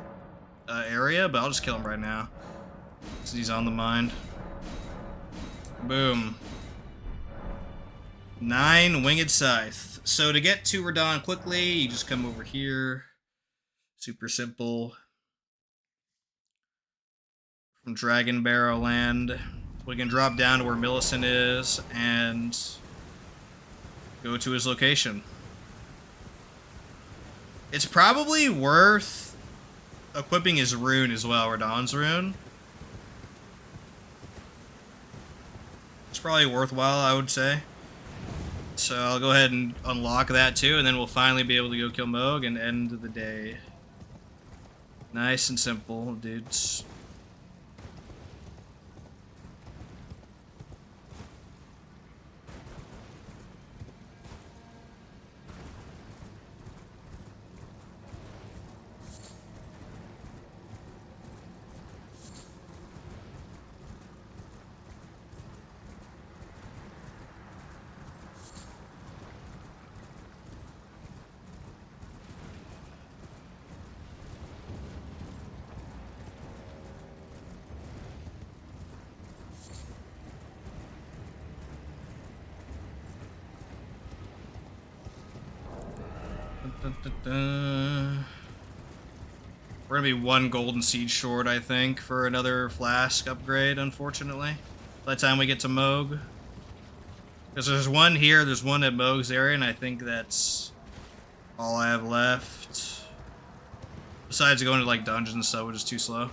area, but I'll just kill him right now because he's on the mind. Boom. 9 Winged Scythe. So to get to Radahn quickly, you just come over here. Super simple. From Dragon Barrow Land. We can drop down to where Millicent is and go to his location. It's probably worth equipping his rune as well, Radahn's rune. It's probably worthwhile, I would say. So I'll go ahead and unlock that too, and then we'll finally be able to go kill Mohg and end the day. Nice and simple, dudes. We're gonna be 1 golden seed short, I think, for another flask upgrade, unfortunately. By the time we get to Mohg. Because there's one here, there's one at Mohg's area, and I think that's all I have left. Besides going to like dungeons and stuff, which is too slow.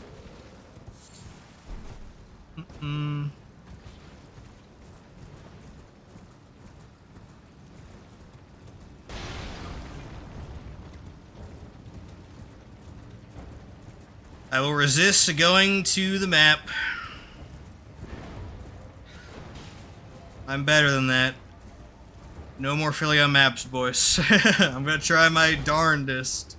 I will resist going to the map. I'm better than that. No more filling out maps, boys. I'm gonna try my darndest.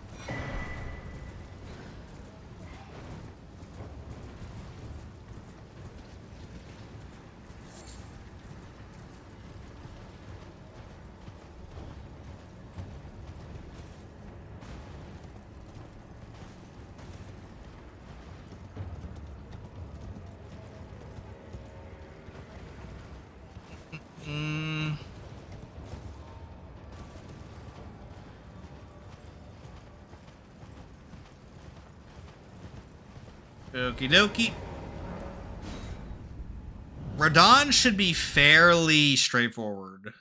Okie dokie. Radahn should be fairly straightforward,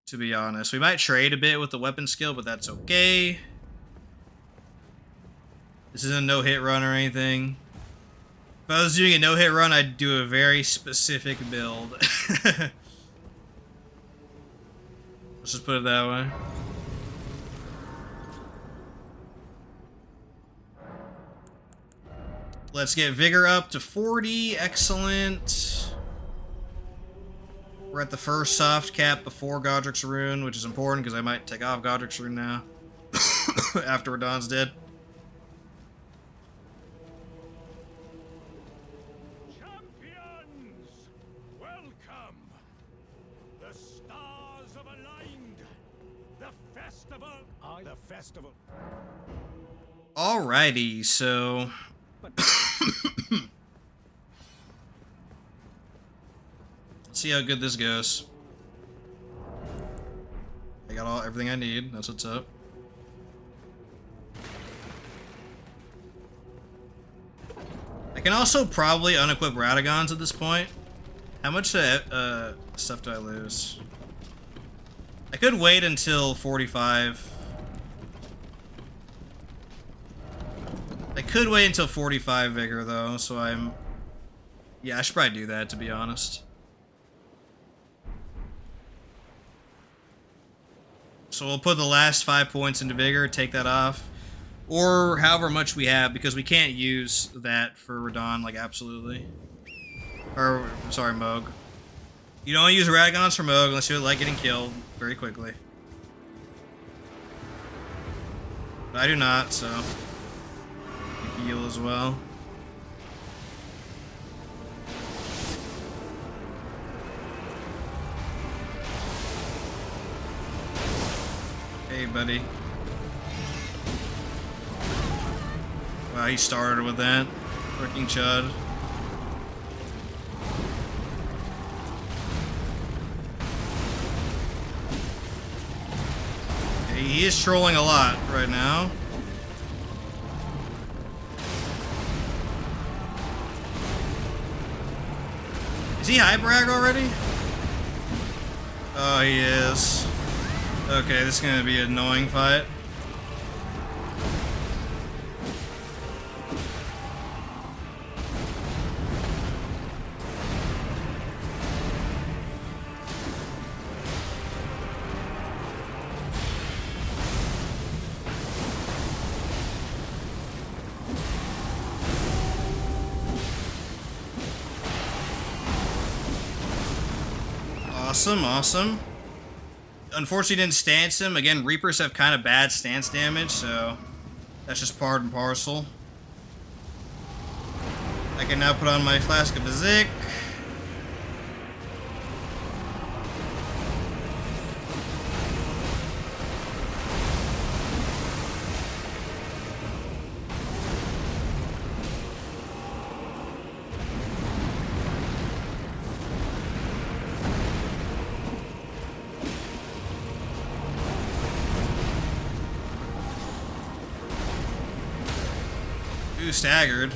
to be honest. We might trade a bit with the weapon skill, but that's okay. This isn't a no-hit run or anything. If I was doing a no-hit run, I'd do a very specific build. Let's just put it that way. Let's get Vigor up to 40. Excellent. We're at the first soft cap before Godric's Rune, which is important because I might take off Godric's Rune now. After Radahn's dead. Champions! Welcome! The stars have aligned! The festival! Alrighty, so... Let's see how good this goes. I got everything I need. That's what's up. I can also probably unequip Radagons at this point. How much stuff do I lose? I could wait until 45. I could wait until 45 Vigor, though, so I'm... Yeah, I should probably do that, to be honest. So we'll put the last 5 points into Vigor, take that off. Or however much we have, because we can't use that for Radon, like, absolutely. Or, sorry, Moog. You don't use Radagons for Moog unless you like getting killed very quickly. But I do not, so... heal as well. Hey, buddy. Wow, he started with that. Freaking chud. Okay, he is trolling a lot right now. Is he high brag already? Oh, he is. Okay, this is gonna be an annoying fight. Awesome, awesome. Unfortunately didn't stance him. Again, Reapers have kind of bad stance damage, so that's just part and parcel. I can now put on my Flask of Physic. Staggered.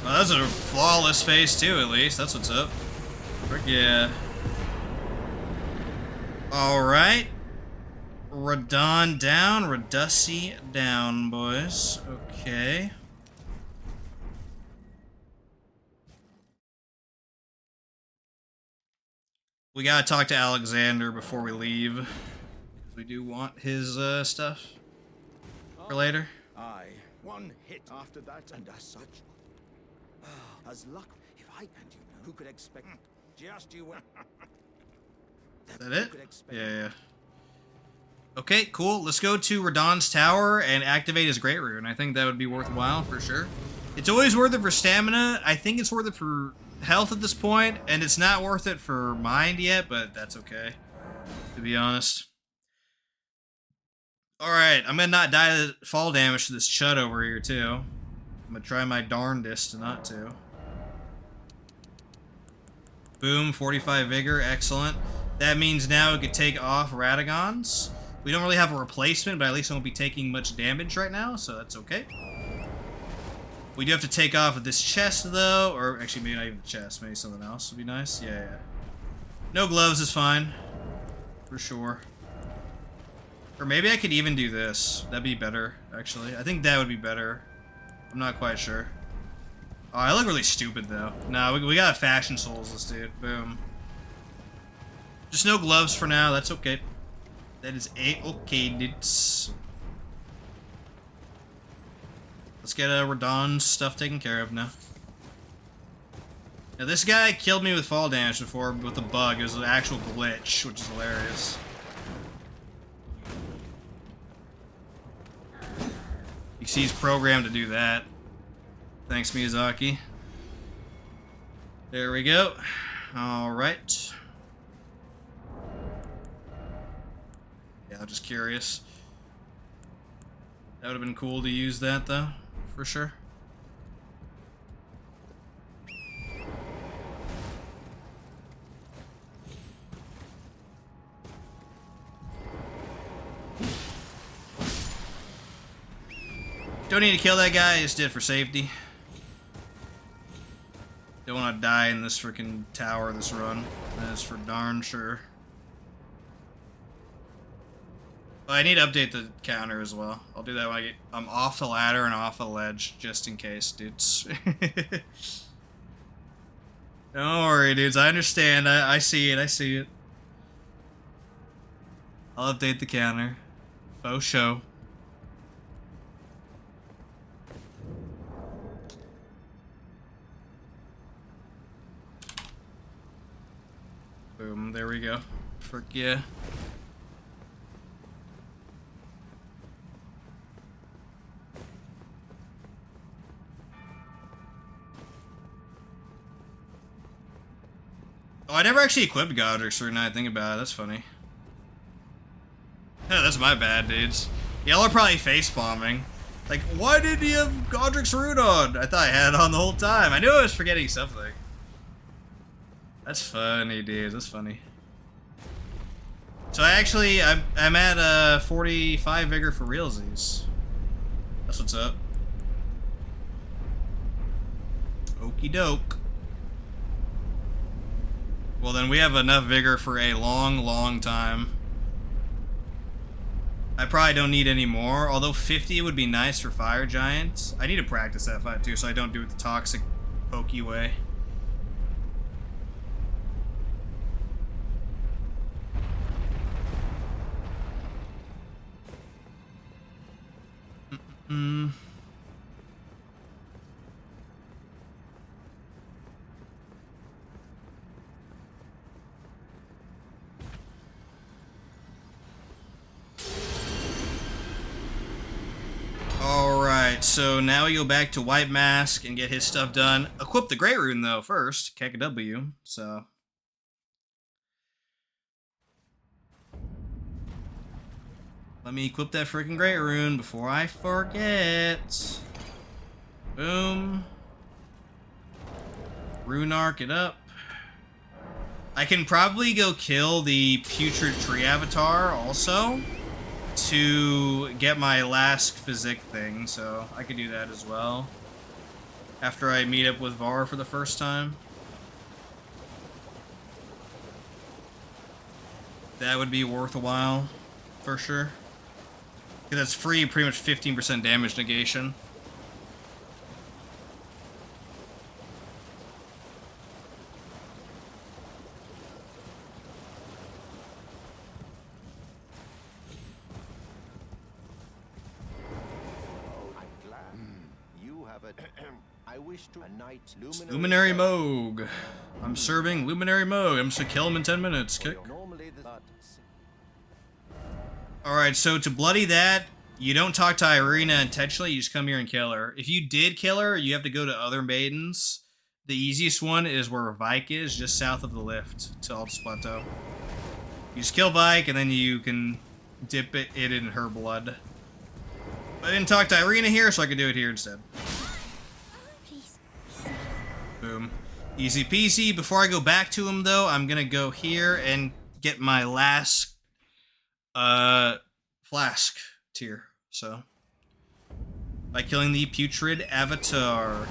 Well, that's a flawless phase too, at least. That's what's up. Frick yeah. Alright. Radon down, Radussi down, boys. Okay. We gotta talk to Alexander before we leave. We do want his stuff for later. Aye. One hit after that, and as such, as luck. If I and you know, who could expect? Just you. Is that it? Yeah. Okay, cool. Let's go to Radon's tower and activate his Great Rune. I think that would be worthwhile for sure. It's always worth it for stamina. I think it's worth it for health at this point, and it's not worth it for mind yet, but that's okay, to be honest. Alright, I'm gonna not die to fall damage to this chud over here, too. I'm gonna try my darndest to not to. Boom, 45 Vigor, excellent. That means now we could take off Radagons. We don't really have a replacement, but at least I won't be taking much damage right now, so that's okay. We do have to take off this chest, though, or actually maybe not even the chest, maybe something else would be nice. Yeah. No gloves is fine, for sure. Or maybe I could even do this. That'd be better, actually. I think that would be better. I'm not quite sure. Oh, I look really stupid, though. No, we gotta Fashion Souls this dude. Boom. Just no gloves for now. That's okay. That is A-okay, dudes. Let's get Radon's stuff taken care of now. Now, this guy killed me with fall damage before with a bug. It was an actual glitch, which is hilarious. You see he's programmed to do that. Thanks, Miyazaki. There we go. Alright. Yeah, I'm just curious. That would have been cool to use that, though. For sure. Don't need to kill that guy, I just did it for safety. Don't want to die in this freaking tower this run. That is for darn sure. Oh, I need to update the counter as well. I'll do that when I'm off the ladder and off the ledge, just in case, dudes. Don't worry, dudes. I understand. I see it. I see it. I'll update the counter. Faux show. Boom, there we go. Frick yeah. Oh, I never actually equipped Godric's Rune, now I think about it. That's funny. Yeah, that's my bad, dudes. Y'all are probably facepalming. Like, why did he have Godric's Rune on? I thought I had it on the whole time. I knew I was forgetting something. That's funny, dude. That's funny. So I'm at 45 vigor for realsies. That's what's up. Okie doke. Well, then we have enough vigor for a long, long time. I probably don't need any more, although 50 would be nice for fire giants. I need to practice that fight too, so I don't do it the toxic, pokey way. Alright, so now we go back to White Mask and get his stuff done. Equip the Great Rune though first, KKW, so. Let me equip that freaking Great Rune before I forget. Boom. Rune Arc it up. I can probably go kill the Putrid Tree Avatar also to get my last physique thing, so I could do that as well. After I meet up with Var for the first time. That would be worth a while, for sure. Because that's free, pretty much 15% damage negation. I wish to a knight Luminary Moog. I'm serving Luminary Moog. I'm just gonna kill him in 10 minutes. Okay. Alright, so to bloody that, you don't talk to Irina intentionally, you just come here and kill her. If you did kill her, you have to go to other maidens. The easiest one is where Vike is, just south of the lift to Altus Plateau. You just kill Vike, and then you can dip it in her blood. I didn't talk to Irina here, so I could do it here instead. Boom. Easy peasy. Before I go back to him, though, I'm gonna go here and get my last flask tier. So, by killing the Putrid Avatar.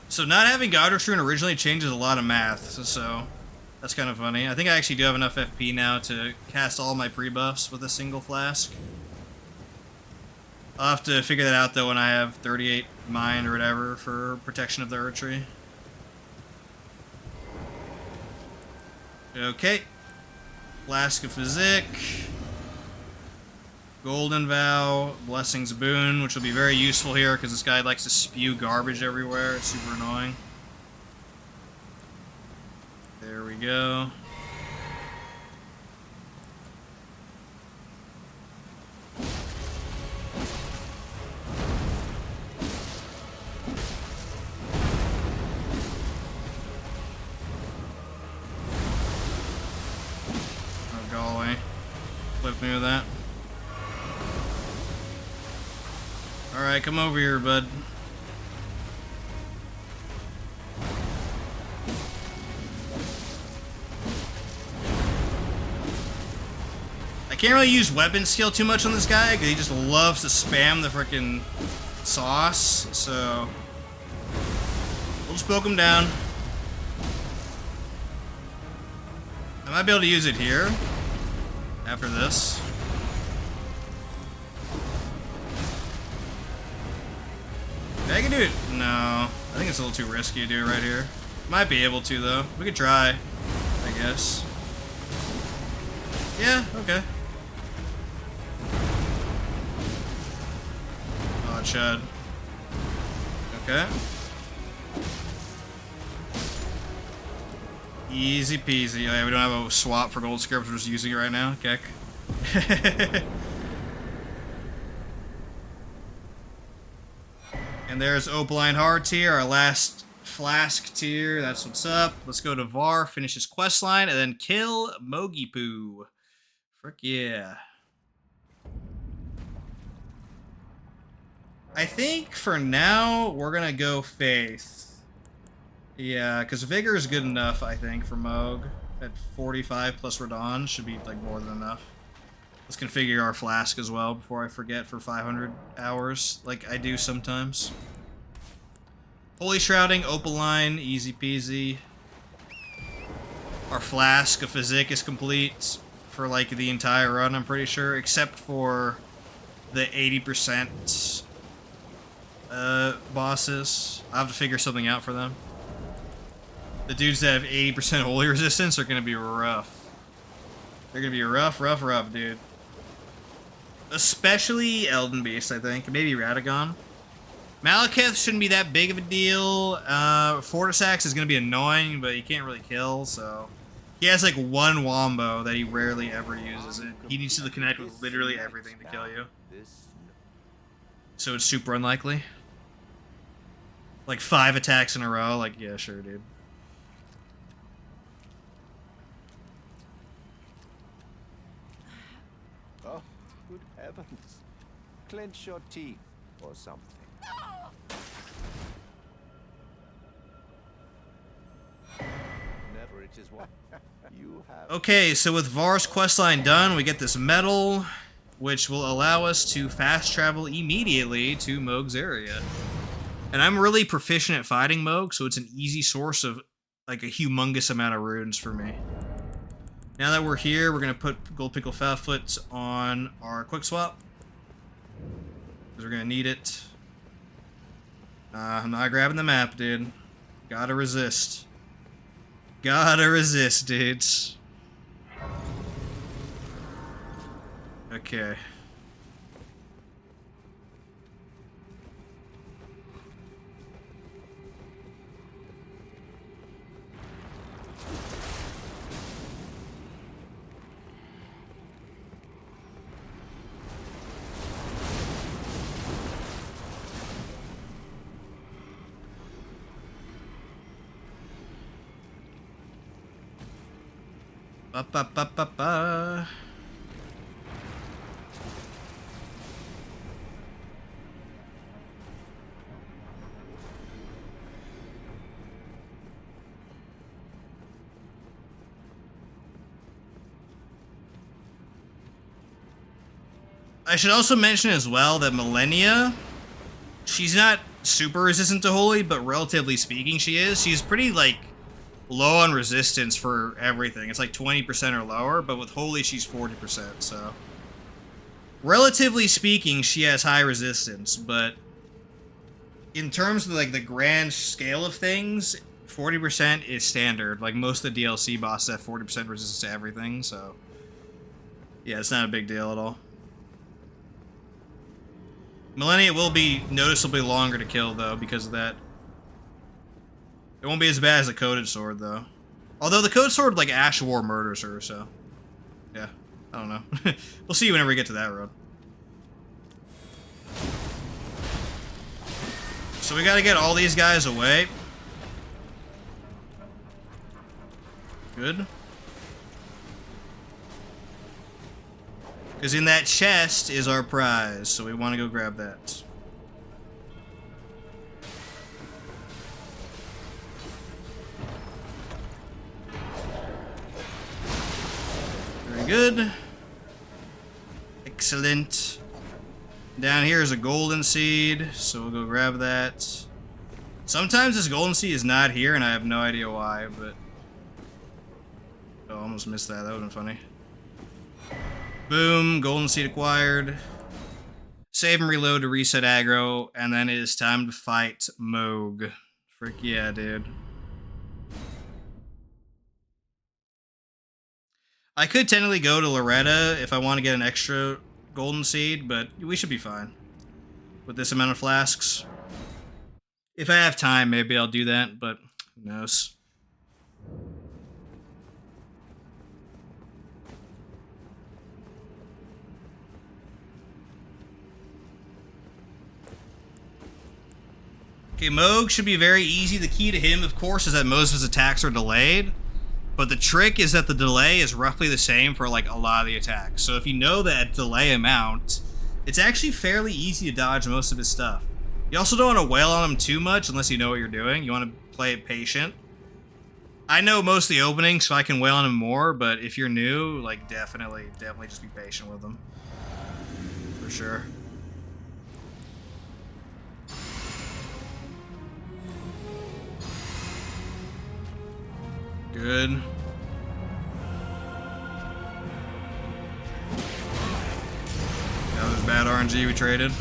So not having Godric's Rune originally changes a lot of math, so that's kind of funny. I think I actually do have enough FP now to cast all my pre-buffs with a single flask. I'll have to figure that out though when I have 38 mind or whatever for protection of the Earth Tree. Okay. Flask of Physique. Golden Vow. Blessing's Boon, which will be very useful here because this guy likes to spew garbage everywhere. It's super annoying. There we go. Oh, go away. Flip me with that. Alright, come over here, bud. I can't really use weapon skill too much on this guy because he just loves to spam the frickin' sauce, so we'll just poke him down. I might be able to use it here after this. I can do it. No, I think it's a little too risky to do it right here. Might be able to, though. We could try, I guess. Yeah, okay. Oh, chud. Okay. Easy peasy. Oh, yeah, we don't have a swap for gold scripts. We're just using it right now. Keck. And there's Opaline Hard tier, our last flask tier. That's what's up. Let's go to Var, finish his quest line, and then kill Mogi Poo. Frick yeah. I think for now, we're gonna go Faith. Yeah, because Vigor is good enough, I think, for Moog. At 45 plus Radon should be like more than enough. Let's configure our flask as well before I forget for 500 hours, like I do sometimes. Holy Shrouding, Opaline, easy peasy. Our flask of Physic is complete for like the entire run, I'm pretty sure, except for the 80% bosses. I'll have to figure something out for them. The dudes that have 80% holy resistance are gonna be rough. They're gonna be rough, dude. Especially Elden Beast, I think. Maybe Radagon. Malekith shouldn't be that big of a deal. Fortisax is gonna be annoying, but he can't really kill, so... He has like one wombo that he rarely ever uses it. He needs to connect with literally everything to kill you. So it's super unlikely. Like 5 attacks in a row, like, yeah, sure, dude. Oh, good heavens. Clench your teeth or something. Never it is what you have. Okay, so with Var's questline done, we get this medal, which will allow us to fast travel immediately to Moog's area. And I'm really proficient at fighting Moog, so it's an easy source of like a humongous amount of runes for me. Now that we're here, we're gonna put Gold Pickle Fatfoot on our quick swap. Because we're gonna need it. I'm not grabbing the map, dude. Gotta resist. Gotta resist, dudes. Okay. Ba-ba-ba-ba-ba. I should also mention as well that Millennia, she's not super resistant to Holy, but relatively speaking she is. She's pretty, like, low on resistance for everything. It's like 20% or lower, but with Holy she's 40%, so... Relatively speaking, she has high resistance, but... In terms of, like, the grand scale of things, 40% is standard. Like, most of the DLC bosses have 40% resistance to everything, so... Yeah, it's not a big deal at all. Millennia will be noticeably longer to kill, though, because of that. It won't be as bad as the Coded Sword, though. Although the Coded Sword, like, Ash War murders her, so... Yeah, I don't know. We'll see whenever we get to that road. So we gotta get all these guys away. Good. Because in that chest is our prize, so we want to go grab that. Very good. Excellent. Down here is a golden seed, so we'll go grab that. Sometimes this golden seed is not here, and I have no idea why, but... Oh, I almost missed that. That would have been funny. Boom, golden seed acquired. Save and reload to reset aggro, and then it is time to fight Moog. Frick yeah, dude. I could technically go to Loretta if I want to get an extra golden seed, but we should be fine with this amount of flasks. If I have time, maybe I'll do that, but who knows. Okay, Moog should be very easy. The key to him, of course, is that most of his attacks are delayed. But the trick is that the delay is roughly the same for, like, a lot of the attacks. So if you know that delay amount, it's actually fairly easy to dodge most of his stuff. You also don't want to wail on him too much unless you know what you're doing. You want to play it patient. I know most of the openings, so I can wail on him more, but if you're new, like, definitely just be patient with him. For sure. Good. That was bad RNG we traded.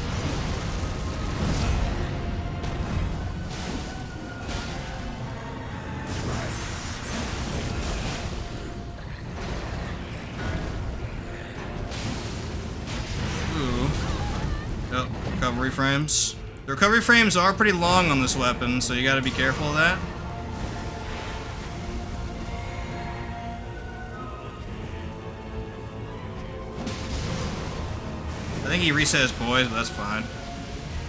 Ooh. Oh, recovery frames. The recovery frames are pretty long on this weapon, so you gotta be careful of that. I think he reset his poise, but that's fine.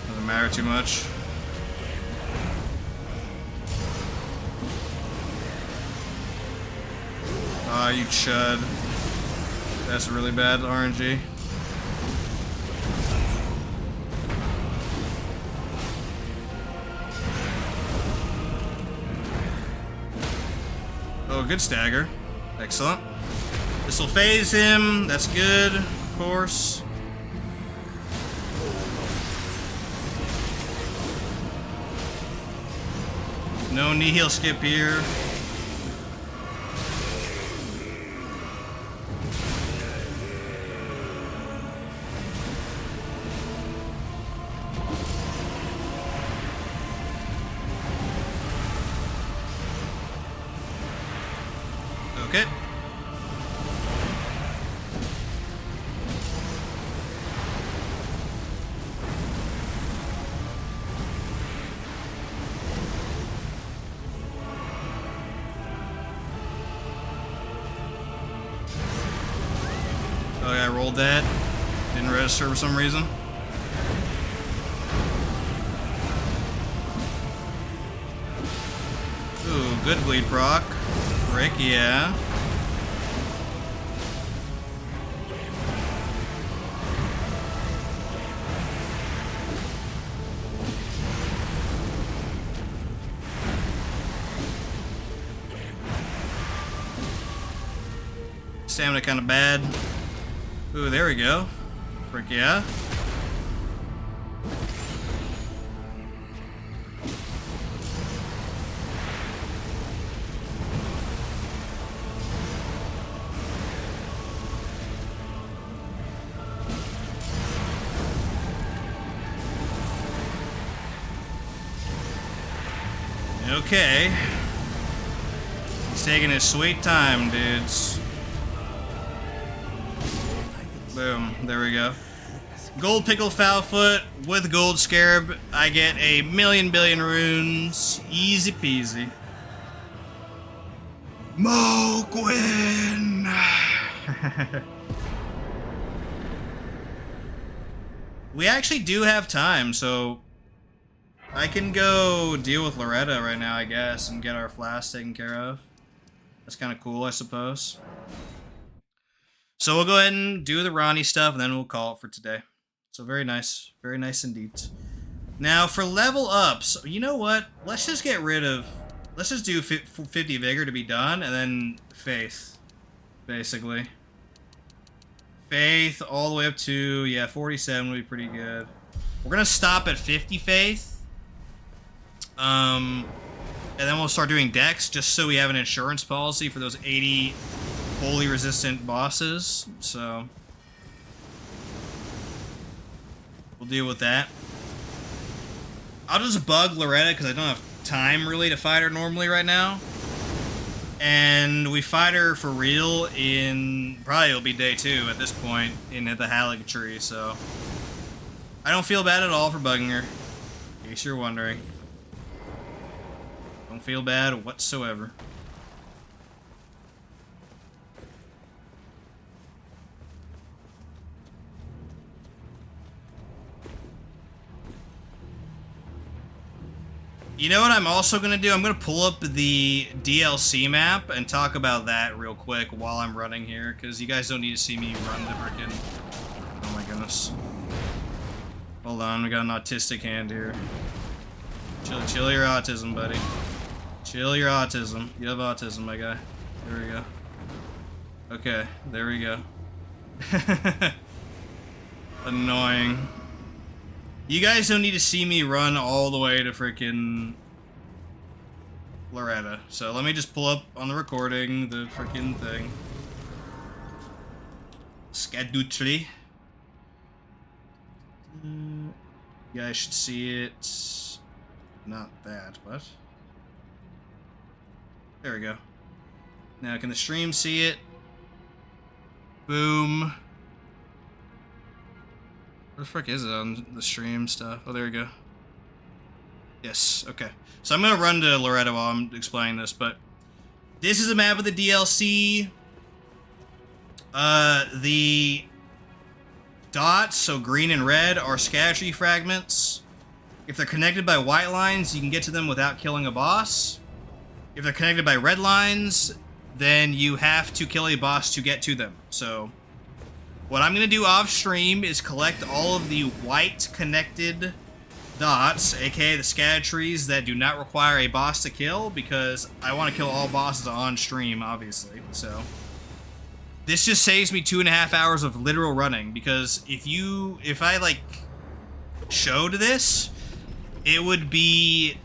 Doesn't matter too much. Ah, you chud. That's really bad RNG. Oh, good stagger. Excellent. This will phase him. That's good, of course. No nihil skip here. Okay. Oh yeah, I rolled that. Didn't register for some reason. Ooh, good bleed proc. Frick, yeah. Stamina kind of bad. Ooh, there we go. Frick yeah. Okay. He's taking his sweet time, dudes. Boom, there we go. Gold Pickle Foulfoot with Gold Scarab. I get a million billion runes. Easy peasy. Mogwin! We actually do have time, so I can go deal with Loretta right now, I guess, and get our flask taken care of. That's kind of cool, I suppose. So we'll go ahead and do the Ronnie stuff, and then we'll call it for today. So very nice indeed. Now for level ups, you know what? Let's just get rid of. Let's just do 50 vigor to be done, and then faith, basically. Faith all the way up to 47 would be pretty good. We're gonna stop at 50 faith, and then we'll start doing dex just so we have an insurance policy for those 80. Holy resistant bosses, so we'll deal with that. I'll just bug Loretta because I don't have time really to fight her normally right now. And we fight her for real in, probably it'll be day 2 at this point, in the Hallig tree, so. I don't feel bad at all for bugging her, in case you're wondering. Don't feel bad whatsoever. You know what I'm also going to do? I'm going to pull up the DLC map and talk about that real quick while I'm running here, because you guys don't need to see me run the frickin'... Oh my goodness. Hold on, we got an autistic hand here. Chill your autism, buddy. Chill your autism. You have autism, my guy. There we go. Okay, there we go. Annoying. You guys don't need to see me run all the way to freaking Loretta. So let me just pull up on the recording the freaking thing. Skadutri. You guys should see it. Not that, but there we go. Now can the stream see it? Boom. Where the frick is it on the stream stuff? Oh, there we go. Yes, okay. So I'm going to run to Loretta while I'm explaining this, but this is a map of the DLC. The dots, so green and red, are scattering fragments. If they're connected by white lines, you can get to them without killing a boss. If they're connected by red lines, then you have to kill a boss to get to them. So what I'm going to do off stream is collect all of the white connected dots, aka the scatter trees that do not require a boss to kill, because I want to kill all bosses on stream, obviously. So this just saves me 2.5 hours of literal running, because if I like showed this, it would be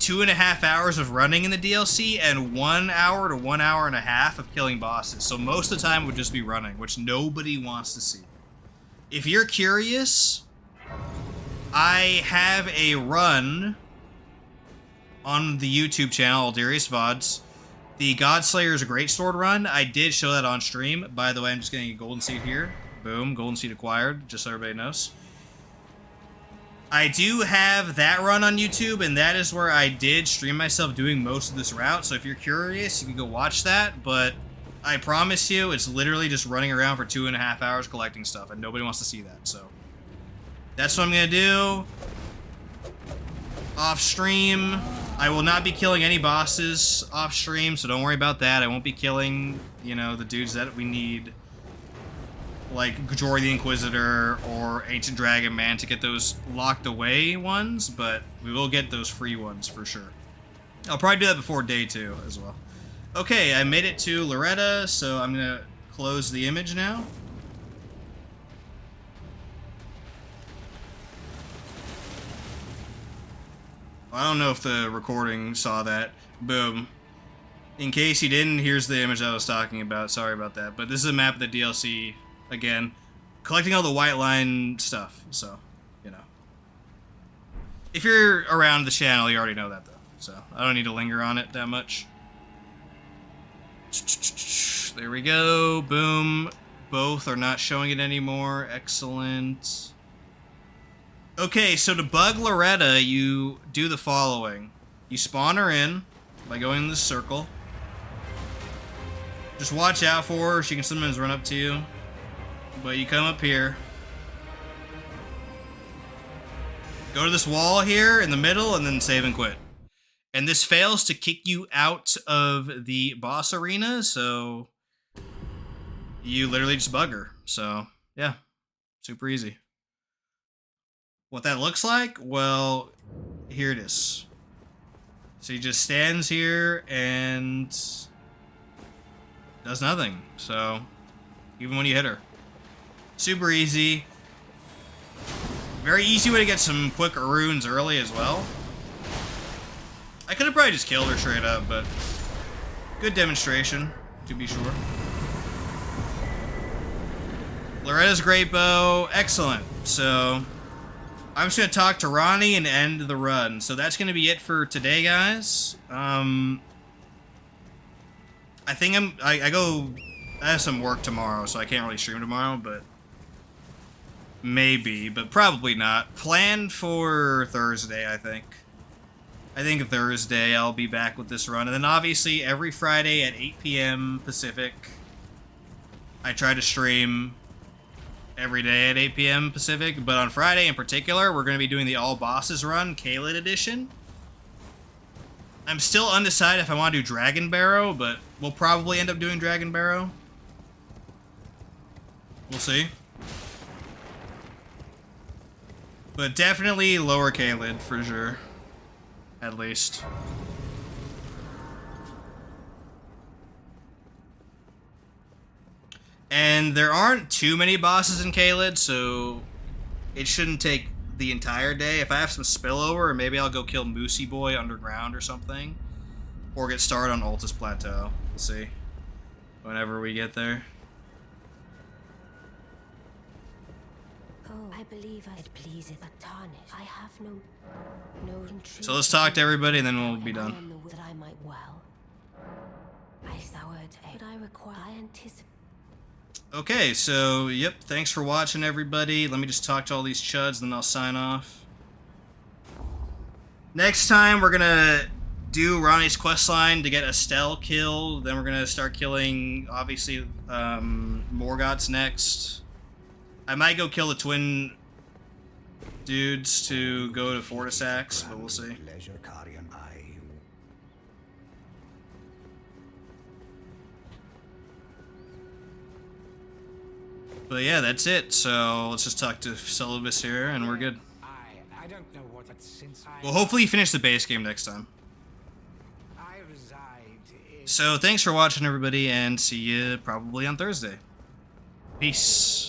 2.5 hours of running in the DLC and 1 hour to 1 hour and a half of killing bosses. So most of the time it would just be running, which nobody wants to see. If you're curious, I have a run on the YouTube channel, Aldarius VODs. The Godslayer's Greatsword run. I did show that on stream. By the way, I'm just getting a golden seed here. Boom, golden seed acquired, just so everybody knows. I do have that run on YouTube, and that is where I did stream myself doing most of this route. So if you're curious, you can go watch that. But I promise you, it's literally just running around for 2.5 hours collecting stuff, and nobody wants to see that. So that's what I'm going to do. Off stream, I will not be killing any bosses off stream, so don't worry about that. I won't be killing, you know, the dudes that we need, like Jory the Inquisitor or Ancient Dragon Man, to get those locked away ones, but we will get those free ones for sure. I'll probably do that before day 2 as well. Okay, I made it to Loretta, so I'm gonna close the image now. I don't know if the recording saw that. Boom. In case you didn't, here's the image I was talking about. Sorry about that. But this is a map of the DLC. Again, collecting all the white line stuff, so, you know. If you're around the channel, you already know that, though. So, I don't need to linger on it that much. There we go. Boom. Both are not showing it anymore. Excellent. Okay, so to bug Loretta, you do the following. You spawn her in by going in this circle. Just watch out for her. She can sometimes run up to you. But you come up here. Go to this wall here in the middle and then save and quit. And this fails to kick you out of the boss arena, so you literally just bug her. So, yeah. Super easy. What that looks like? Well, here it is. So he just stands here and does nothing. So, even when you hit her. Super easy. Very easy way to get some quick runes early as well. I could have probably just killed her straight up, but good demonstration, to be sure. Loretta's great bow. Excellent. So I'm just going to talk to Ronnie and end the run. So that's going to be it for today, guys. I think I have some work tomorrow, so I can't really stream tomorrow, but maybe, but probably not. Planned for Thursday, I think. I think Thursday I'll be back with this run. And then obviously every Friday at 8 p.m. Pacific, I try to stream every day at 8 p.m. Pacific, but on Friday in particular, we're going to be doing the All Bosses run, Caelid Edition. I'm still undecided if I want to do Dragon Barrow, but we'll probably end up doing Dragon Barrow. We'll see. But definitely lower Caelid, for sure. At least. And there aren't too many bosses in Caelid, so it shouldn't take the entire day. If I have some spillover, maybe I'll go kill Moosey Boy underground or something. Or get started on Altus Plateau. We'll see. Whenever we get there. Oh, I believe it pleaseth but tarnish. I have no intrigue. So let's talk to everybody and then we'll be done. That I might well. I soured, but I require. I anticipate. Okay, so, yep, thanks for watching, everybody. Let me just talk to all these chuds, then I'll sign off. Next time, we're gonna do Ronnie's questline to get Estelle killed. Then we're gonna start killing, obviously, Morgoth's next. I might go kill the twin dudes to go to Fortisax, but we'll see. But yeah, that's it. So let's just talk to Syllabus here, and we're good. I don't know what it's since Well, hopefully you finish the base game next time. I reside in... So thanks for watching, everybody, and see you probably on Thursday. Peace.